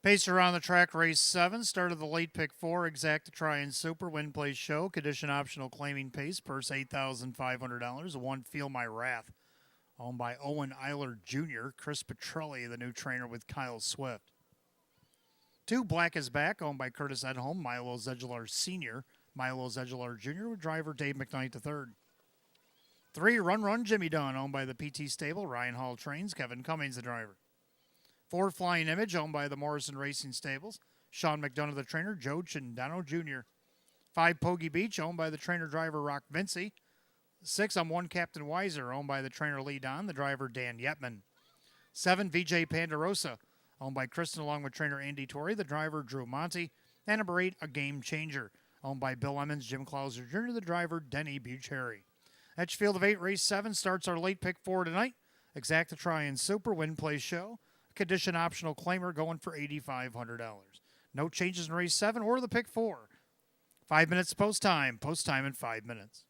Pacer on the track, race 7. Started the late pick 4, Exacta Try and Super, Win Place Show. Condition optional claiming pace, purse $8,500. 1, Feel My Wrath, owned by Owen Eiler Jr. Chris Petrelli, the new trainer with Kyle Swift. 2, Black is Back, owned by Curtis Edholm, Milo Zedular Sr., Milo Zedular Jr. with driver Dave McKnight III. 3, Run Run Jimmy Dunn, owned by the PT Stable, Ryan Hall Trains, Kevin Cummings the driver. 4, Flying Image, owned by the Morrison Racing Stables, Sean McDonough the trainer, Joe Chindano Jr. 5, Pogie Beach, owned by the trainer-driver Rock Vinci. 6, on 1, Captain Weiser, owned by the trainer Lee Don, the driver Dan Yetman. 7, VJ Pandarosa, owned by Kristen along with trainer Andy Torrey, the driver Drew Monty. And number 8, A Game Changer, owned by Bill Emmons, Jim Clauser Jr., the driver Denny Bucherry. At field of 8, race 7 starts our late pick 4 tonight. Exacta Try and Super, Win Place Show. Condition optional claimer going for $8,500. No changes in race 7 or the pick 4. 5 minutes post time. Post time in 5 minutes.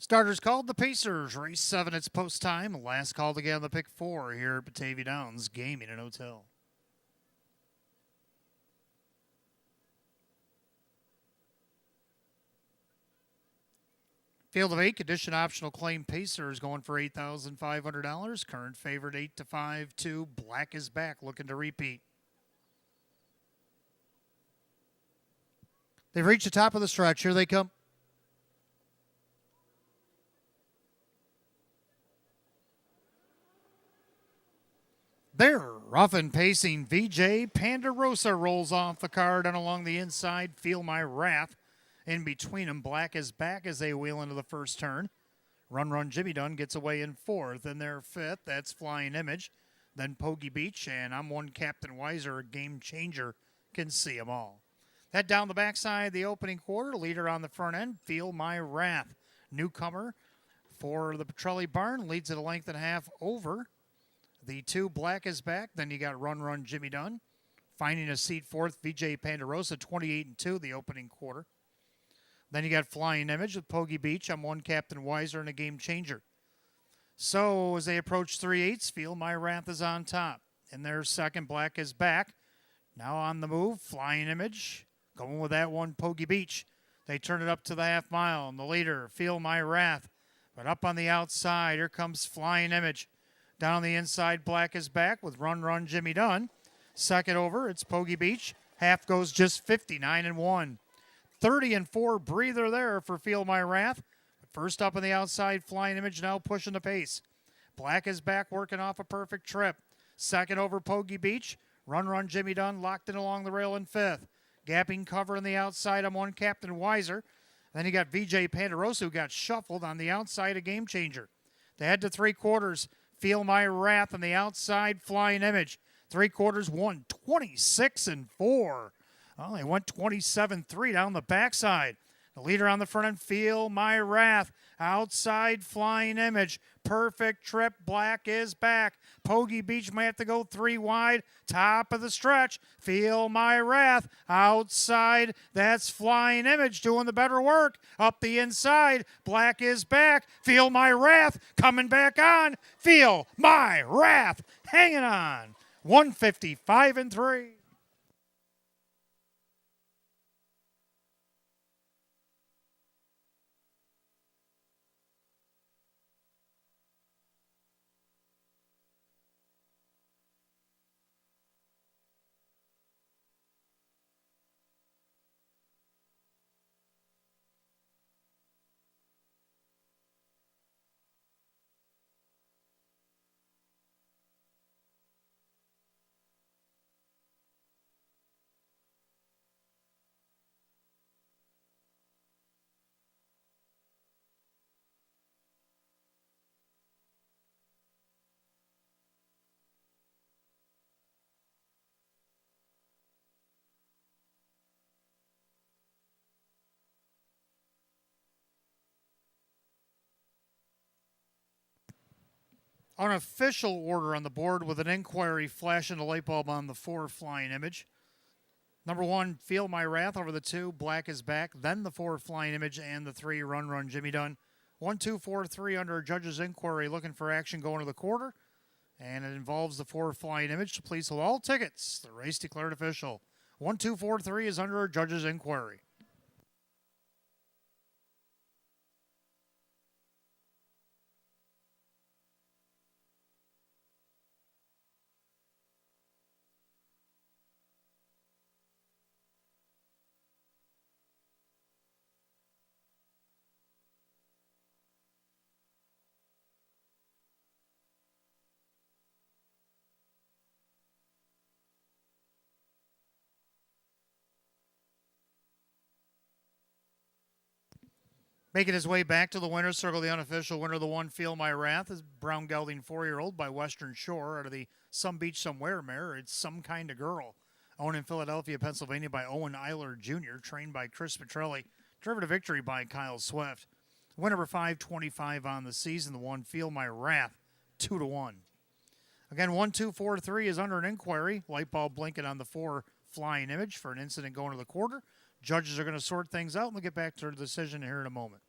Starters called, the Pacers. Race 7, it's post time. Last call to get on the pick 4 here at Batavia Downs Gaming and Hotel. Field of 8, condition optional claim Pacers going for $8,500. Current favorite 8-5-2. Black is back, looking to repeat. They've reached the top of the stretch. Here they come. There, rough and pacing VJ Pandarosa rolls off the card and along the inside. Feel My Wrath. In between them, Black is back as they wheel into the first turn. Run Jimmy Dunn gets away in 4th. In their 5th, that's Flying Image. Then Poggy Beach, and I'm one Captain Weiser, a game changer, can see them all. Head down the backside, the opening quarter. Leader on the front end, Feel My Wrath. Newcomer for the Petrelli Barn, leads at a length and a half over. The 2, Black is back. Then you got Run Jimmy Dunn. Finding a seat 4th, VJ Pandarosa, 28-2, the opening quarter. Then you got Flying Image with Poggy Beach. I'm one Captain Weiser and a game changer. So as they approach 3/8, Feel My Wrath is on top. In their second, Black is back. Now on the move, Flying Image. Going with that one, Poggy Beach. They turn it up to the half mile. And the leader, Feel My Wrath. But up on the outside, here comes Flying Image. Down on the inside, Black is back with Run Jimmy Dunn. Second over, it's Poggy Beach. Half goes just 59-1. 30-4 breather there for Feel My Wrath. First up on the outside, Flying Image now pushing the pace. Black is back working off a perfect trip. Second over, Poggy Beach. Run Jimmy Dunn locked in along the rail in 5th. Gapping cover on the outside, I'm one Captain Weiser. Then you got VJ Pandarosa who got shuffled on the outside, a game changer. They head to 3/4. Feel My Wrath on the outside, Flying Image. 3/4 won 26-4. Well, they went 27-3 down the backside. The leader on the front end, Feel My Wrath. Outside, Flying Image. Perfect trip. Black is back. Poggy Beach might have to go 3 wide. Top of the stretch. Feel My Wrath. Outside, that's Flying Image doing the better work. Up the inside, Black is back. Feel My Wrath coming back on. Feel My Wrath hanging on. 155-3. Unofficial order on the board with an inquiry flashing a light bulb on the 4, Flying Image. Number 1, Feel My Wrath over the 2, Black is back. Then the 4, Flying Image, and the 3, Run Jimmy Dunn. 1, 2, 4, 3 under a judge's inquiry, looking for action going to the quarter. And it involves the 4, Flying Image. So please hold all tickets. The race declared official. 1, 2, 4, 3 is under a judge's inquiry. Making his way back to the winner's circle, the unofficial winner of the 1, Feel My Wrath, is brown gelding 4-year-old by Western Shore out of the Some Beach Somewhere mare. It's Some Kind of Girl. Owned in Philadelphia, Pennsylvania by Owen Eiler Jr., trained by Chris Petrelli. Driven to victory by Kyle Swift. Win number 525 on the season. The 1, Feel My Wrath, 2-1. Again, 1, 2, 4, 3 is under an inquiry. Light bulb blinking on the 4, Flying Image for an incident going to the quarter. Judges are going to sort things out, and we'll get back to the decision here in a moment.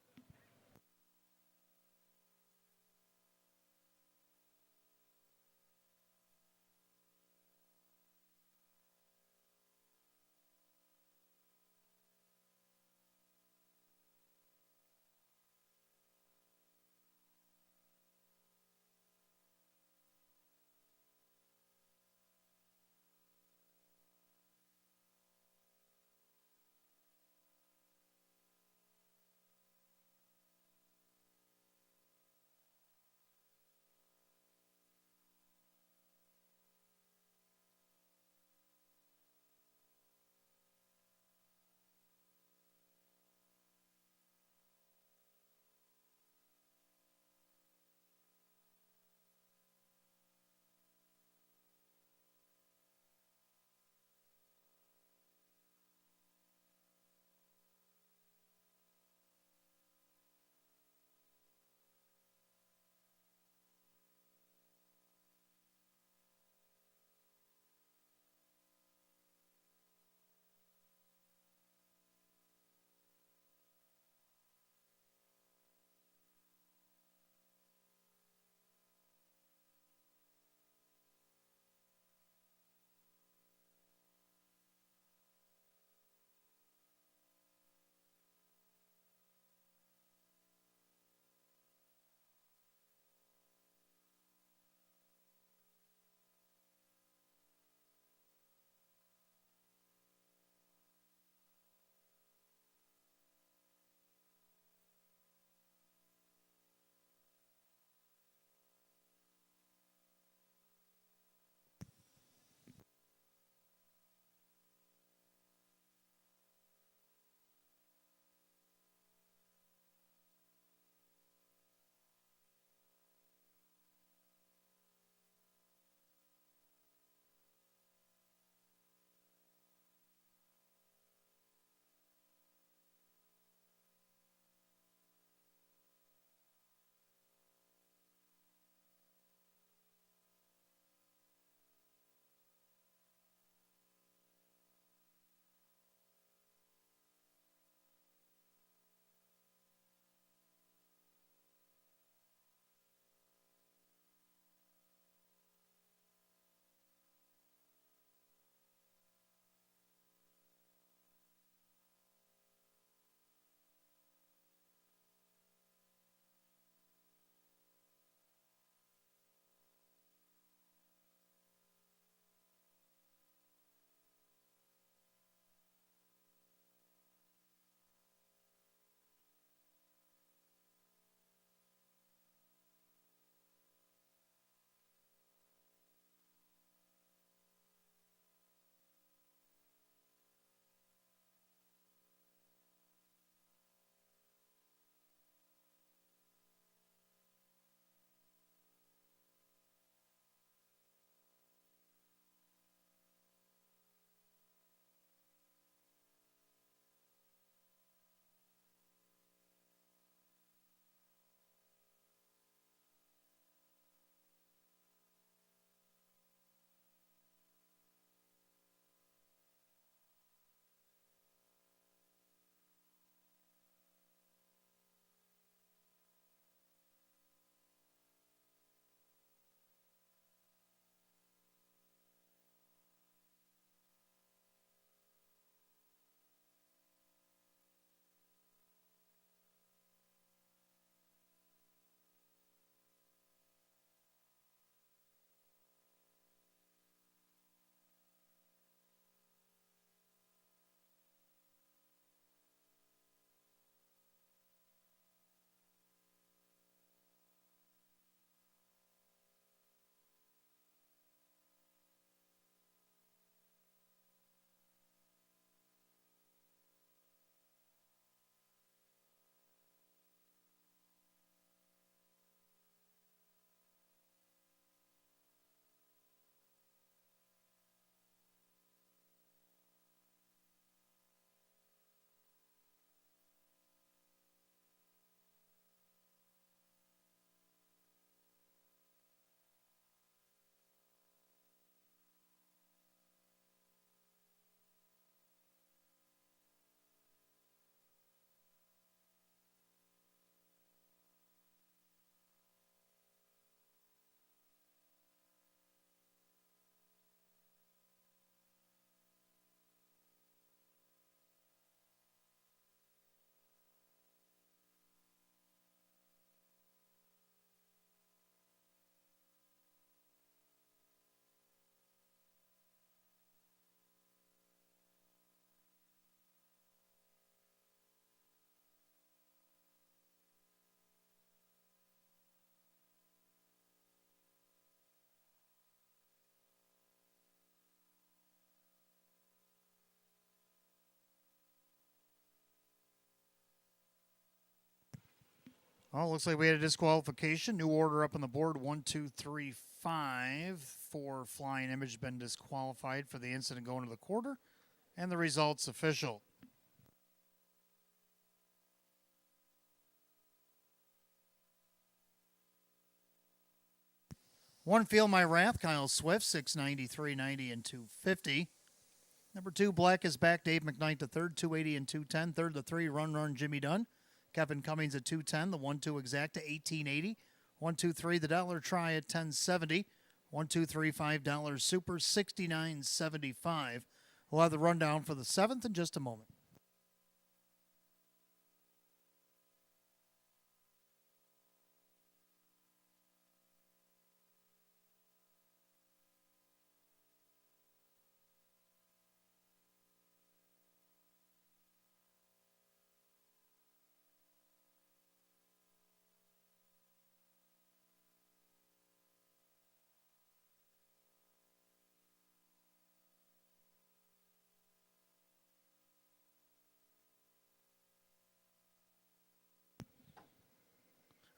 Well, looks like we had a disqualification. New order up on the board. 1, 2, 3, 5. 4 Flying Image been disqualified for the incident going to the quarter. And the results official. One Feel My Wrath, Kyle Swift, 690, 390, and 250. Number 2, Black is Back, Dave McKnight to third, 280 and 210. Third, the 3, Run, Jimmy Dunn. Kevin Cummings at 210. The 1, 2, Exacta, 1880. 1, 2, 3, the Dollar Try at 1070. 1, 2, 3, $5 Super, 69.75. We'll have the rundown for the 7th in just a moment.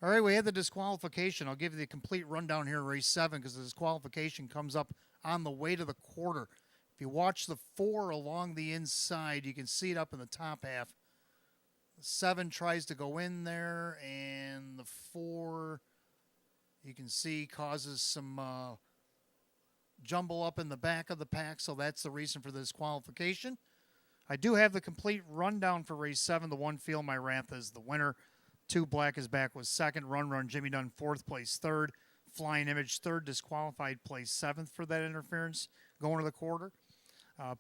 All right, we had the disqualification. I'll give you the complete rundown here in race 7 because the disqualification comes up on the way to the quarter. If you watch the 4 along the inside, you can see it up in the top half. The 7 tries to go in there, and the 4, you can see, causes some jumble up in the back of the pack, so that's the reason for the disqualification. I do have the complete rundown for race 7. The 1, Feel My Wrath, is the winner. 2, Black is Back, was second. Run, Jimmy Dunn, 4th place, third. Flying Image, third. Disqualified, place 7th for that interference going to the quarter.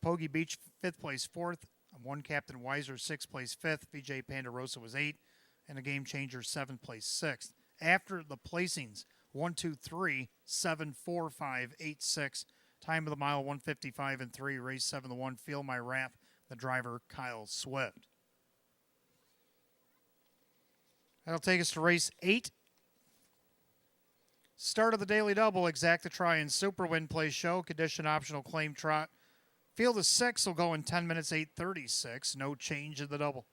Poggy Beach, 5th place, 4th. 1, Captain Weiser, 6th place, 5th. VJ Pandarosa was 8th. And a Game Changer, 7th place, 6th. After the placings, 1, 2, 3, 7, 4, 5, 8, 6. Time of the mile, 1:55 and 3. Race 7, the 1, Feel My Wrath. The driver, Kyle Swift. That'll take us to race 8. Start of the Daily Double, Exacta Try and Super Win Play Show. Condition optional claim trot. Field of 6 will go in 10 minutes, 8:36. No change in the double.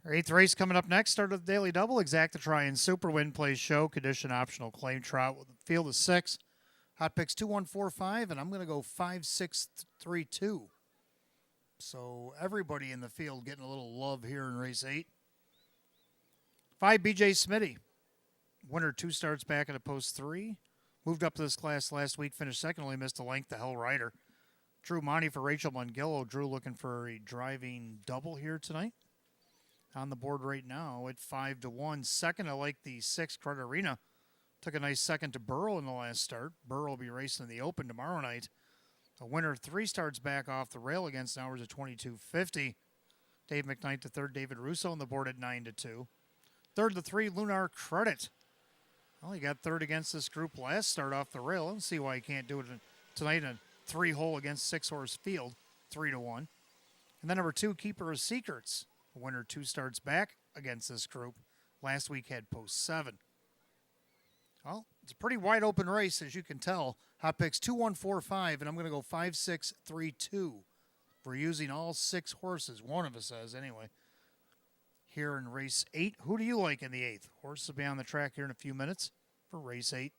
Our 8th race coming up next. Start of the Daily Double, Exacta Try and Super Win Play Show. Condition optional claim trot with a field of 6. Hot picks 2, 1, 4, 5, and I'm going to go 5, 6, 3, 2. So everybody in the field getting a little love here in race 8. 5, BJ Smitty. Winner 2 starts back at a post 3. Moved up to this class last week, finished second, only missed a length, the Hell Rider. Drew Monty for Rachel Mungillo. Drew looking for a driving double here tonight. On the board right now at 5-1. Second, I like the 6, Credit Arena. Took a nice second to Burrow in the last start. Burrow will be racing in the Open tomorrow night. The winner 3 starts back off the rail against hours of 22.50. Dave McKnight to third, David Russo on the board at 9-2. Third to 3, Lunar Credit. Well, he got third against this group last start off the rail. I don't see why he can't do it tonight in a 3-hole against 6-horse field, 3-1. And then number 2, Keeper of Secrets. The winner 2 starts back against this group. Last week had post 7. Well, it's a pretty wide open race, as you can tell. Hot picks 2, 1, 4, 5, and I'm going to go 5, 6, 3, 2. We're using all 6 horses. One of us says, anyway. Here in race 8. Who do you like in the 8th? Horses will be on the track here in a few minutes for race 8.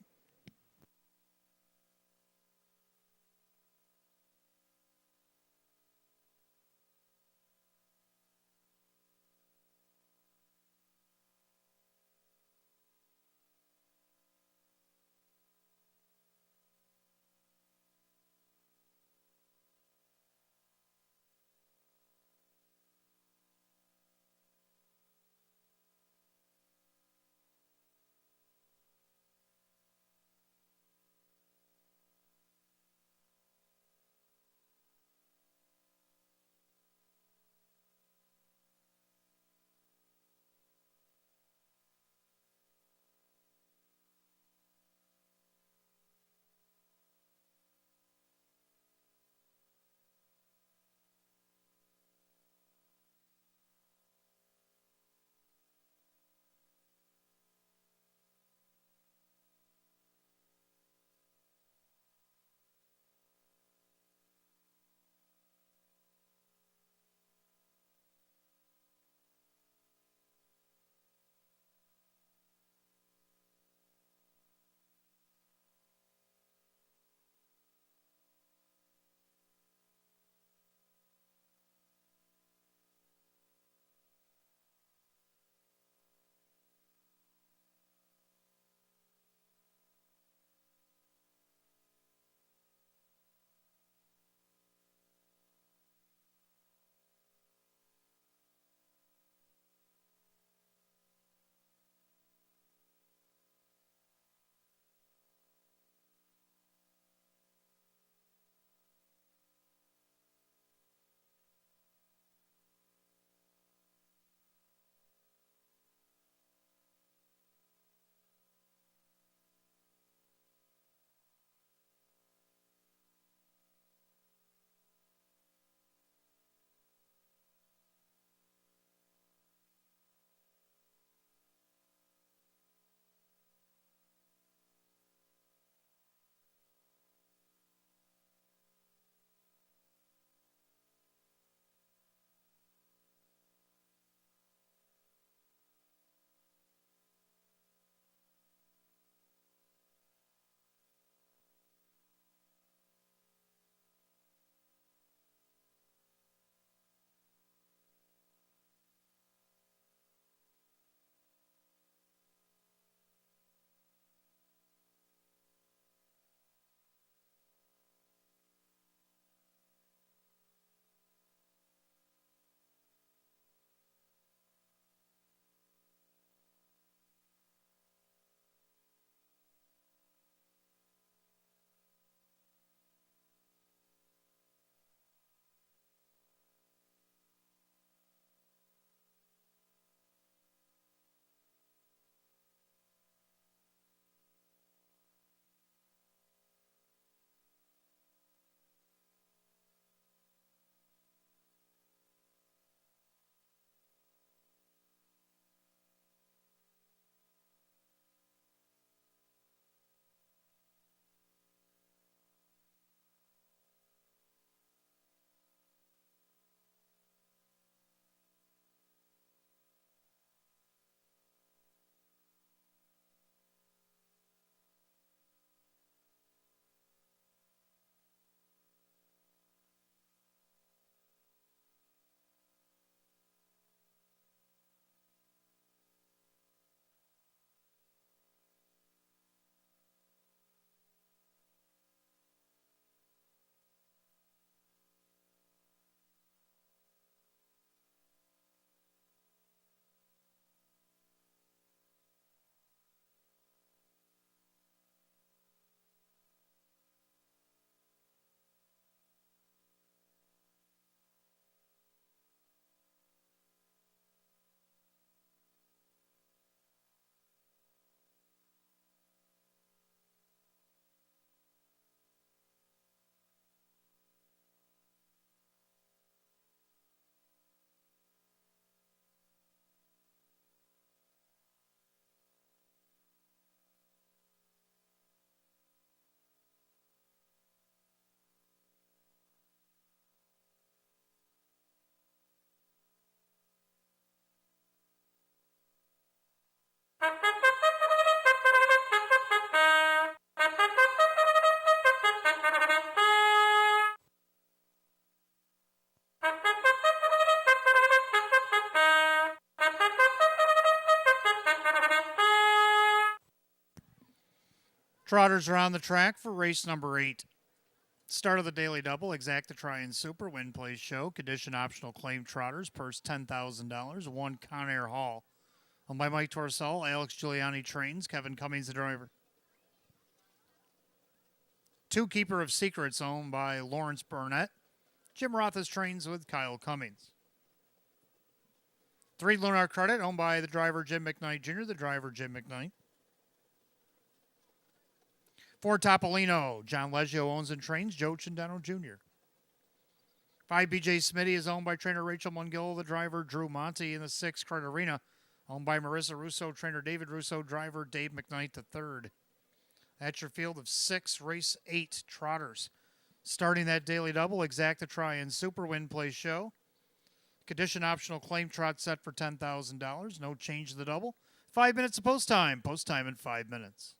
Trotters are on the track for race number 8. Start of the daily double, exact the try and super, win, place, show, condition optional claim trotters, purse $10,000, 1 Conair Hall. Owned by Mike Torsell, Alex Giuliani trains, Kevin Cummings the driver. 2 Keeper of Secrets, owned by Lawrence Burnett. Jim Rothas trains with Kyle Cummings. 3 Lunar Credit, owned by the driver Jim McKnight Jr., the driver Jim McKnight. 4 Topolino, John Leggio owns and trains Joe Cindano Jr. 5 BJ Smitty is owned by trainer Rachel Mungill, the driver Drew Monty. In the 6 Credit Arena, owned by Marissa Russo, trainer David Russo, driver Dave McKnight III. That's your field of 6 race 8 trotters. Starting that daily double, exacta try and super, win, place, show. Condition optional claim trot set for $10,000. No change to the double. 5 minutes of post time. Post time in 5 minutes.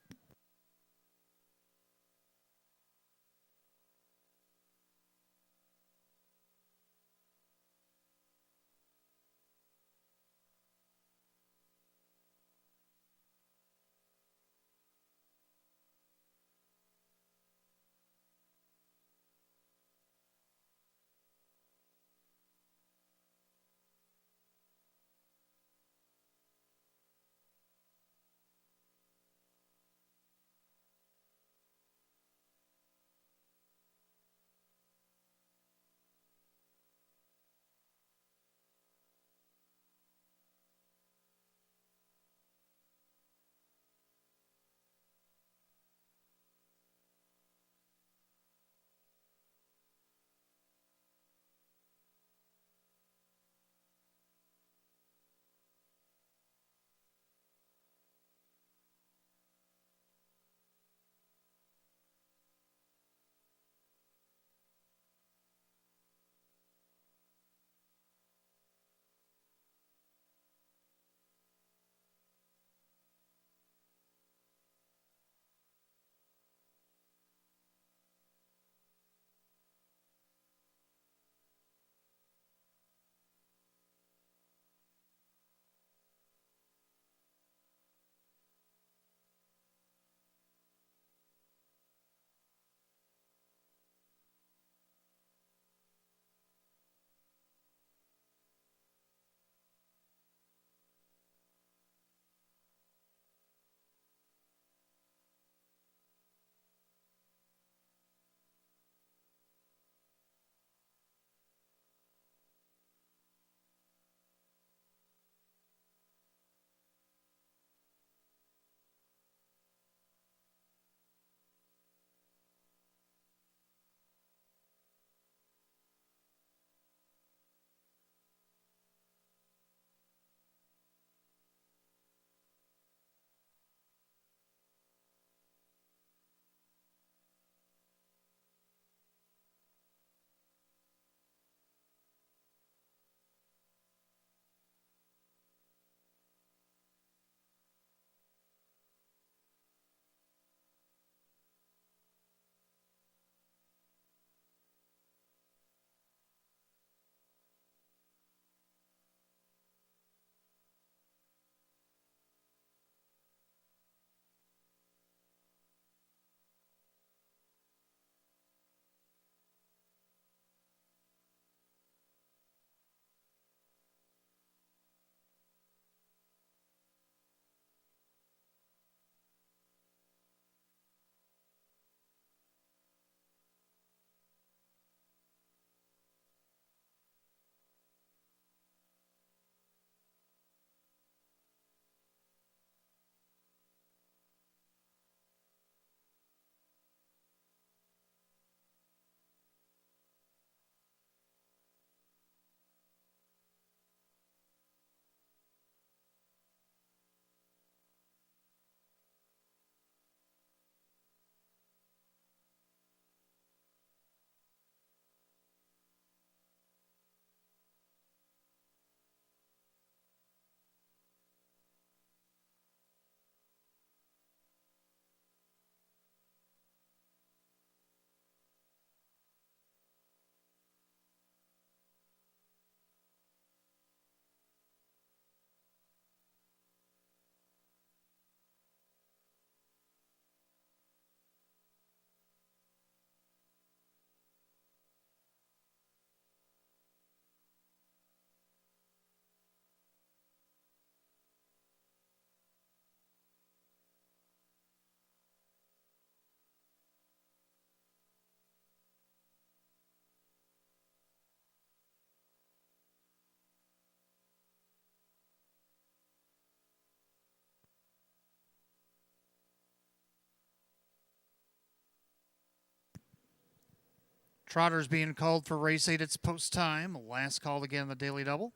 Trotters being called for race 8. It's post time. Last called again the daily double.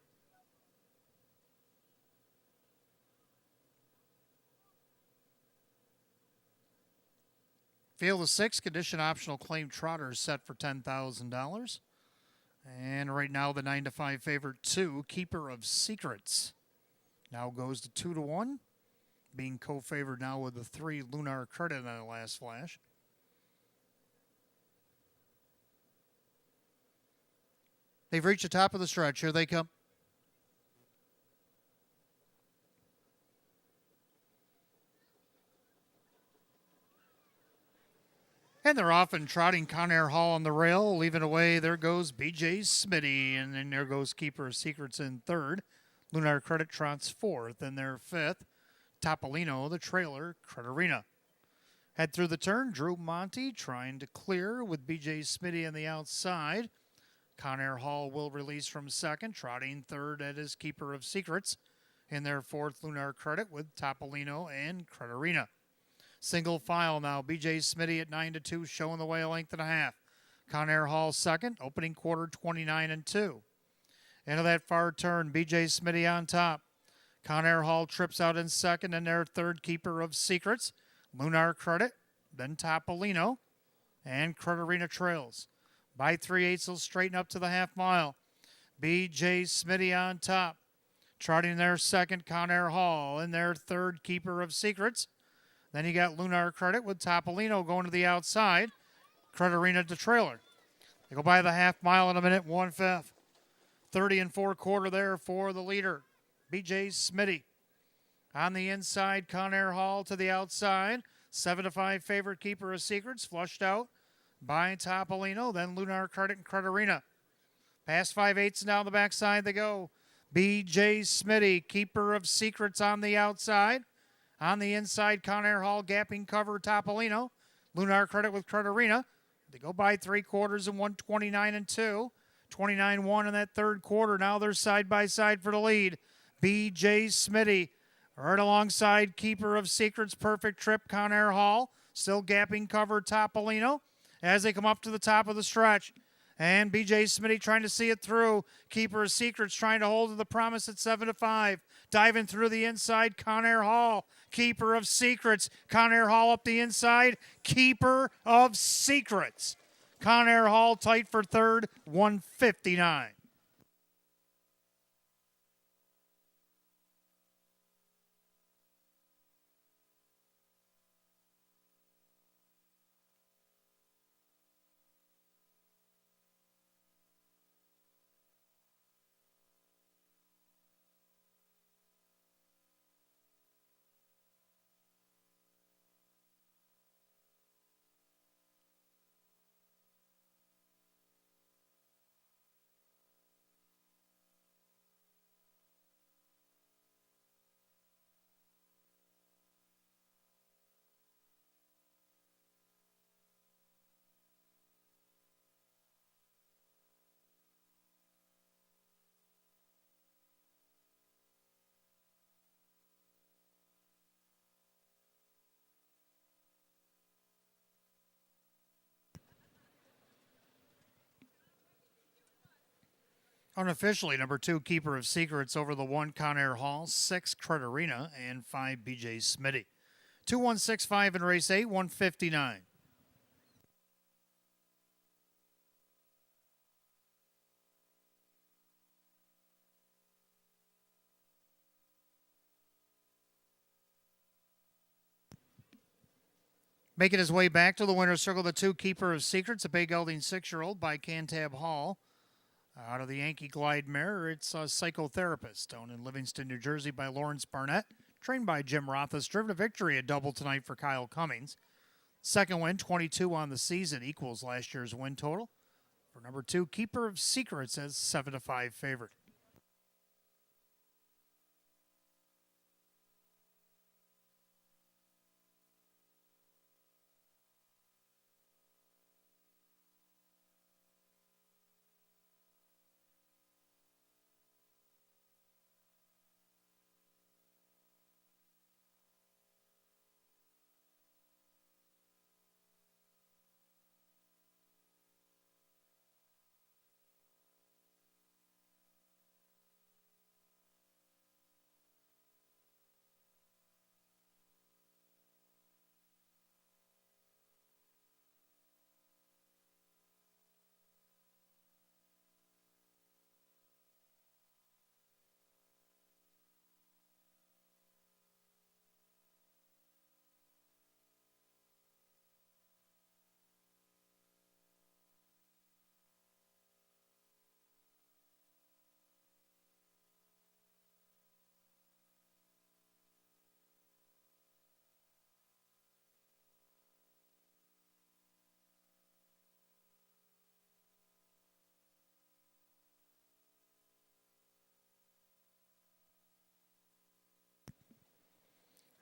Field of 6, condition optional claim Trotters set for $10,000. And right now the 9-5 favorite 2, Keeper of Secrets, now goes to 2-1. Being co-favored now with the 3, Lunar Credit on the last flash. They've reached the top of the stretch. Here they come. And they're off and trotting. Conair Hall on the rail, leaving away. There goes B.J. Smitty, and then there goes Keeper of Secrets in third. Lunar Credit trots fourth, and they're fifth. Topolino, the trailer, Cretarina. Head through the turn, Drew Monty trying to clear with B.J. Smitty on the outside. Conair Hall will release from second, trotting third at his Keeper of Secrets. In their fourth, Lunar Credit with Topolino and Cretarina. Single file now, B.J. Smitty at 9-2, showing the way a length and a half. Conair Hall second, opening quarter 29-2. Into that far turn, B.J. Smitty on top. Conair Hall trips out in second, and their third, Keeper of Secrets. Lunar Credit, then Topolino, and Cretarina trails. By 3/8, he'll straighten up to the half mile. B.J. Smitty on top. Trotting their second, Conair Hall, and their third, Keeper of Secrets. Then you got Lunar Credit with Topolino going to the outside. Cretarina to trailer. They go by the half mile in a minute, 1/5. 30 and 4/4 there for the leader, B.J. Smitty. On the inside, Conair Hall to the outside. 7-5 favorite, Keeper of Secrets, flushed out by Topolino. Then Lunar Credit and Cretarina. Past 5/8 and down the backside they go. B.J. Smitty, Keeper of Secrets on the outside. On the inside, Conair Hall gapping cover, Topolino. Lunar Credit with Cretarina. They go by 3/4 and 129-2. 29-1 in that third quarter. Now they're side by side for the lead. B.J. Smitty right alongside Keeper of Secrets, perfect trip, Conair Hall. Still gapping cover, Topolino as they come up to the top of the stretch. And B.J. Smitty trying to see it through. Keeper of Secrets trying to hold to the promise at 7-5. Diving through the inside, Conair Hall. Keeper of Secrets. Conair Hall up the inside. Keeper of Secrets. Conair Hall tight for third, 159. Unofficially, number 2, Keeper of Secrets over the 1, Conair Hall, 6, Cretarina, and 5, B.J. Smitty. 2-1-6-5 in race 8, 159. Making his way back to the winner's circle, the 2, Keeper of Secrets, a Bay Gelding 6-year-old by Cantab Hall. Out of the Yankee Glide mare, it's a psychotherapist down in Livingston, New Jersey by Lawrence Barnett. Trained by Jim Rothas. Driven to victory, a double tonight for Kyle Cummings. Second win, 22 on the season, equals last year's win total. For number 2, Keeper of Secrets as 7-5 favorite.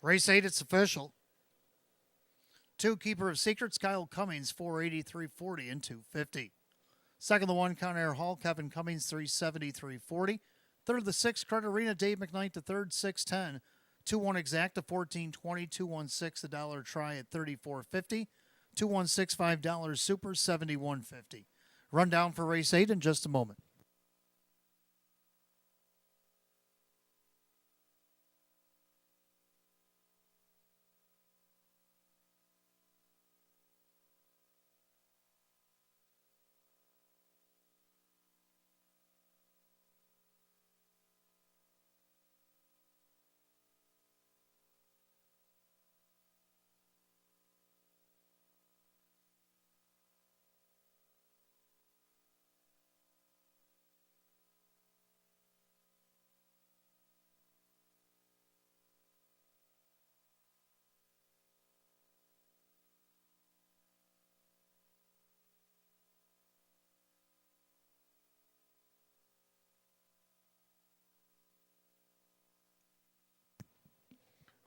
Race 8, it's official. 2, Keeper of Secrets, Kyle Cummings, 480, 340, and 250. Second, the 1, Conair Hall, Kevin Cummings, 370, 340. Third, the 6, Credit Arena, Dave McKnight, the third, 610. 2-1 exact to 1420. 216 the dollar try at 34.50. 216 $5 super 71.50. Rundown for race 8 in just a moment.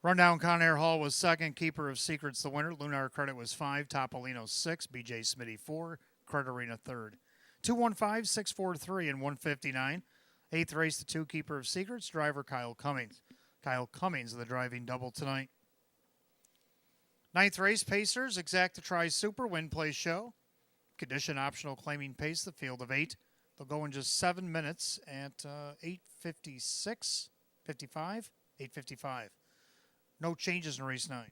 Rundown, Conair Hall was second. Keeper of Secrets, the winner. Lunar Credit was 5. Topolino 6. BJ Smitty 4. Credit Arena third. 215, 643, and 159. Eighth race, the 2, Keeper of Secrets. Driver Kyle Cummings. Kyle Cummings, the driving double tonight. Ninth race, Pacers. Exacta Tri Super. Win, play, show. Condition optional, claiming pace. The field of 8. They'll go in just 7 minutes at 8:56, 55, 8:55. No changes in race 9.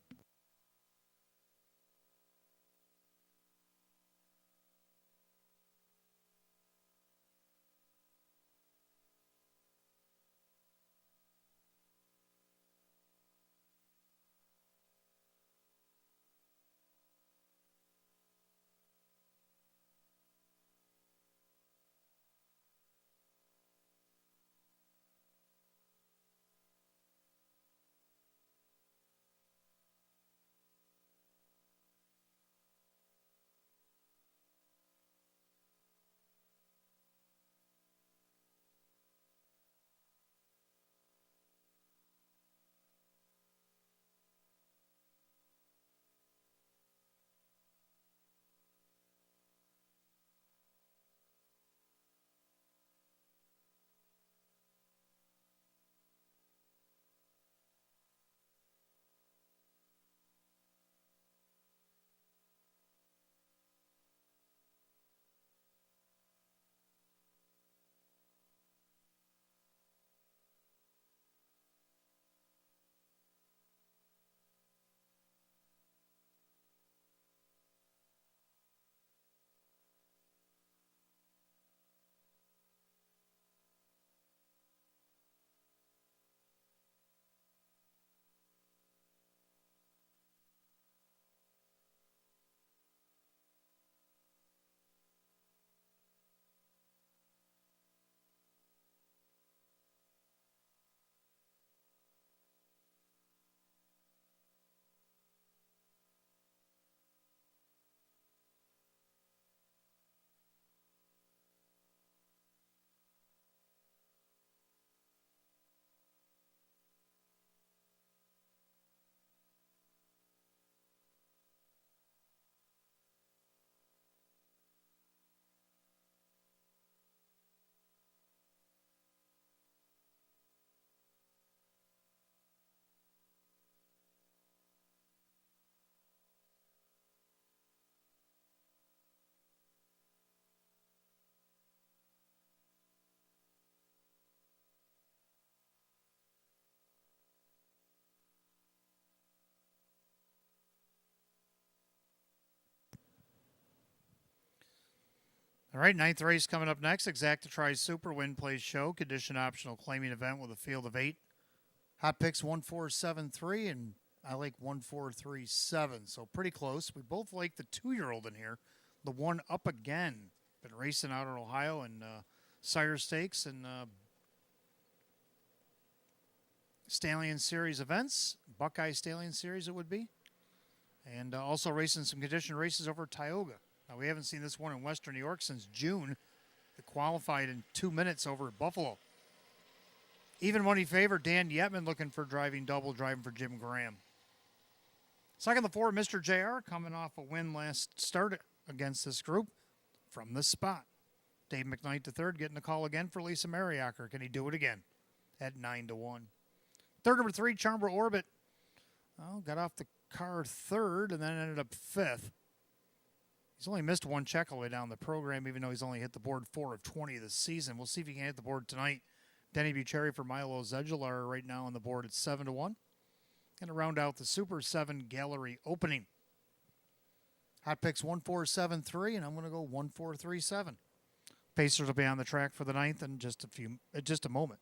All right, ninth race coming up next. Exacta Tri Super. Win, play, show. Condition optional, claiming event with a field of 8. Hot picks 1473, and I like 1437. So pretty close. We both like the 2-year-old in here. The 1 up again. Been racing out in Ohio and Sire Stakes and Stallion Series events. Buckeye Stallion Series it would be. And also racing some condition races over Tioga. Now, we haven't seen this one in Western New York since June. It qualified in 2 minutes over at Buffalo. Even money favorite Dan Yetman looking for driving double, driving for Jim Graham. Second, the 4, Mr. JR, coming off a win last start against this group from the spot. Dave McKnight III getting the call again for Lisa Mariacker. Can he do it again? At 9-1. Third, number 3, Chambra Orbit. Oh, got off the car third and then ended up 5th. He's only missed one check all the way down the program, even though he's only hit the board 4 of 20 this season. We'll see if he can hit the board tonight. Denny Bucherri for Milo Zedular right now on the board at 7-1. Going to round out the Super 7 Gallery opening. Hot picks 1473, and I'm going to go 1437. Pacers will be on the track for the 9th in just a moment.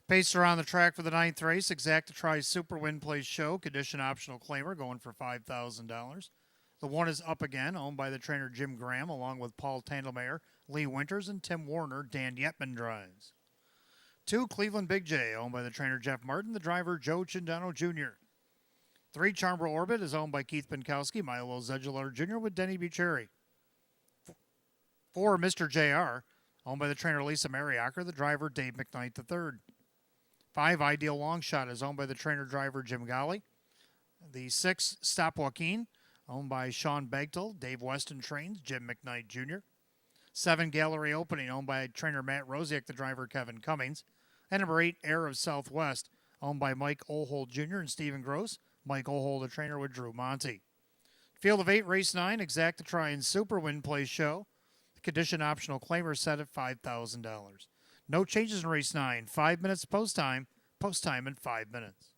Pacer on the track for the 9th race. Exacta tries Super Win Plays Show. Condition optional claimer going for $5,000. The 1 is Up Again, owned by the trainer Jim Graham, along with Paul Tandelmayer, Lee Winters, and Tim Warner. Dan Yetman drives. 2, Cleveland Big J, owned by the trainer Jeff Martin, the driver Joe Chindano Jr. 3, Chambra Orbit is owned by Keith Pinkowski, Milo Zedular Jr. with Denny Bucherri. 4, Mr. JR, owned by the trainer Lisa Mariacker, the driver Dave McKnight III. 5, Ideal Long Shot is owned by the trainer-driver Jim Golly. The 6, Stop Joaquin, owned by Sean Bagtel, Dave Weston trains, Jim McKnight Jr. 7, Gallery Opening, owned by trainer Matt Rosiak, the driver Kevin Cummings. And number 8, Air of Southwest, owned by Mike Ohold Jr. and Stephen Gross. Mike Ohold, the trainer with Drew Monty. Field of 8, Race 9, Exacta Try and Super Win Play Show. The condition optional claimer set at $5,000. No changes in race 9. 5 minutes post time in 5 minutes.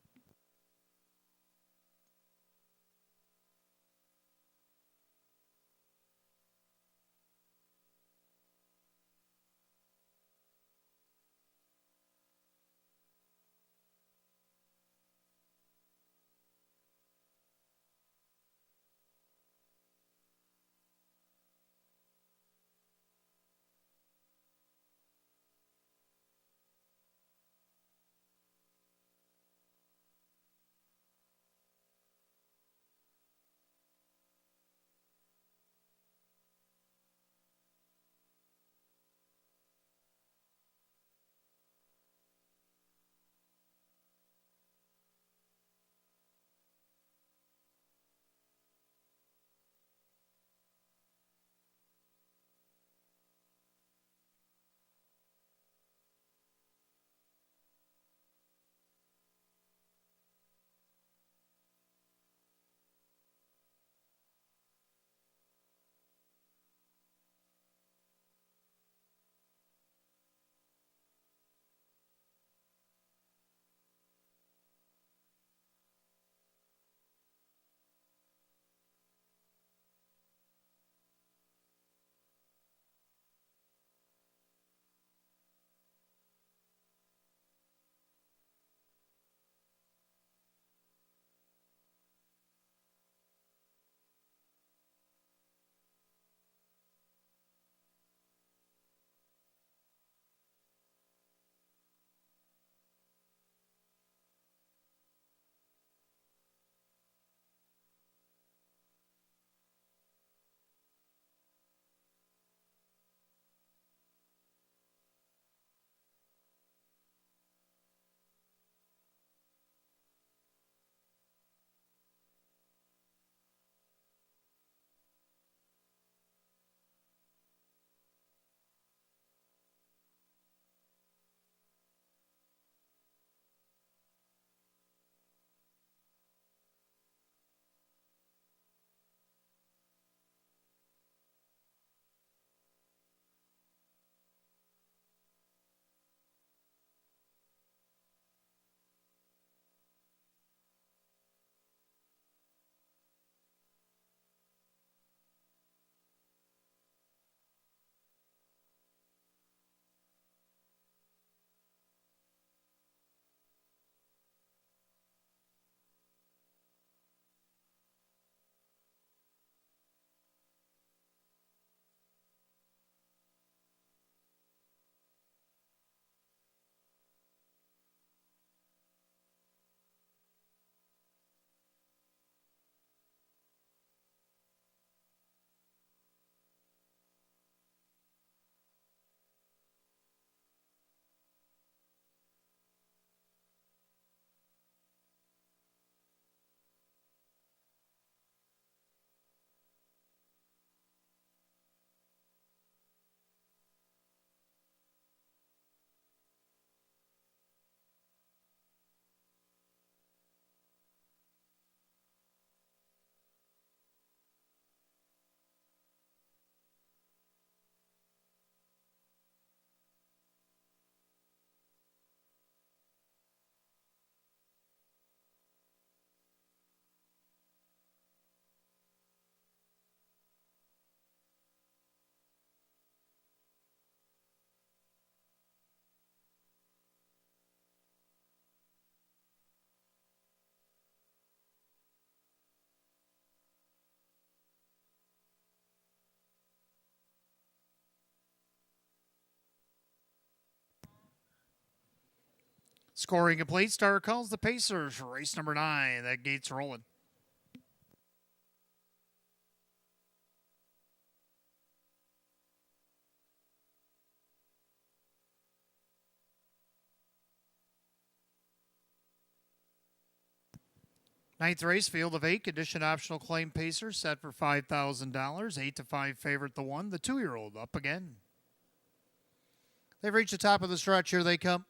Scoring complete. Starter calls the Pacers. Race number 9. That gate's rolling. Ninth race, field of 8, condition optional claim Pacers set for $5,000. 8-5 favorite the 1, the 2-year-old up again. They've reached the top of the stretch. Here they come.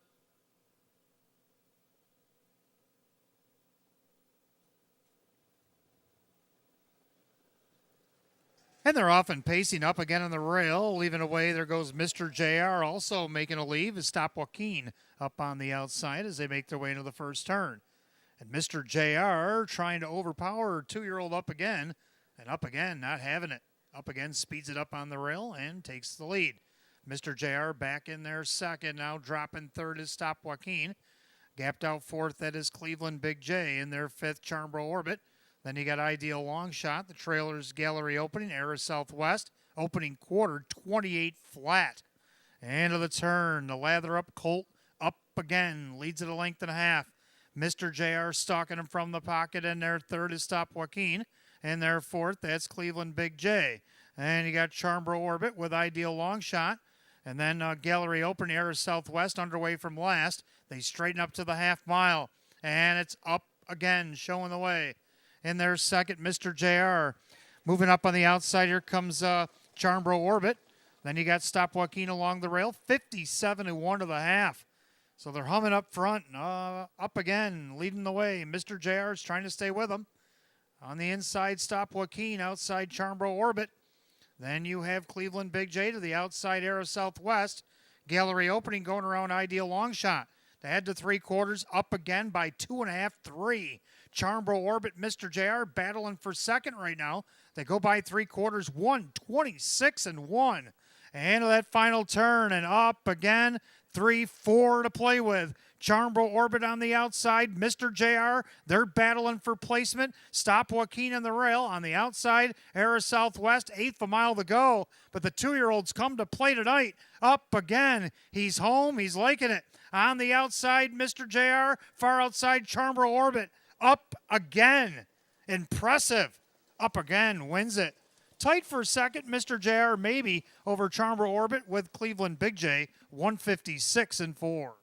And they're off and pacing up again on the rail, leaving away. There goes Mr. JR, also making a leave. Is Stop Joaquin up on the outside as they make their way into the first turn. And Mr. JR trying to overpower 2-year-old up again. And up again, not having it. Up again, speeds it up on the rail and takes the lead. Mr. JR back in there second. Now dropping third is Stop Joaquin. Gapped out fourth, that is Cleveland Big J. In their fifth, Charmbro Orbit. Then you got Ideal Long Shot, the trailer's gallery opening, Era Southwest, opening quarter, 28 flat. And of the turn, the lather up Colt up again, leads it a length and a half. Mr. JR stalking him from the pocket, and their third is Stop Joaquin. And their fourth, that's Cleveland Big J. And you got Charmbro Orbit with Ideal Long Shot. And then gallery open, Era Southwest underway from last. They straighten up to the half mile, and it's up again, showing the way. In their second, Mr. JR. Moving up on the outside, here comes Charmbro Orbit. Then you got Stop Joaquin along the rail, 57-1 to the half. So they're humming up front, up again, leading the way. Mr. JR is trying to stay with them. On the inside, Stop Joaquin, outside Charmbro Orbit. Then you have Cleveland Big J to the outside, Era Southwest. Gallery opening going around Ideal Long Shot. To head to 3/4, up again by 2.5, 3. Charmbro Orbit, Mr. JR battling for second right now. They go by 3/4, 126-1. And that final turn and up again, 3-4 to play with. Charmbro Orbit on the outside, Mr. JR, they're battling for placement. Stop Joaquin on the rail on the outside, Era Southwest, 1/8 a mile to go. But the 2-year-olds come to play tonight. Up again, he's home, he's liking it. On the outside, Mr. JR, far outside, Charmbro Orbit. Up again. Impressive. Up again, wins it. Tight for a second, Mr. JR maybe over Charmbro Orbit with Cleveland Big J, 156-4.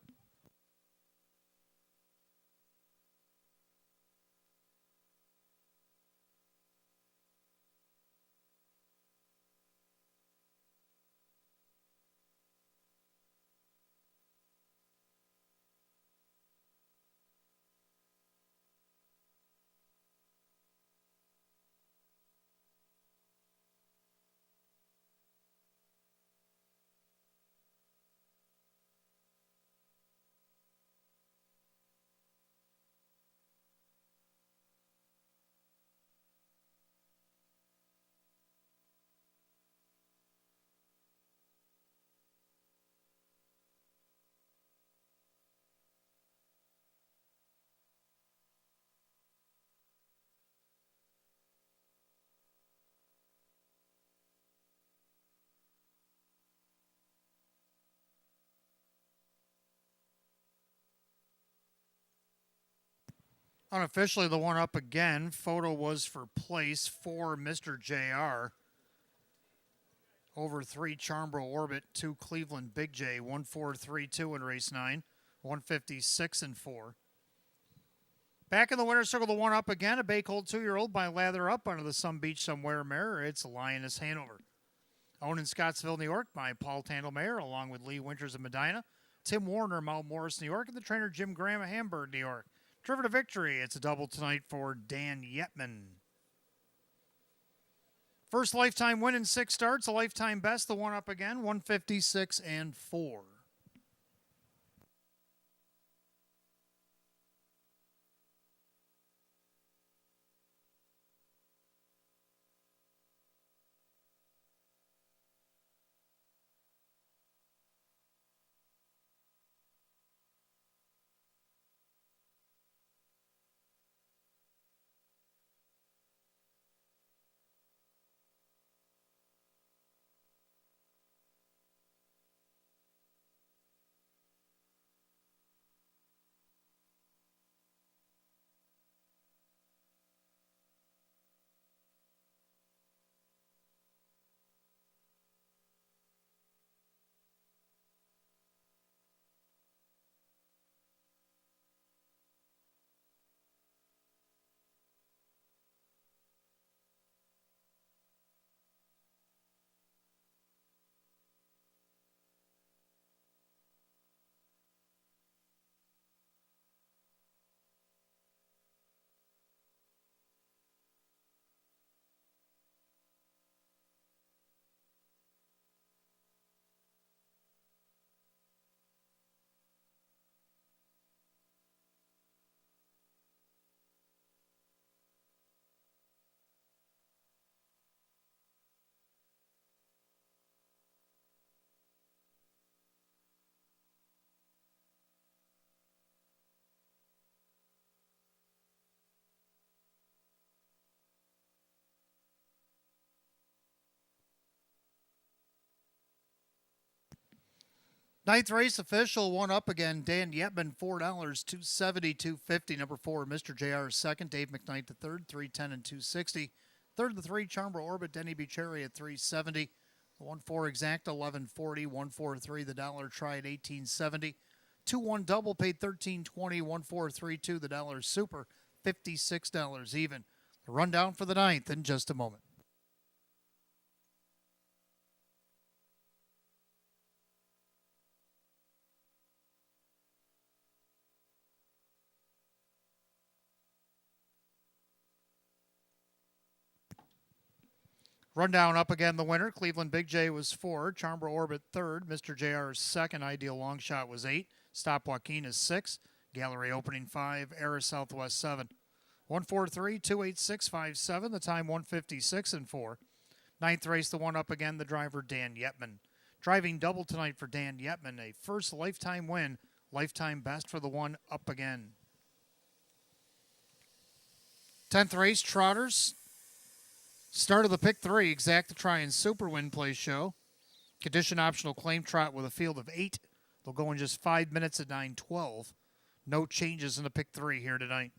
Unofficially, the one up again. Photo was for place 4, Mr. JR. Over 3, Charmbro Orbit, 2, Cleveland Big J, 1-4-3-2 in race 9, 156-4. Back in the winner's circle, the one up again, a Bay Colt 2-year-old by Lather Up under the Some Beach Somewhere mare. It's Lioness Hanover. Owned in Scottsville, New York by Paul Tandlemeier, along with Lee Winters of Medina, Tim Warner, Mount Morris, New York, and the trainer Jim Graham of Hamburg, New York. Driven to victory. It's a double tonight for Dan Yetman. First lifetime win in 6 starts, a lifetime best, the one up again, 156-4. Ninth race official, one up again. Dan Yetman, $4, 270, 250. Number 4, Mr. JR is second. Dave McKnight the third, 310 and 260. Third, the 3, Chambra Orbit, Denny Bucherri at 370. The 1-4 exact, 1140. 1-4-3, the dollar try at 1870. 2-1 double paid 1320. 1-4-3-2, the dollar super, $56 even. The rundown for the ninth in just a moment. Rundown up again, the winner. Cleveland Big J was 4. Chambra Orbit third. Mr. JR is second. Ideal Long Shot was 8. Stop Joaquin is 6. Gallery Opening 5. Era Southwest 7. 143, 286, 57. The time 156 and 4. Ninth race, the one up again, the driver Dan Yetman. Driving double tonight for Dan Yetman. A first lifetime win. Lifetime best for the one up again. 10th race, Trotters. Start of the pick 3, exact to try and super win play show. Condition optional claim trot with a field of 8. They'll go in just 5 minutes at 9:12. No changes in the pick 3 here tonight.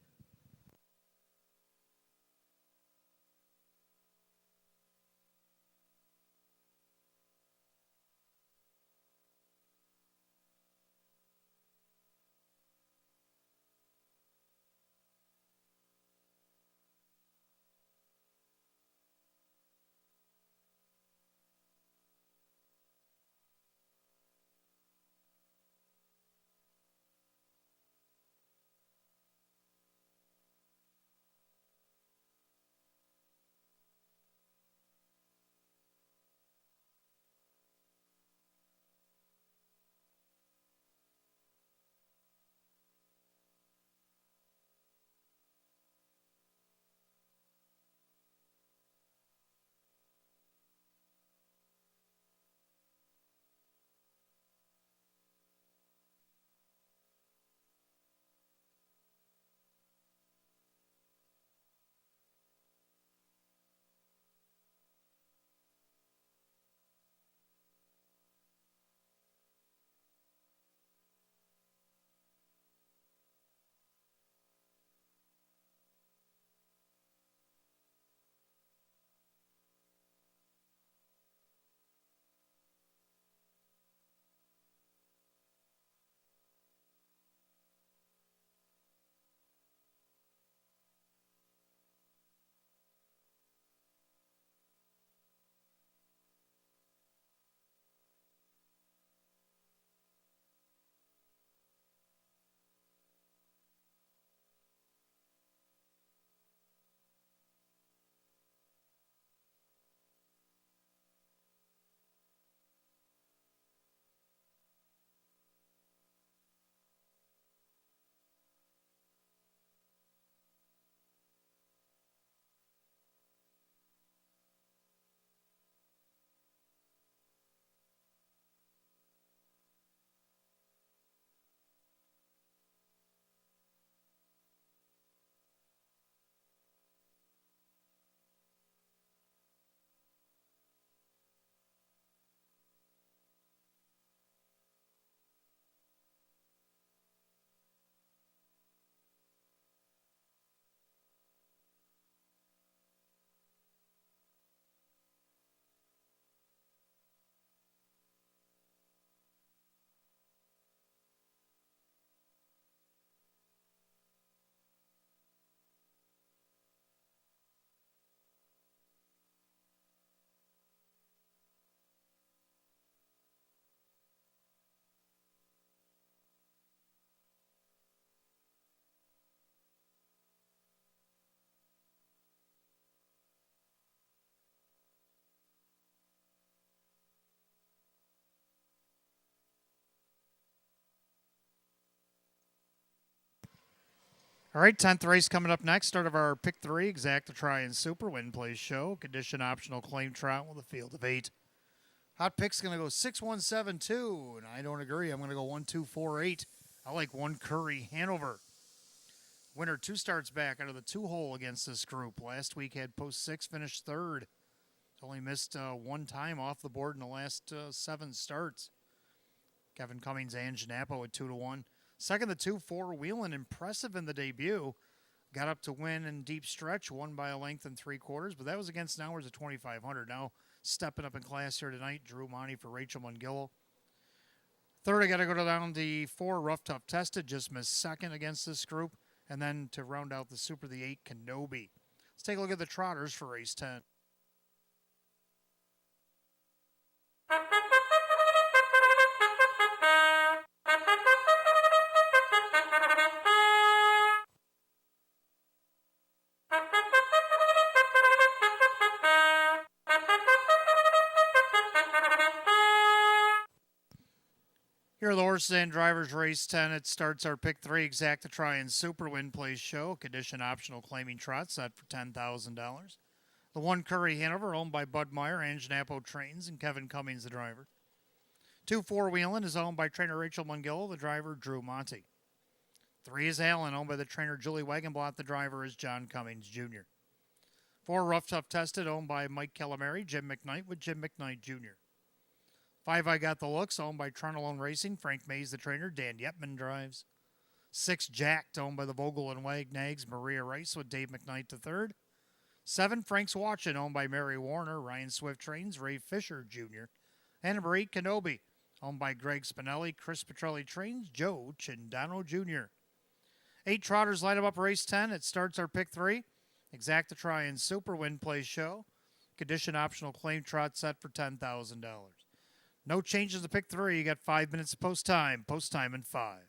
All right, 10th race coming up next. Start of our pick 3, exact to try and super win play show. Condition optional claim trot with a field of 8. Hot pick's going to go 6-1-7-2, and I don't agree. I'm going to go 1-2-4-8. I like 1 Curry Hanover. Winner 2 starts back out of the 2-hole against this group. Last week had post 6, finished 3rd. Only missed 1 time off the board in the last 7 starts. Kevin Cummings and Janapo at 2-1. Second, the 2-4 Wheeling, impressive in the debut. Got up to win in deep stretch, won by a length and 3/4, but that was against Nowers at 2,500. Now stepping up in class here tonight, Drew Monty for Rachel Mungillo. Third, I got to go down the 4 Rough Tough Tested, just missed second against this group. And then to round out the Super, the 8 Kenobi. Let's take a look at the Trotters for race 10. Here are the horses and drivers, race 10. It starts our pick 3, Exacta Try and Super Win Place Show. Condition optional claiming trot set for $10,000. The 1 Curry Hanover, owned by Bud Meyer, Janapo Trains, and Kevin Cummings, the driver. 2-4 Wheeling is owned by trainer Rachel Mungillo, the driver Drew Monty. 3 is Allen, owned by the trainer Julie Wagenblatt, the driver is John Cummings Jr. 4 Rough Tough Tested, owned by Mike Calamari, Jim McKnight with Jim McKnight Jr. 5 I Got the Looks, owned by Trentalone Racing, Frank Mays the trainer, Dan Yetman drives. 6 Jacked, owned by the Vogel and Wagnags, Maria Rice with Dave McKnight III. 7 Frank's Watchin', owned by Mary Warner, Ryan Swift trains, Ray Fisher Jr. And number 8 Kenobi, owned by Greg Spinelli, Chris Petrelli trains, Joe Chindano Jr. 8 Trotters line up race 10. It starts our pick 3, Exacta Try and Super Win Place Show. Condition optional claim trot set for $10,000. No changes to pick 3. You got 5 minutes of post time. Post time in 5.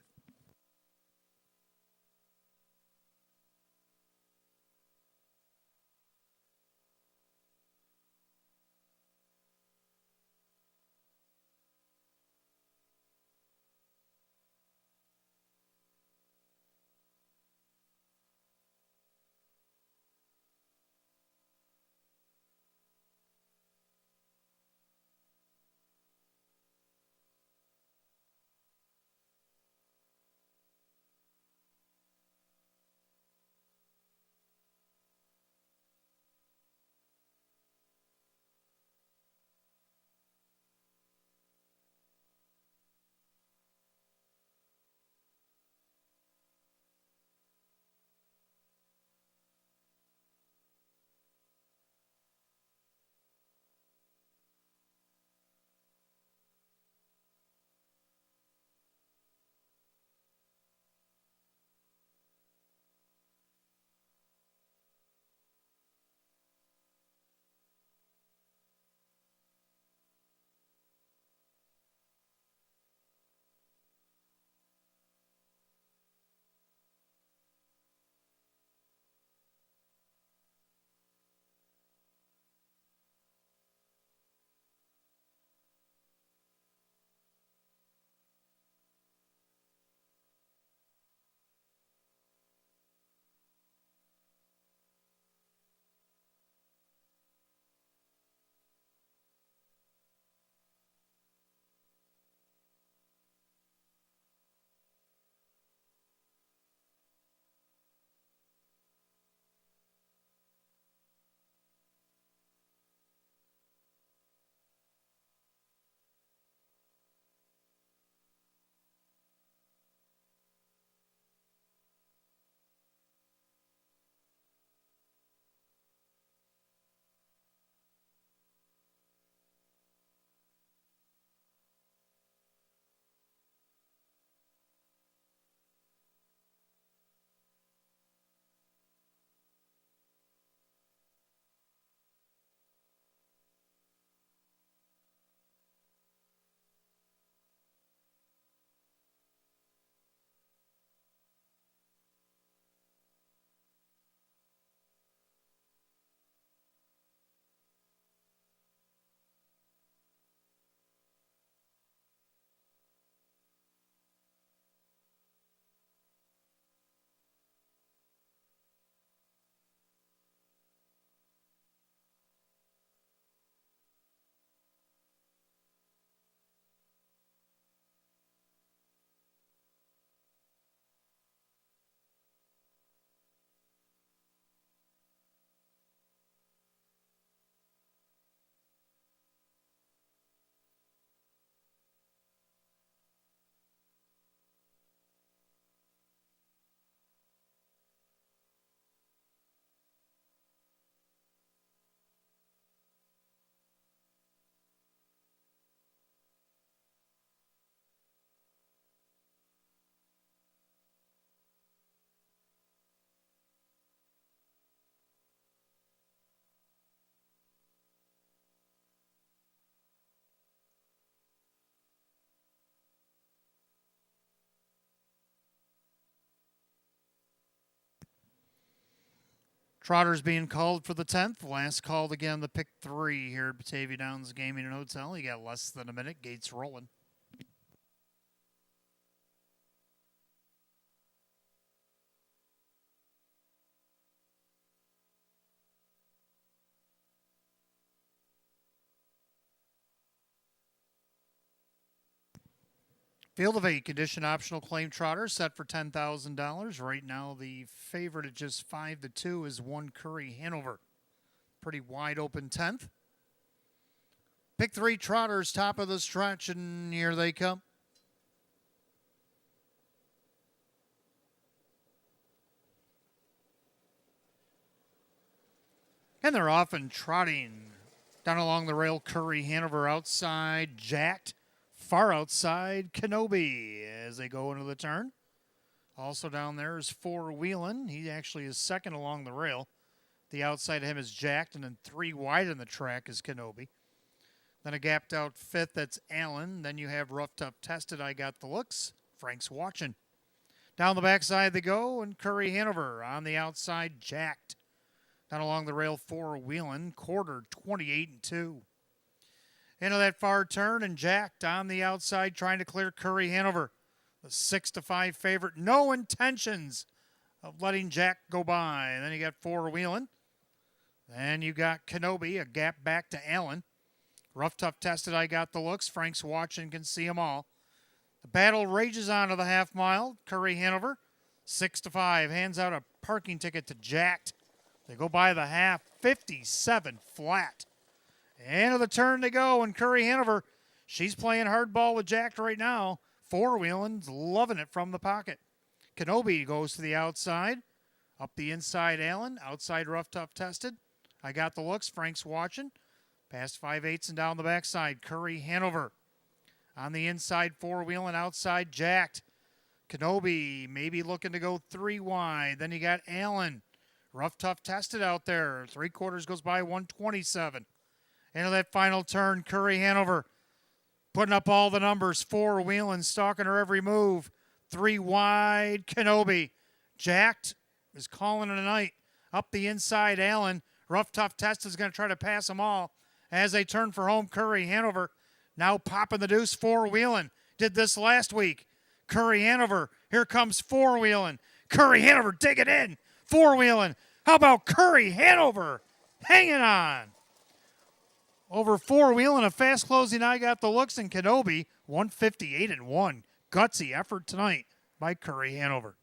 Trotters being called for the 10th. Last called again, the pick 3 here at Batavia Downs Gaming and Hotel. You got less than a minute. Gates rolling. Field of 8, condition optional claim trotter set for $10,000. Right now, the favorite at just 5-2 is 1 Curry Hanover. Pretty wide open 10th. Pick 3 trotters, top of the stretch, and here they come. And they're off and trotting. Down along the rail, Curry Hanover outside, jacked. Far outside, Kenobi as they go into the turn. Also down there is 4 Wheelan. He actually is second along the rail. The outside of him is jacked, and then 3 wide in the track is Kenobi. Then a gapped out 5th, that's Allen. Then you have Rough Tough Tested, I Got the Looks. Frank's watching. Down the backside they go, and Curry Hanover on the outside, jacked. Down along the rail, 4 Wheelan, quarter 28-2. Into that far turn, and jacked on the outside, trying to clear Curry Hanover. The 6-5 favorite. No intentions of letting Jack go by. And then you got 4 Wheelan. Then you got Kenobi, a gap back to Allen. Rough Tough Tested, I Got the Looks. Frank's watching, can see them all. The battle rages on to the half mile. Curry Hanover, 6-5, hands out a parking ticket to Jacked. They go by the half, 57 flat. Into the turn they go, and Curry Hanover, she's playing hardball with Jacked right now. 4 Wheelan's loving it from the pocket. Kenobi goes to the outside. Up the inside, Allen. Outside, Rough Tough Tested. I Got the Looks. Frank's watching. Past 5/8 and down the backside, Curry Hanover. On the inside, 4 Wheelan. Outside, Jacked. Kenobi maybe looking to go 3 wide. Then you got Allen. Rough Tough Tested out there. 3/4 goes by 127. Into that final turn, Curry Hanover putting up all the numbers. 4 Wheelan stalking her every move. 3 wide, Kenobi. Jacked is calling it a night. Up the inside, Allen. Rough Tough Test is going to try to pass them all. As they turn for home, Curry Hanover now popping the deuce. 4 Wheelan did this last week. Curry Hanover, here comes 4 Wheelan. Curry Hanover digging in. 4 Wheelan. How about Curry Hanover hanging on? Over 4 Wheelan, a fast closing, I Got the Looks, and Kenobi, 158-1. Gutsy effort tonight by Curry Hanover.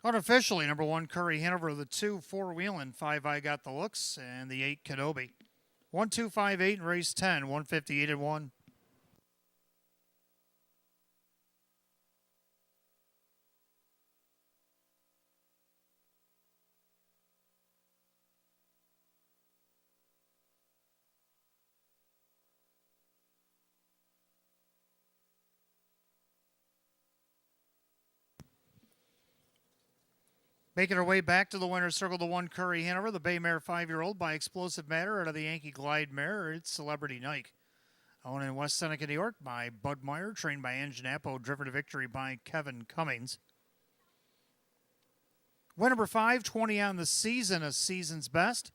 Unofficially, number 1, Curry Hanover. The 2, 4 Wheelan. 5, I Got the Looks. And the 8, Kenobi. 1, 2, 5, 8 in race 10. 158-1. Making her way back to the winner's circle, the 1 Curry Hanover, the Bay Mare 5-year-old by Explosive Matter out of the Yankee Glide Mare. It's Celebrity Nike. Owned in West Seneca, New York by Bud Meyer, trained by Engine Apo, driven to victory by Kevin Cummings. Win number 5, 20 on the season, a season's best.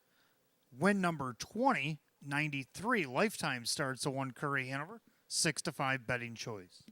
Win number 20, 93 lifetime starts, a 1 Curry Hanover, 6-5 betting choice.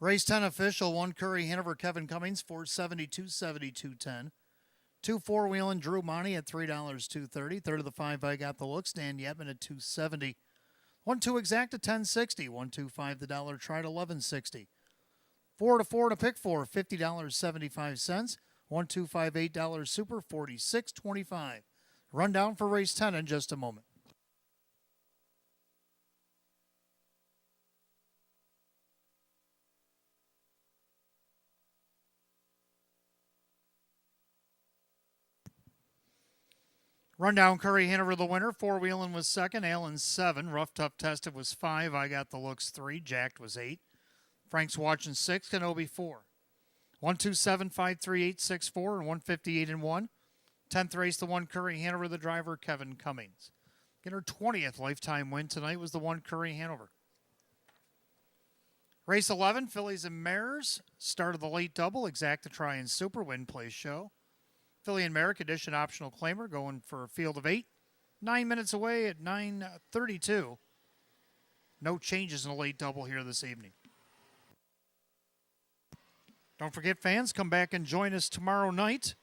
Race 10 official, 1 Curry Hanover, Kevin Cummings, $4.72, 72.10. 2 4-wheeling Drew Monty at $3.230. Third of the 5 I got the looks, Dan Yetman at $2.70. 1 2 exact at $10.60. 1 2 5 the dollar tried $11.60. 4 to 4 to pick 4, $50.75. 1 2 5 $8 super, $46.25. Rundown for race 10 in just a moment. Rundown, Curry Hanover the winner. 4-wheeling was second. Allen 7. Rough Tough Tested was 5. I got the looks 3. Jacked was 8. Frank's watching 6. Kenobi 4. 1 2 7 5 3 8 6 4 and 158 and 1. 10th race, the 1 Curry Hanover, the driver Kevin Cummings. Get her 20th lifetime win tonight was the 1 Curry Hanover. Race 11, Fillies and Mares. Start of the late double, exact to try and super win place show. Philly and Mare condition optional claimer going for a field of 8. 9 minutes away at 9:32. No changes in the late double here this evening. Don't forget, fans, come back and join us tomorrow night.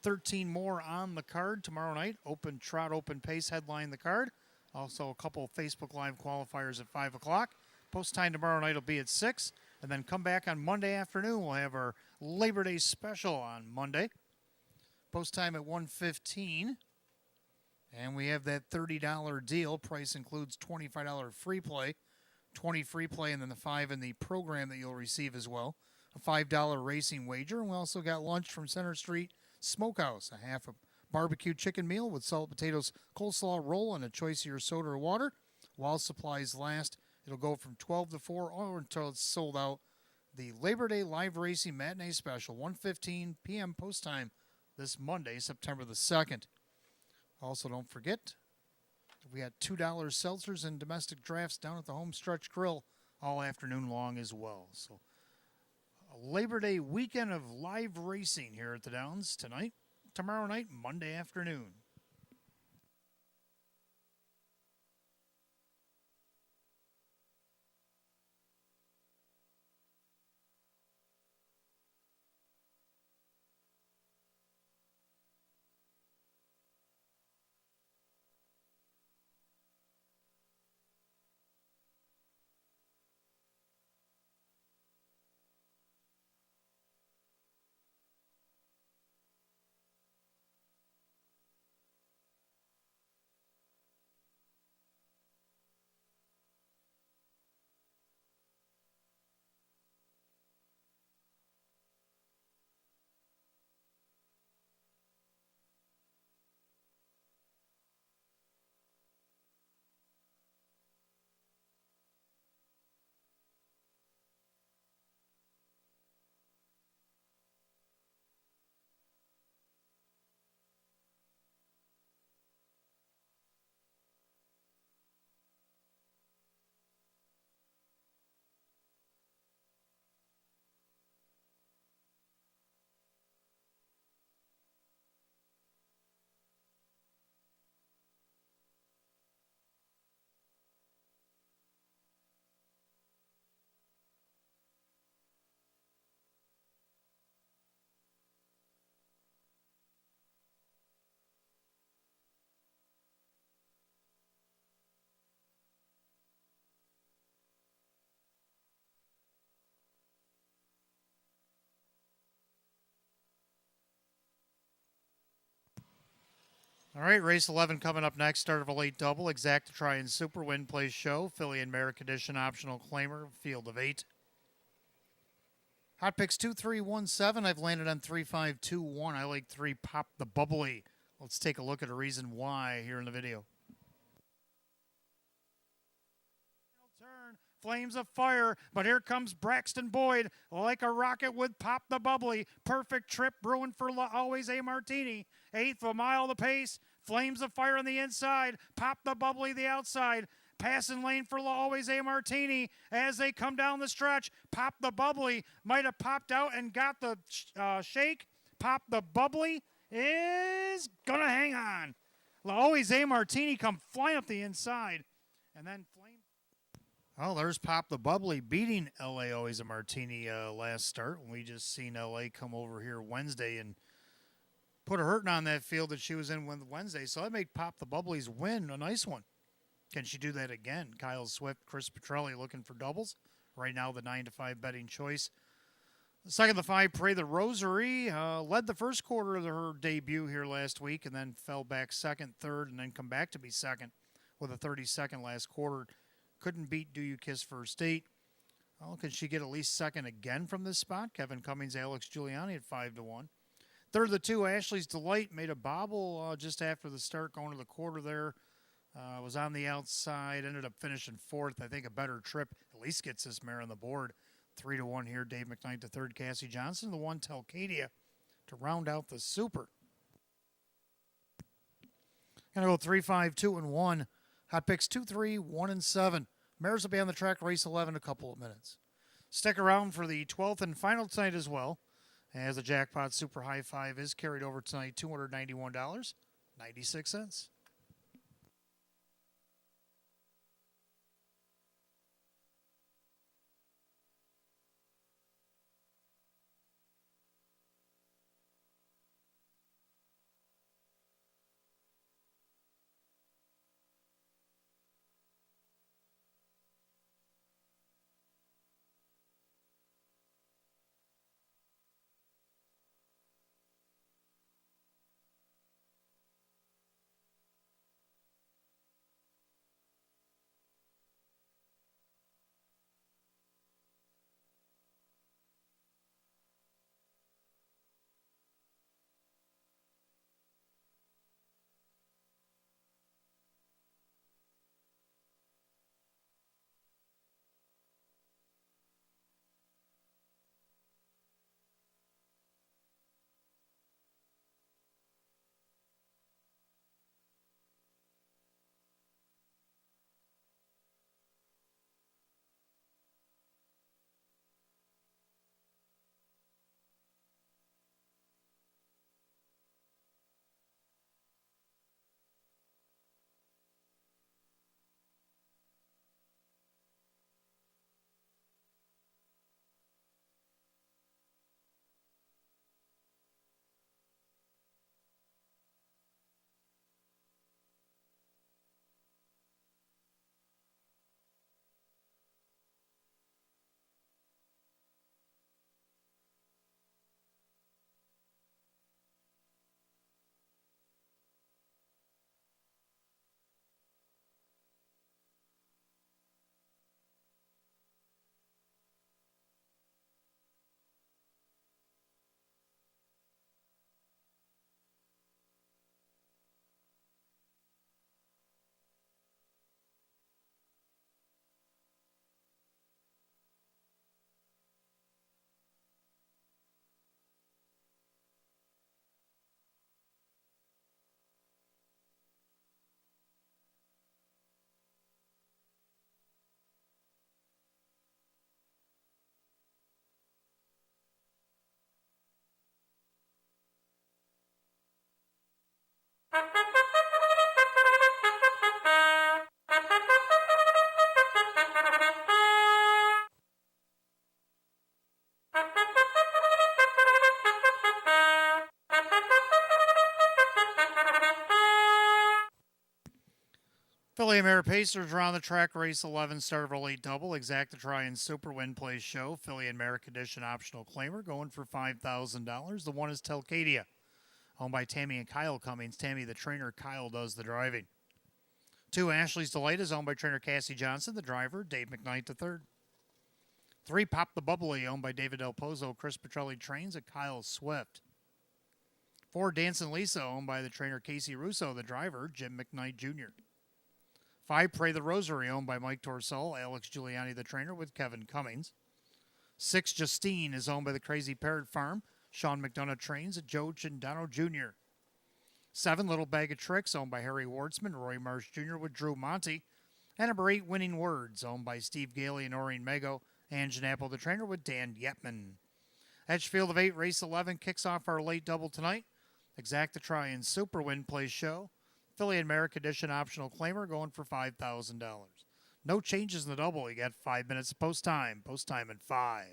13 more on the card tomorrow night. Open Trot, Open Pace headline the card. Also a couple of Facebook Live qualifiers at 5 o'clock. Post time tomorrow night will be at 6. And then come back on Monday afternoon. We'll have our Labor Day special on Monday. Post time at 1:15. And we have that $30 deal. Price includes $25 free play, 20 free play, and then the 5 in the program that you'll receive as well. A $5 racing wager. And we also got lunch from Center Street Smokehouse. A half a barbecue chicken meal with salt, potatoes, coleslaw roll, and a choice of your soda or water. While supplies last, it'll go from 12 to 4 or until it's sold out. The Labor Day live racing matinee special, 1:15 p.m. post time this Monday, September the 2nd. Also, don't forget, we got $2 seltzers and domestic drafts down at the Home Stretch Grill all afternoon long as well. So, a Labor Day weekend of live racing here at the Downs tonight, tomorrow night, Monday afternoon. All right, race 11 coming up next. Start of a late double. Exact to try and super win place show. Philly and Mare condition optional claimer. Field of 8. Hot picks 2, 3, 1, 7. I've landed on 3, 5, 2, 1. I like 3. Pop the Bubbly. Let's take a look at a reason why here in the video. Turn. Flames of fire, but here comes Braxton Boyd like a rocket with Pop the Bubbly. Perfect trip brewing for Always A Martini. 1/8 of a mile the pace. Flames of fire on the inside. Pop the Bubbly the outside. Passing lane for Always A Martini as they come down the stretch. Pop the Bubbly might have popped out and got the shake. Pop the Bubbly is gonna hang on. Always A Martini come flying up the inside, and then Flames. Oh, there's Pop the Bubbly beating LA Always a Martini last start. We just seen LA come over here Wednesday and put a hurting on that field that she was in Wednesday. So that made Pop the Bubbly's win a nice one. Can she do that again? Kyle Swift, Chris Petrelli looking for doubles. Right now, the 9 to 5 betting choice. The second, the 5, Pray the Rosary, led the first quarter of her debut here last week and then fell back second, third, and then come back to be second with a 32nd last quarter. Couldn't beat Do You Kiss First Date. Well, can she get at least second again from this spot? Kevin Cummings, Alex Giuliani at 5 to 1. Third of the 2, Ashley's Delight made a bobble just after the start going to the quarter there. Was on the outside, ended up finishing fourth. I think a better trip at least gets this mare on the board. 3 to 1 here. Dave McKnight to third. Cassie Johnson, the 1, Telcadia to round out the super. Gonna go 3, 5, 2, and 1. Hot picks 2, 3, 1, and 7. Mares will be on the track race 11 in a couple of minutes. Stick around for the 12th and final tonight as well, as the Jackpot Super High 5 is carried over tonight, $291.96. Philly and Mare Pacers are on the track race 11, start of a late double. Exacta Try and Super Win Plays show. Philly and Merrick Edition optional claimer going for $5,000. The 1 is Telcadia, owned by Tammy and Kyle Cummings. Tammy, the trainer, Kyle does the driving. 2, Ashley's Delight is owned by trainer Cassie Johnson. The driver, Dave McKnight to third. 3, Pop the Bubbly, owned by David Del Pozo. Chris Petrelli trains at Kyle Swift. 4, Dancin' Lisa, owned by the trainer Casey Russo. The driver, Jim McKnight Jr. 5, Pray the Rosary, owned by Mike Torsell, Alex Giuliani, the trainer, with Kevin Cummings. 6, Justine is owned by the Crazy Parrot Farm. Sean McDonough trains at Joe Chindano Jr. 7, Little Bag of Tricks, owned by Harry Wardsman, Roy Marsh Jr. with Drew Monty. And number 8, Winning Words, owned by Steve Gailey and Noreen Mego, and Janapo, the trainer, with Dan Yetman. Edgefield of 8, race 11, kicks off our late double tonight. Exacta Try and Super Win Plays show. Philly and Merrick Edition optional claimer going for $5,000. No changes in the double. You got 5 minutes of post time. Post time in 5.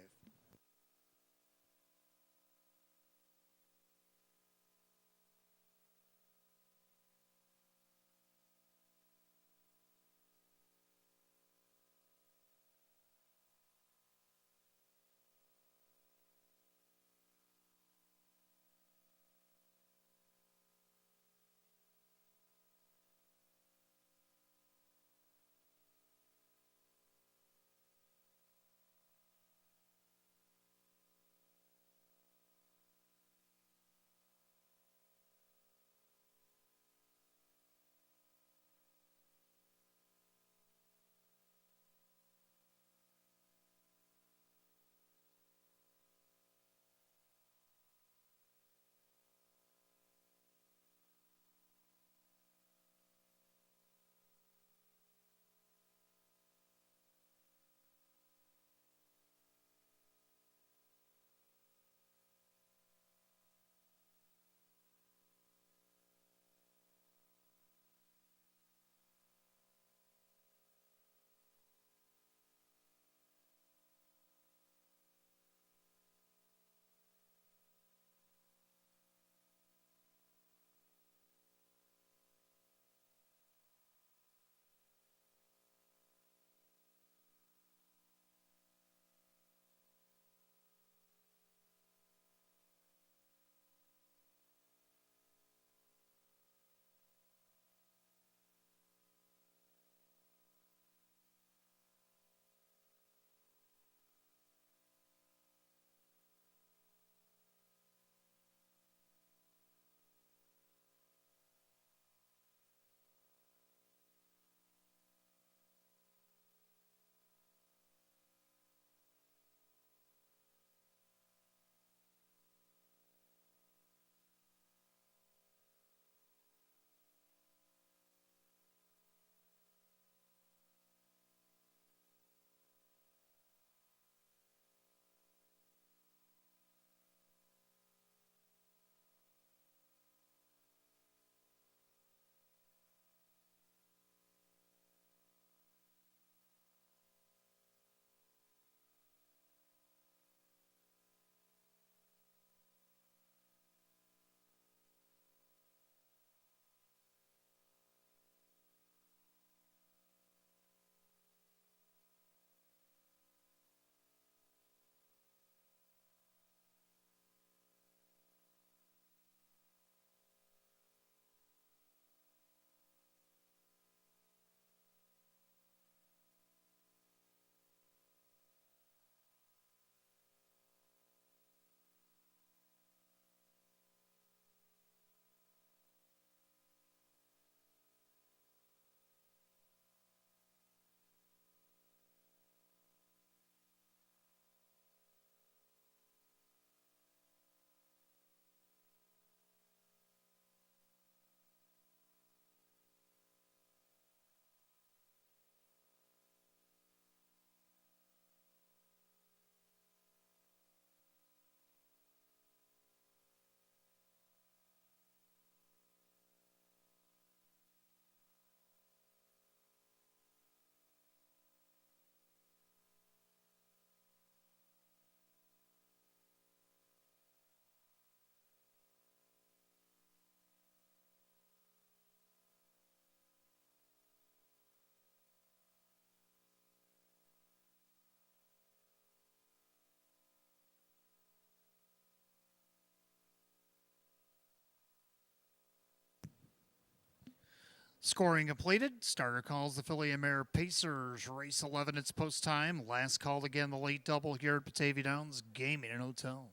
Scoring completed. Starter calls the Philly Mare Pacers. Race 11, it's post time. Last called again, the late double here at Batavia Downs Gaming and Hotel.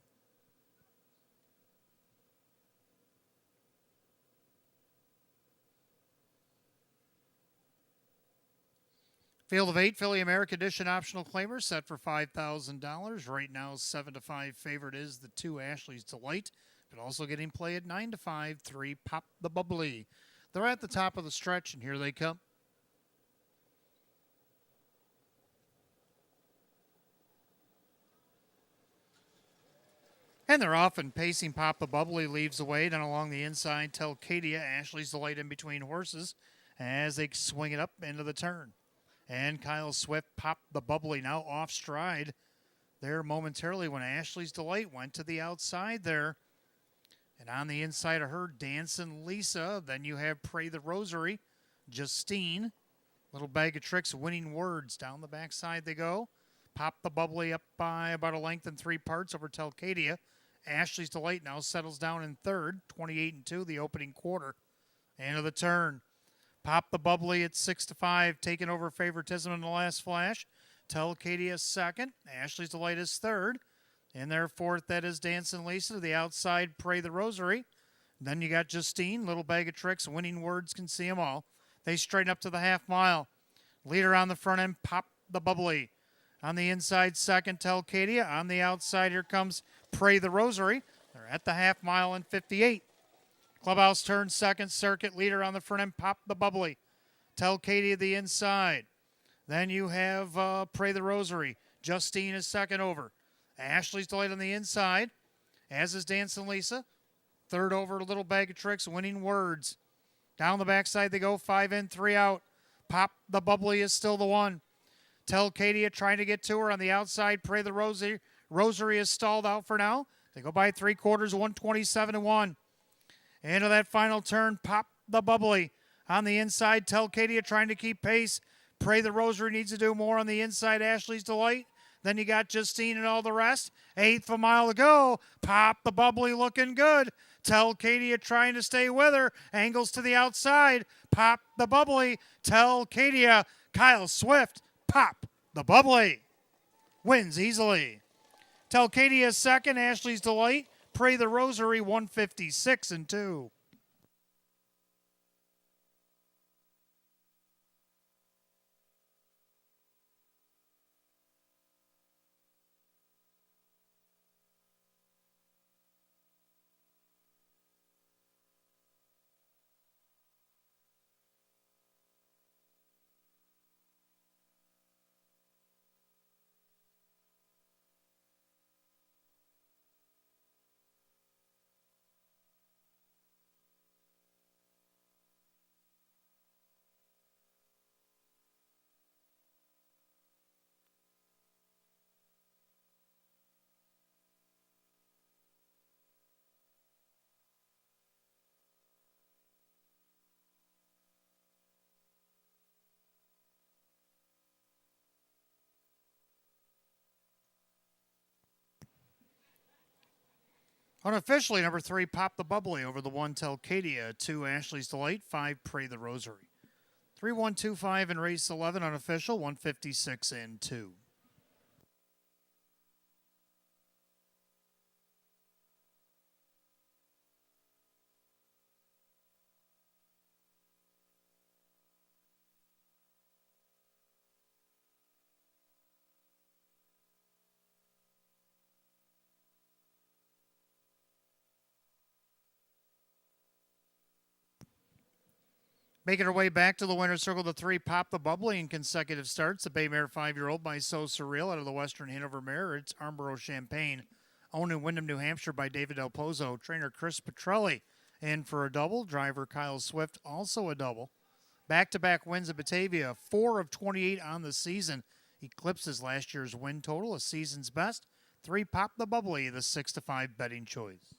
Field of 8, Philly America Edition optional claimer set for $5,000. Right now, 7 to 5 favorite is the 2 Ashley's Delight, but also getting play at 9 to 5, 3 Pop the Bubbly. They're at the top of the stretch, and here they come. And they're off, and pacing Papa Bubbly leaves away. Then along the inside, Telcadia, Ashley's Delight in between horses as they swing it up into the turn. And Kyle Swift popped the bubbly now off stride there momentarily when Ashley's Delight went to the outside there. And on the inside of her, Dancing Lisa. Then you have Pray the Rosary, Justine. Little Bag of Tricks, Winning Words. Down the backside they go. Pop the bubbly up by about a length and 3 parts over Telcadia. Ashley's Delight now settles down in third, 28-2, the opening quarter. End of the turn. Pop the bubbly at 6-5, taking over favoritism in the last flash. Telcadia second. Ashley's Delight is third. In their fourth, that is Dancing Lisa. To the outside, Pray the Rosary. Then you got Justine, Little Bag of Tricks, Winning Words, Can See 'Em All. They straighten up to the half mile. Leader on the front end, Pop the bubbly. On the inside, second, Telcadia. On the outside, here comes Pray the Rosary. They're at the half mile in 58. Clubhouse turn second, circuit. Leader on the front end, Pop the bubbly. Telcadia the inside. Then you have Pray the Rosary. Justine is second over. Ashley's Delight on the inside, as is Dancing Lisa. Third over, Little Bag of Tricks, Winning Words. Down the backside they go, 5 in, 3 out. Pop the bubbly is still the one. Telcadia trying to get to her on the outside. Pray the Rosary. Rosary is stalled out for now. They go by 3/4, 127-1. Into that final turn, Pop the bubbly. On the inside, Telcadia trying to keep pace. Pray the Rosary needs to do more on the inside. Ashley's Delight. Then you got Justine and all the rest. 1/8 a mile to go. Pop the bubbly looking good. Telcadia trying to stay with her. Angles to the outside. Pop the bubbly. Telcadia. Kyle Swift. Pop the bubbly. Wins easily. Telcadia second. Ashley's Delight. Pray the Rosary 156-2. Unofficially, number 3, Pop the Bubbly over the 1, Telcadia. 2, Ashley's Delight. 5, Pray the Rosary. 3-1-2-5 in race 11, unofficial, 156-2. Making her way back to the winner's circle, the 3, Pop the Bubbly in consecutive starts. The Bay Mare 5-year-old by So Surreal out of the Western Hanover Mare. It's Armborough Champaign, owned in Wyndham, New Hampshire by David Del Pozo. Trainer Chris Petrelli in for a double. Driver Kyle Swift also a double. Back-to-back wins at Batavia, 4 of 28 on the season. Eclipses last year's win total, a season's best. 3, Pop the Bubbly, the 6-5 betting choice.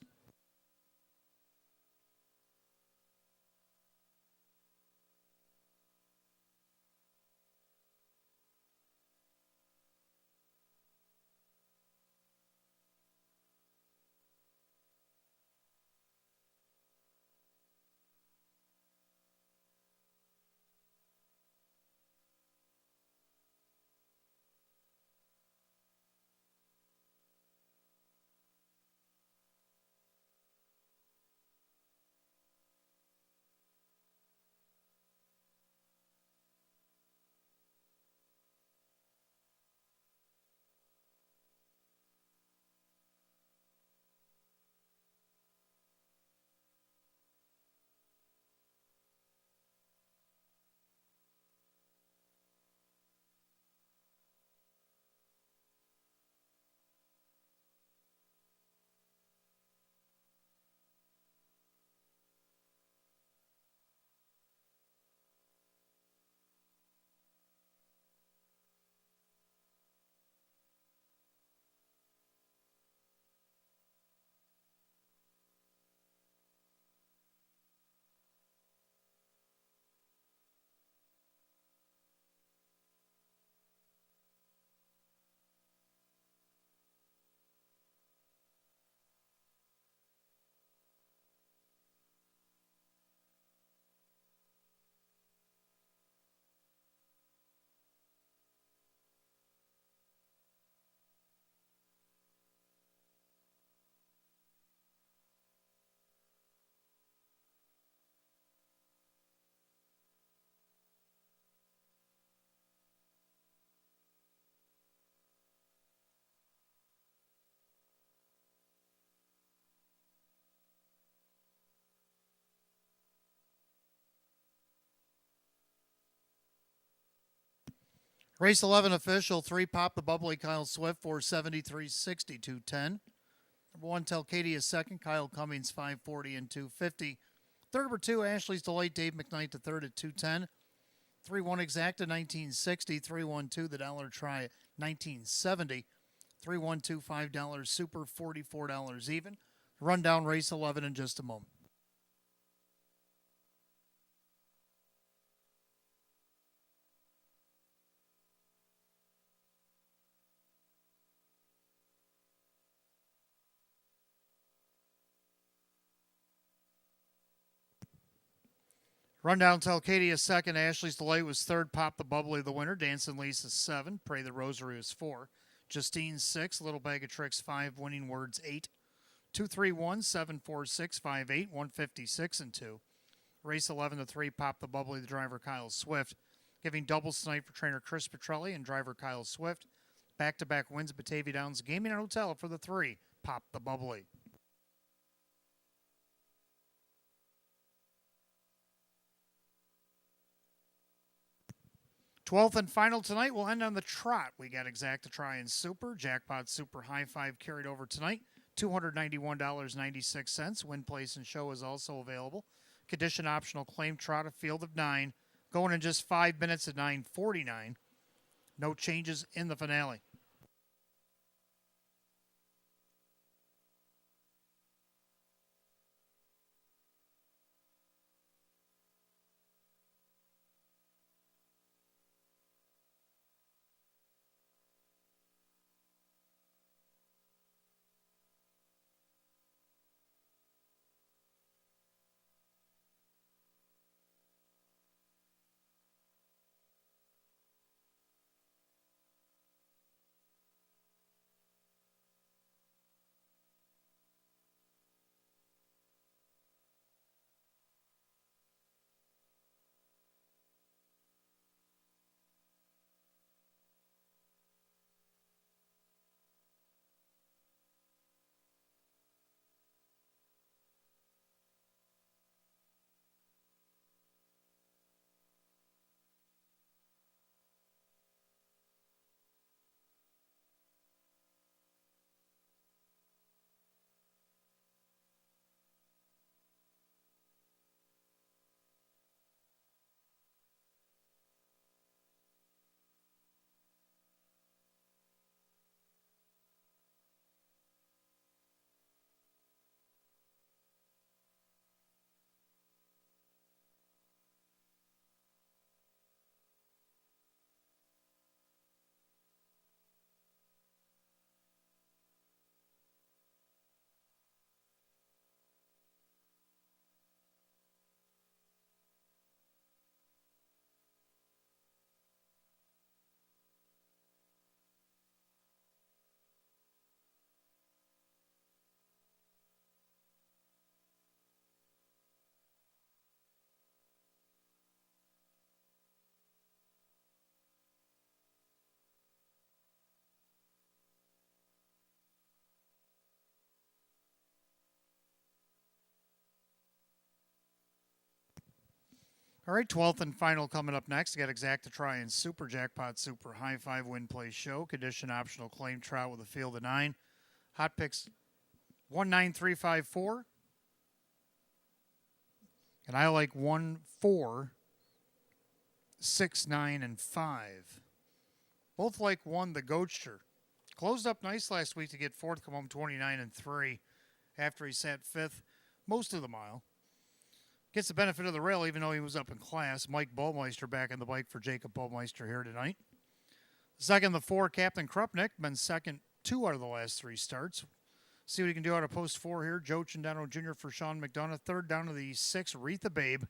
Race 11 official, 3 Pop the Bubbly, Kyle Swift, 473.60, 210. Number 1, Telcadia second, Kyle Cummings, 540 and 250. Third, number 2, Ashley's Delight, Dave McKnight to third at 210. 3-1 Exacta, 1960. 3-1-2, the Dollar Try, 1970. 3-1-2, $5 Super, $44 even. Rundown race 11 in just a moment. Rundown Telcadia second, Ashley's Delight was third, Pop the Bubbly the winner, Dancing Lisa 7, Pray the Rosary was 4, Justine 6, Little Bag of Tricks 5, Winning Words 8, 231, 746, 58, 156 and 2. Race 11 to 3, Pop the Bubbly, the driver Kyle Swift, giving doubles tonight for trainer Chris Petrelli and driver Kyle Swift. Back-to-back wins, Batavia Downs Gaming and Hotel for the 3, Pop the Bubbly. 12th and final tonight. We'll end on the trot. We got Exacta Try and Super. Jackpot Super High Five carried over tonight. $291.96. Win, place, and show is also available. Condition optional claim trot, a field of 9. Going in just 5 minutes at 9:49. No changes in the finale. All right, 12th and final coming up next. We got Exacta Try and Super Jackpot Super High Five Win Play Show. Condition optional claim trot with a field of 9. Hot picks 19354. And I like 1, 4, 6, 9, and 5. Both like 1, the Goatster. Closed up nice last week to get 4th, come home 29 and 3 after he sat 5th most of the mile. Gets the benefit of the rail even though he was up in class. Mike Baumeister back on the bike for Jacob Baumeister here tonight. Second, the 4, Captain Krupnik. Been second 2 out of the last 3 starts. See what he can do out of post 4 here. Joe Chandano Jr. for Sean McDonough. Third down to the 6, Retha Babe.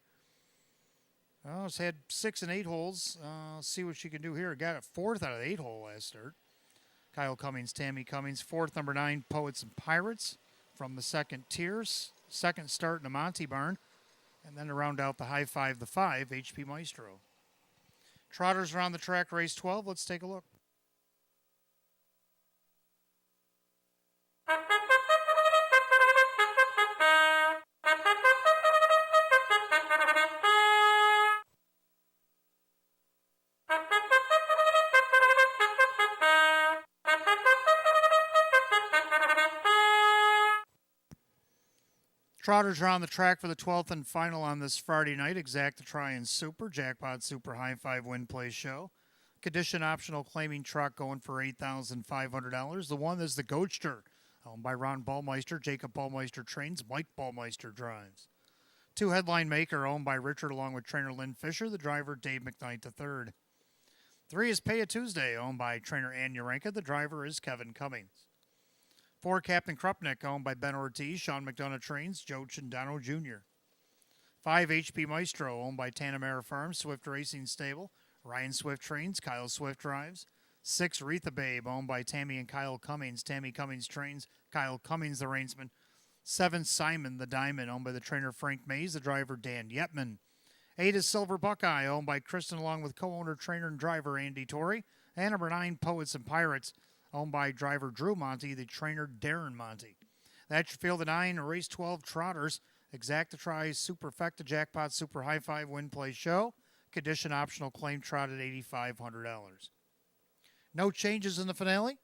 It's had 6 and 8 holes. See what she can do here. Got it 4th out of the 8 hole last start. Kyle Cummings, Tammy Cummings. 4th, number 9, Poets and Pirates from the second tiers. Second start in the Monty Barn. And then to round out the high 5, the 5, HP Maestro. Trotters around the track, race 12. Let's take a look. Trotters are on the track for the 12th and final on this Friday night. Exacta Try and Super, Jackpot Super High Five Win Play Show. Condition optional claiming truck going for $8,500. The one is the Goatster, owned by Ron Ballmeister. Jacob Ballmeister trains, Mike Ballmeister drives. Two headline maker owned by Richard along with trainer Lynn Fisher, the driver Dave McKnight III. 3 is Pay a Tuesday, owned by trainer Ann Urenka. The driver is Kevin Cummings. 4, Captain Krupnik, owned by Ben Ortiz. Sean McDonough trains, Joe Chindano Jr. 5, HP Maestro, owned by Tanamera Farms, Swift Racing Stable. Ryan Swift trains, Kyle Swift drives. 6, Retha Babe, owned by Tammy and Kyle Cummings. Tammy Cummings trains, Kyle Cummings the reinsman. 7, Simon the Diamond, owned by the trainer Frank Mays, the driver Dan Yetman. 8 is Silver Buckeye, owned by Kristen along with co-owner, trainer, and driver Andy Torrey. And number 9, Poets and Pirates, owned by driver Drew Monty, the trainer Darren Monty. That's your field of 9, race 12 Trotters. Exacta Try Superfecta Jackpot Super High Five Win Play Show. Condition optional claim trot at $8,500. No changes in the finale.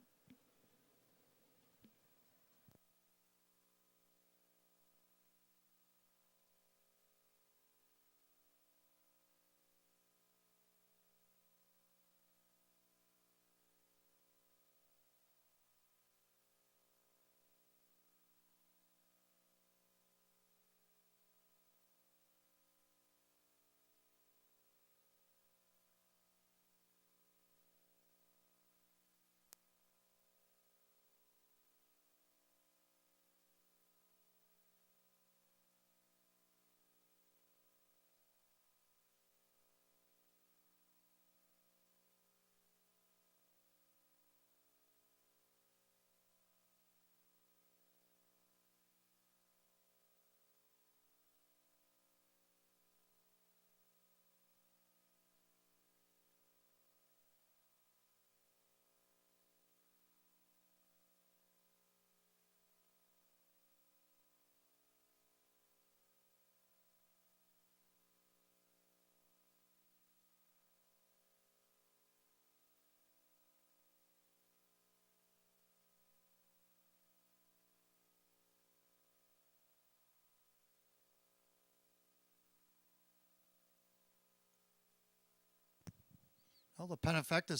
Well, the Penefecta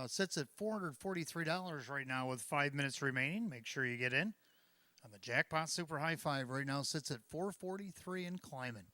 sits at $443 right now with 5 minutes remaining. Make sure you get in. And the Jackpot Super High Five right now sits at $443 and climbing.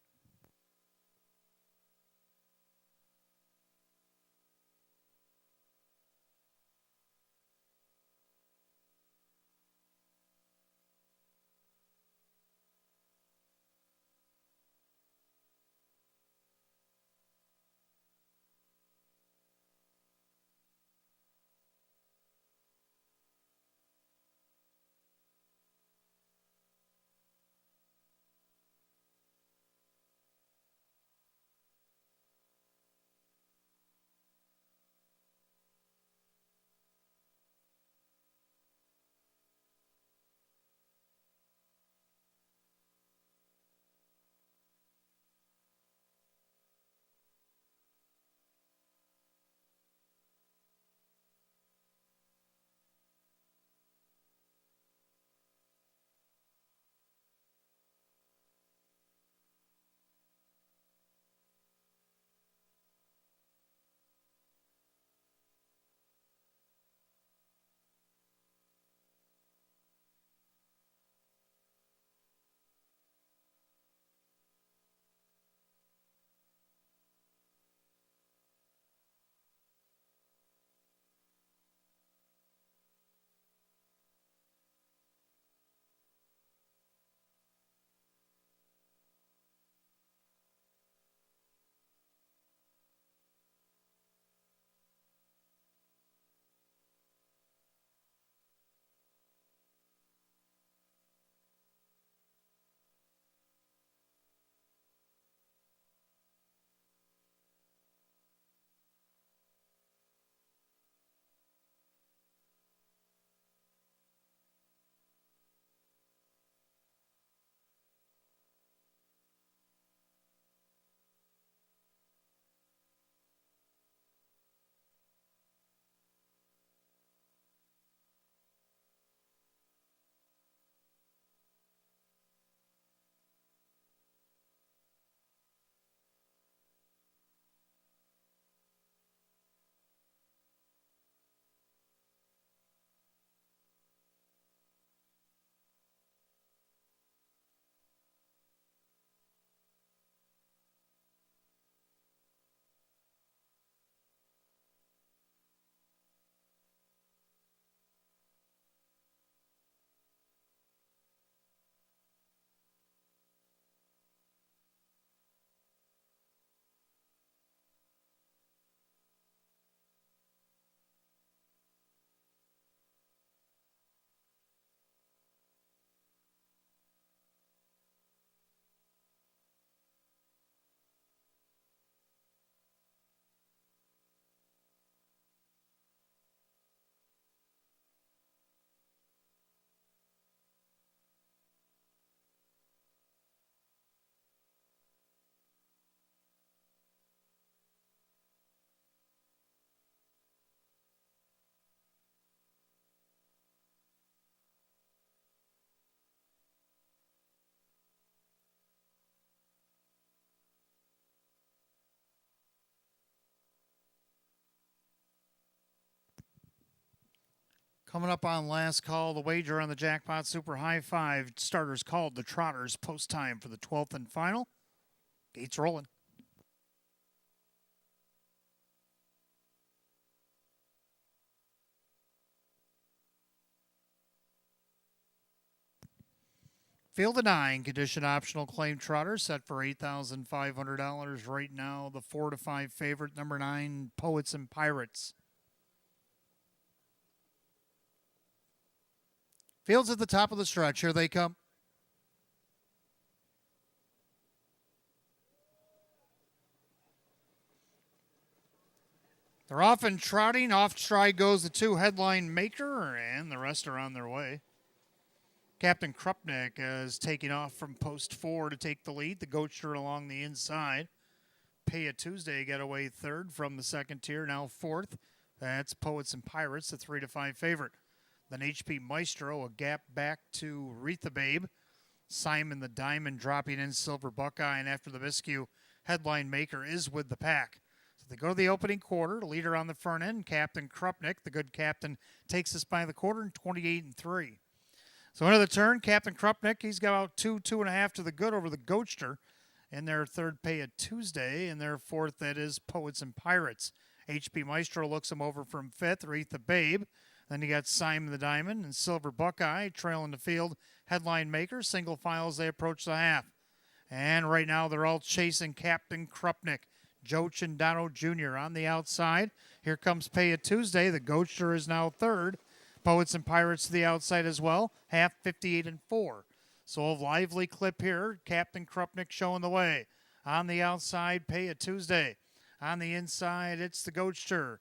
Coming up on last call, the wager on the Jackpot Super High Five. Starters called the Trotters. Post time for the 12th and final. Gates rolling. Field of 9, condition optional claim trotter set for $8,500 right now. The 4 to 5 favorite, number 9, Poets and Pirates. Fields at the top of the stretch. Here they come. They're off and trotting. Off stride goes the 2 headline maker, and the rest are on their way. Captain Krupnik is taking off from post 4 to take the lead. The Goatster along the inside. Pay a Tuesday got away third from the second tier, now fourth. That's Poets and Pirates, the 3 to 5 favorite. Then HP Maestro, a gap back to Wreath the Babe. Simon the Diamond dropping in Silver Buckeye, and after the miscue, headline maker is with the pack. So they go to the opening quarter. The leader on the front end, Captain Krupnik, the good captain, takes us by the quarter in 28-3. So into the turn, Captain Krupnik, he's got about 2.5 to the good over the Goatster. In their third pay a Tuesday. In their fourth, that is Poets and Pirates. HP Maestro looks him over from fifth, Wreath the Babe. Then you got Simon the Diamond and Silver Buckeye trailing the field. Headline maker, single file as they approach the half. And right now they're all chasing Captain Krupnik. Joe Chindano Jr. on the outside. Here comes Pay a Tuesday. The Goatster is now third. Poets and Pirates to the outside as well. Half 58-4. So a lively clip here. Captain Krupnik showing the way. On the outside, Pay a Tuesday. On the inside, it's the Goatster.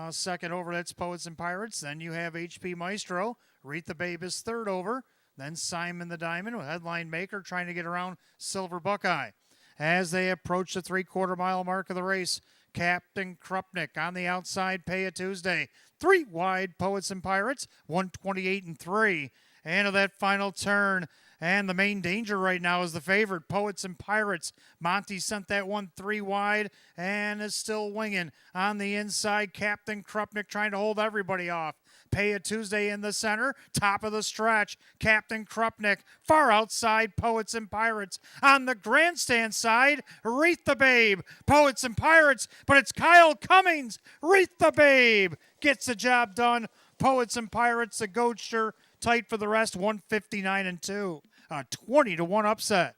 Second over, that's Poets and Pirates. Then you have HP Maestro. Wreath the Babe is third over. Then Simon the Diamond, with headline maker, trying to get around Silver Buckeye. As they approach the 3/4 mile mark of the race, Captain Krupnik on the outside, Pay a Tuesday. 3 wide, Poets and Pirates, 128-3. And of that final turn, and the main danger right now is the favorite, Poets and Pirates. Monty sent that one 3 wide and is still winging. On the inside, Captain Krupnik trying to hold everybody off. Pay a Tuesday in the center, top of the stretch. Captain Krupnik, far outside, Poets and Pirates. On the grandstand side, Wreath the Babe, Poets and Pirates, but it's Kyle Cummings. Wreath the Babe gets the job done. Poets and Pirates, the Goatster, tight for the rest, 159-2. A 20-1 upset.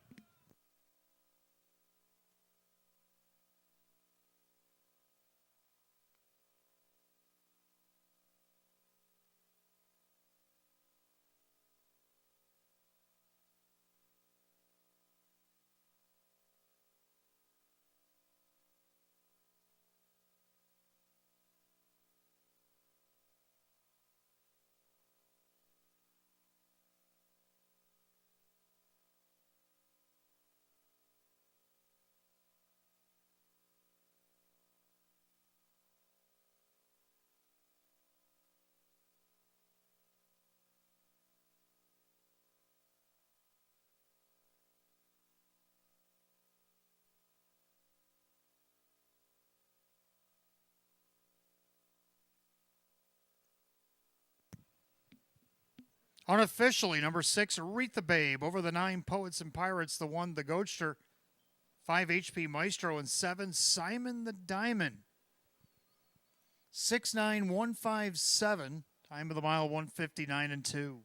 Unofficially, number 6, Wreath the Babe. Over the 9, Poets and Pirates. The 1, the Goatster. 5, HP Maestro. And 7, Simon the Diamond. 69157. Time of the mile, 159-2.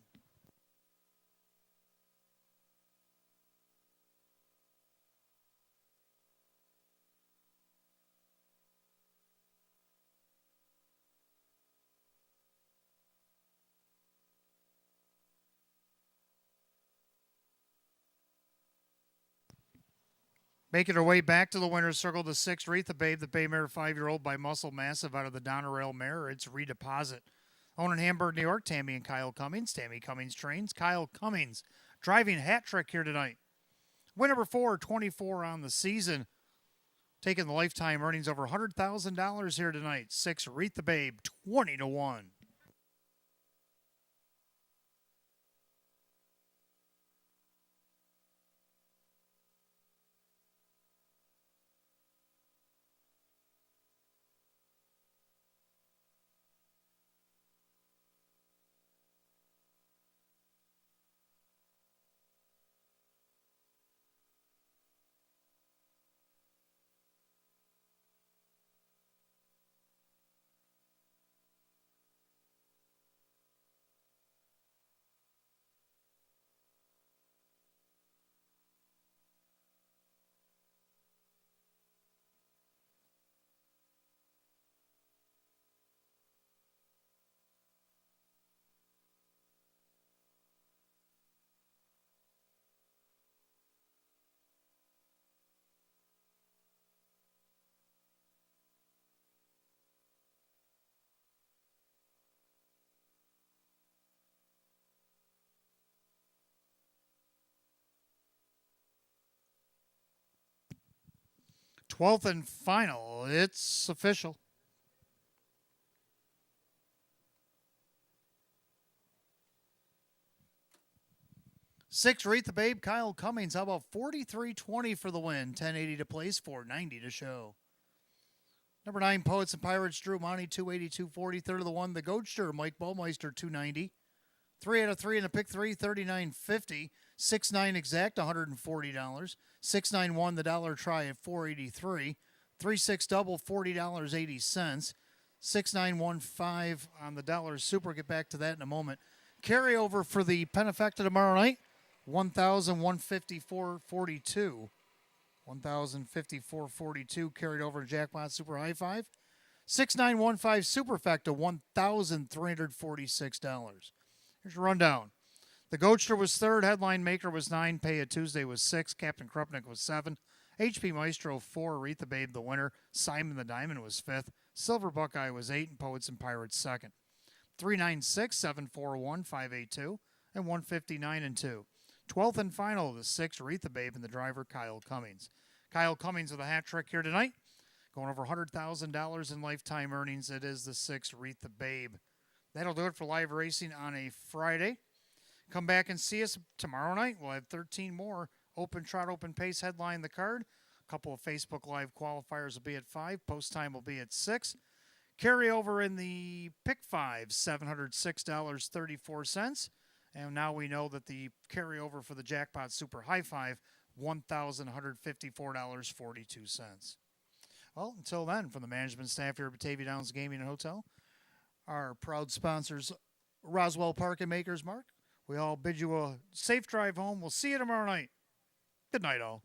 Making her way back to the winner's circle, the 6, Wreath the Babe, the Bay Mare 5-year-old by Muscle Massive out of the Donerail Mare. It's Redeposit. Owned in Hamburg, New York, Tammy and Kyle Cummings. Tammy Cummings trains. Kyle Cummings driving hat trick here tonight. Win number 4, 24 on the season. Taking the lifetime earnings over $100,000 here tonight. 6, Wreath the Babe, 20-1. 12th and final. It's official. Six, Wreath the Babe, Kyle Cummings. How about 43-20 for the win? 1080 to place, 490 to show. Number 9, Poets and Pirates, Drew Monty, 280-240. Third of the one, the Goatster, Mike Ballmeister, 290. 3 out of 3 in the pick 3, 39.50. 6-9 exact, $140. 6-9-1, the dollar try at $483. 3-6 double, $40.80. 6-9-1-5 on the dollar super. Get back to that in a moment. Carryover for the Penafecta tomorrow night, 1,154.42. 1,054.42 carried over to Jackpot Super High Five. 6-9-1-5 Superfecta, $1,346. Here's your rundown. The Goatster was third. Headline Maker was 9. Pay It Tuesday was 6. Captain Krupnik was 7. HP Maestro 4. Wreath the Babe the winner. Simon the Diamond was 5th. Silver Buckeye was 8. And Poets and Pirates 2nd. 396, 741, 582, and 159 and 2. 12th and final, the 6th, Wreath the Babe, and the driver, Kyle Cummings. Kyle Cummings with a hat trick here tonight. Going over $100,000 in lifetime earnings. It is the 6th, Wreath the Babe. That'll do it for live racing on a Friday. Come back and see us tomorrow night. We'll have 13 more Open Trot, Open Pace headline the card. A couple of Facebook Live qualifiers will be at 5. Post time will be at 6. Carryover in the pick 5, $706.34. And now we know that the carryover for the Jackpot Super High Five, $1,154.42. Well, until then, from the management staff here at Batavia Downs Gaming and Hotel, our proud sponsors, Roswell Park and Maker's Mark, we all bid you a safe drive home. We'll see you tomorrow night. Good night, all.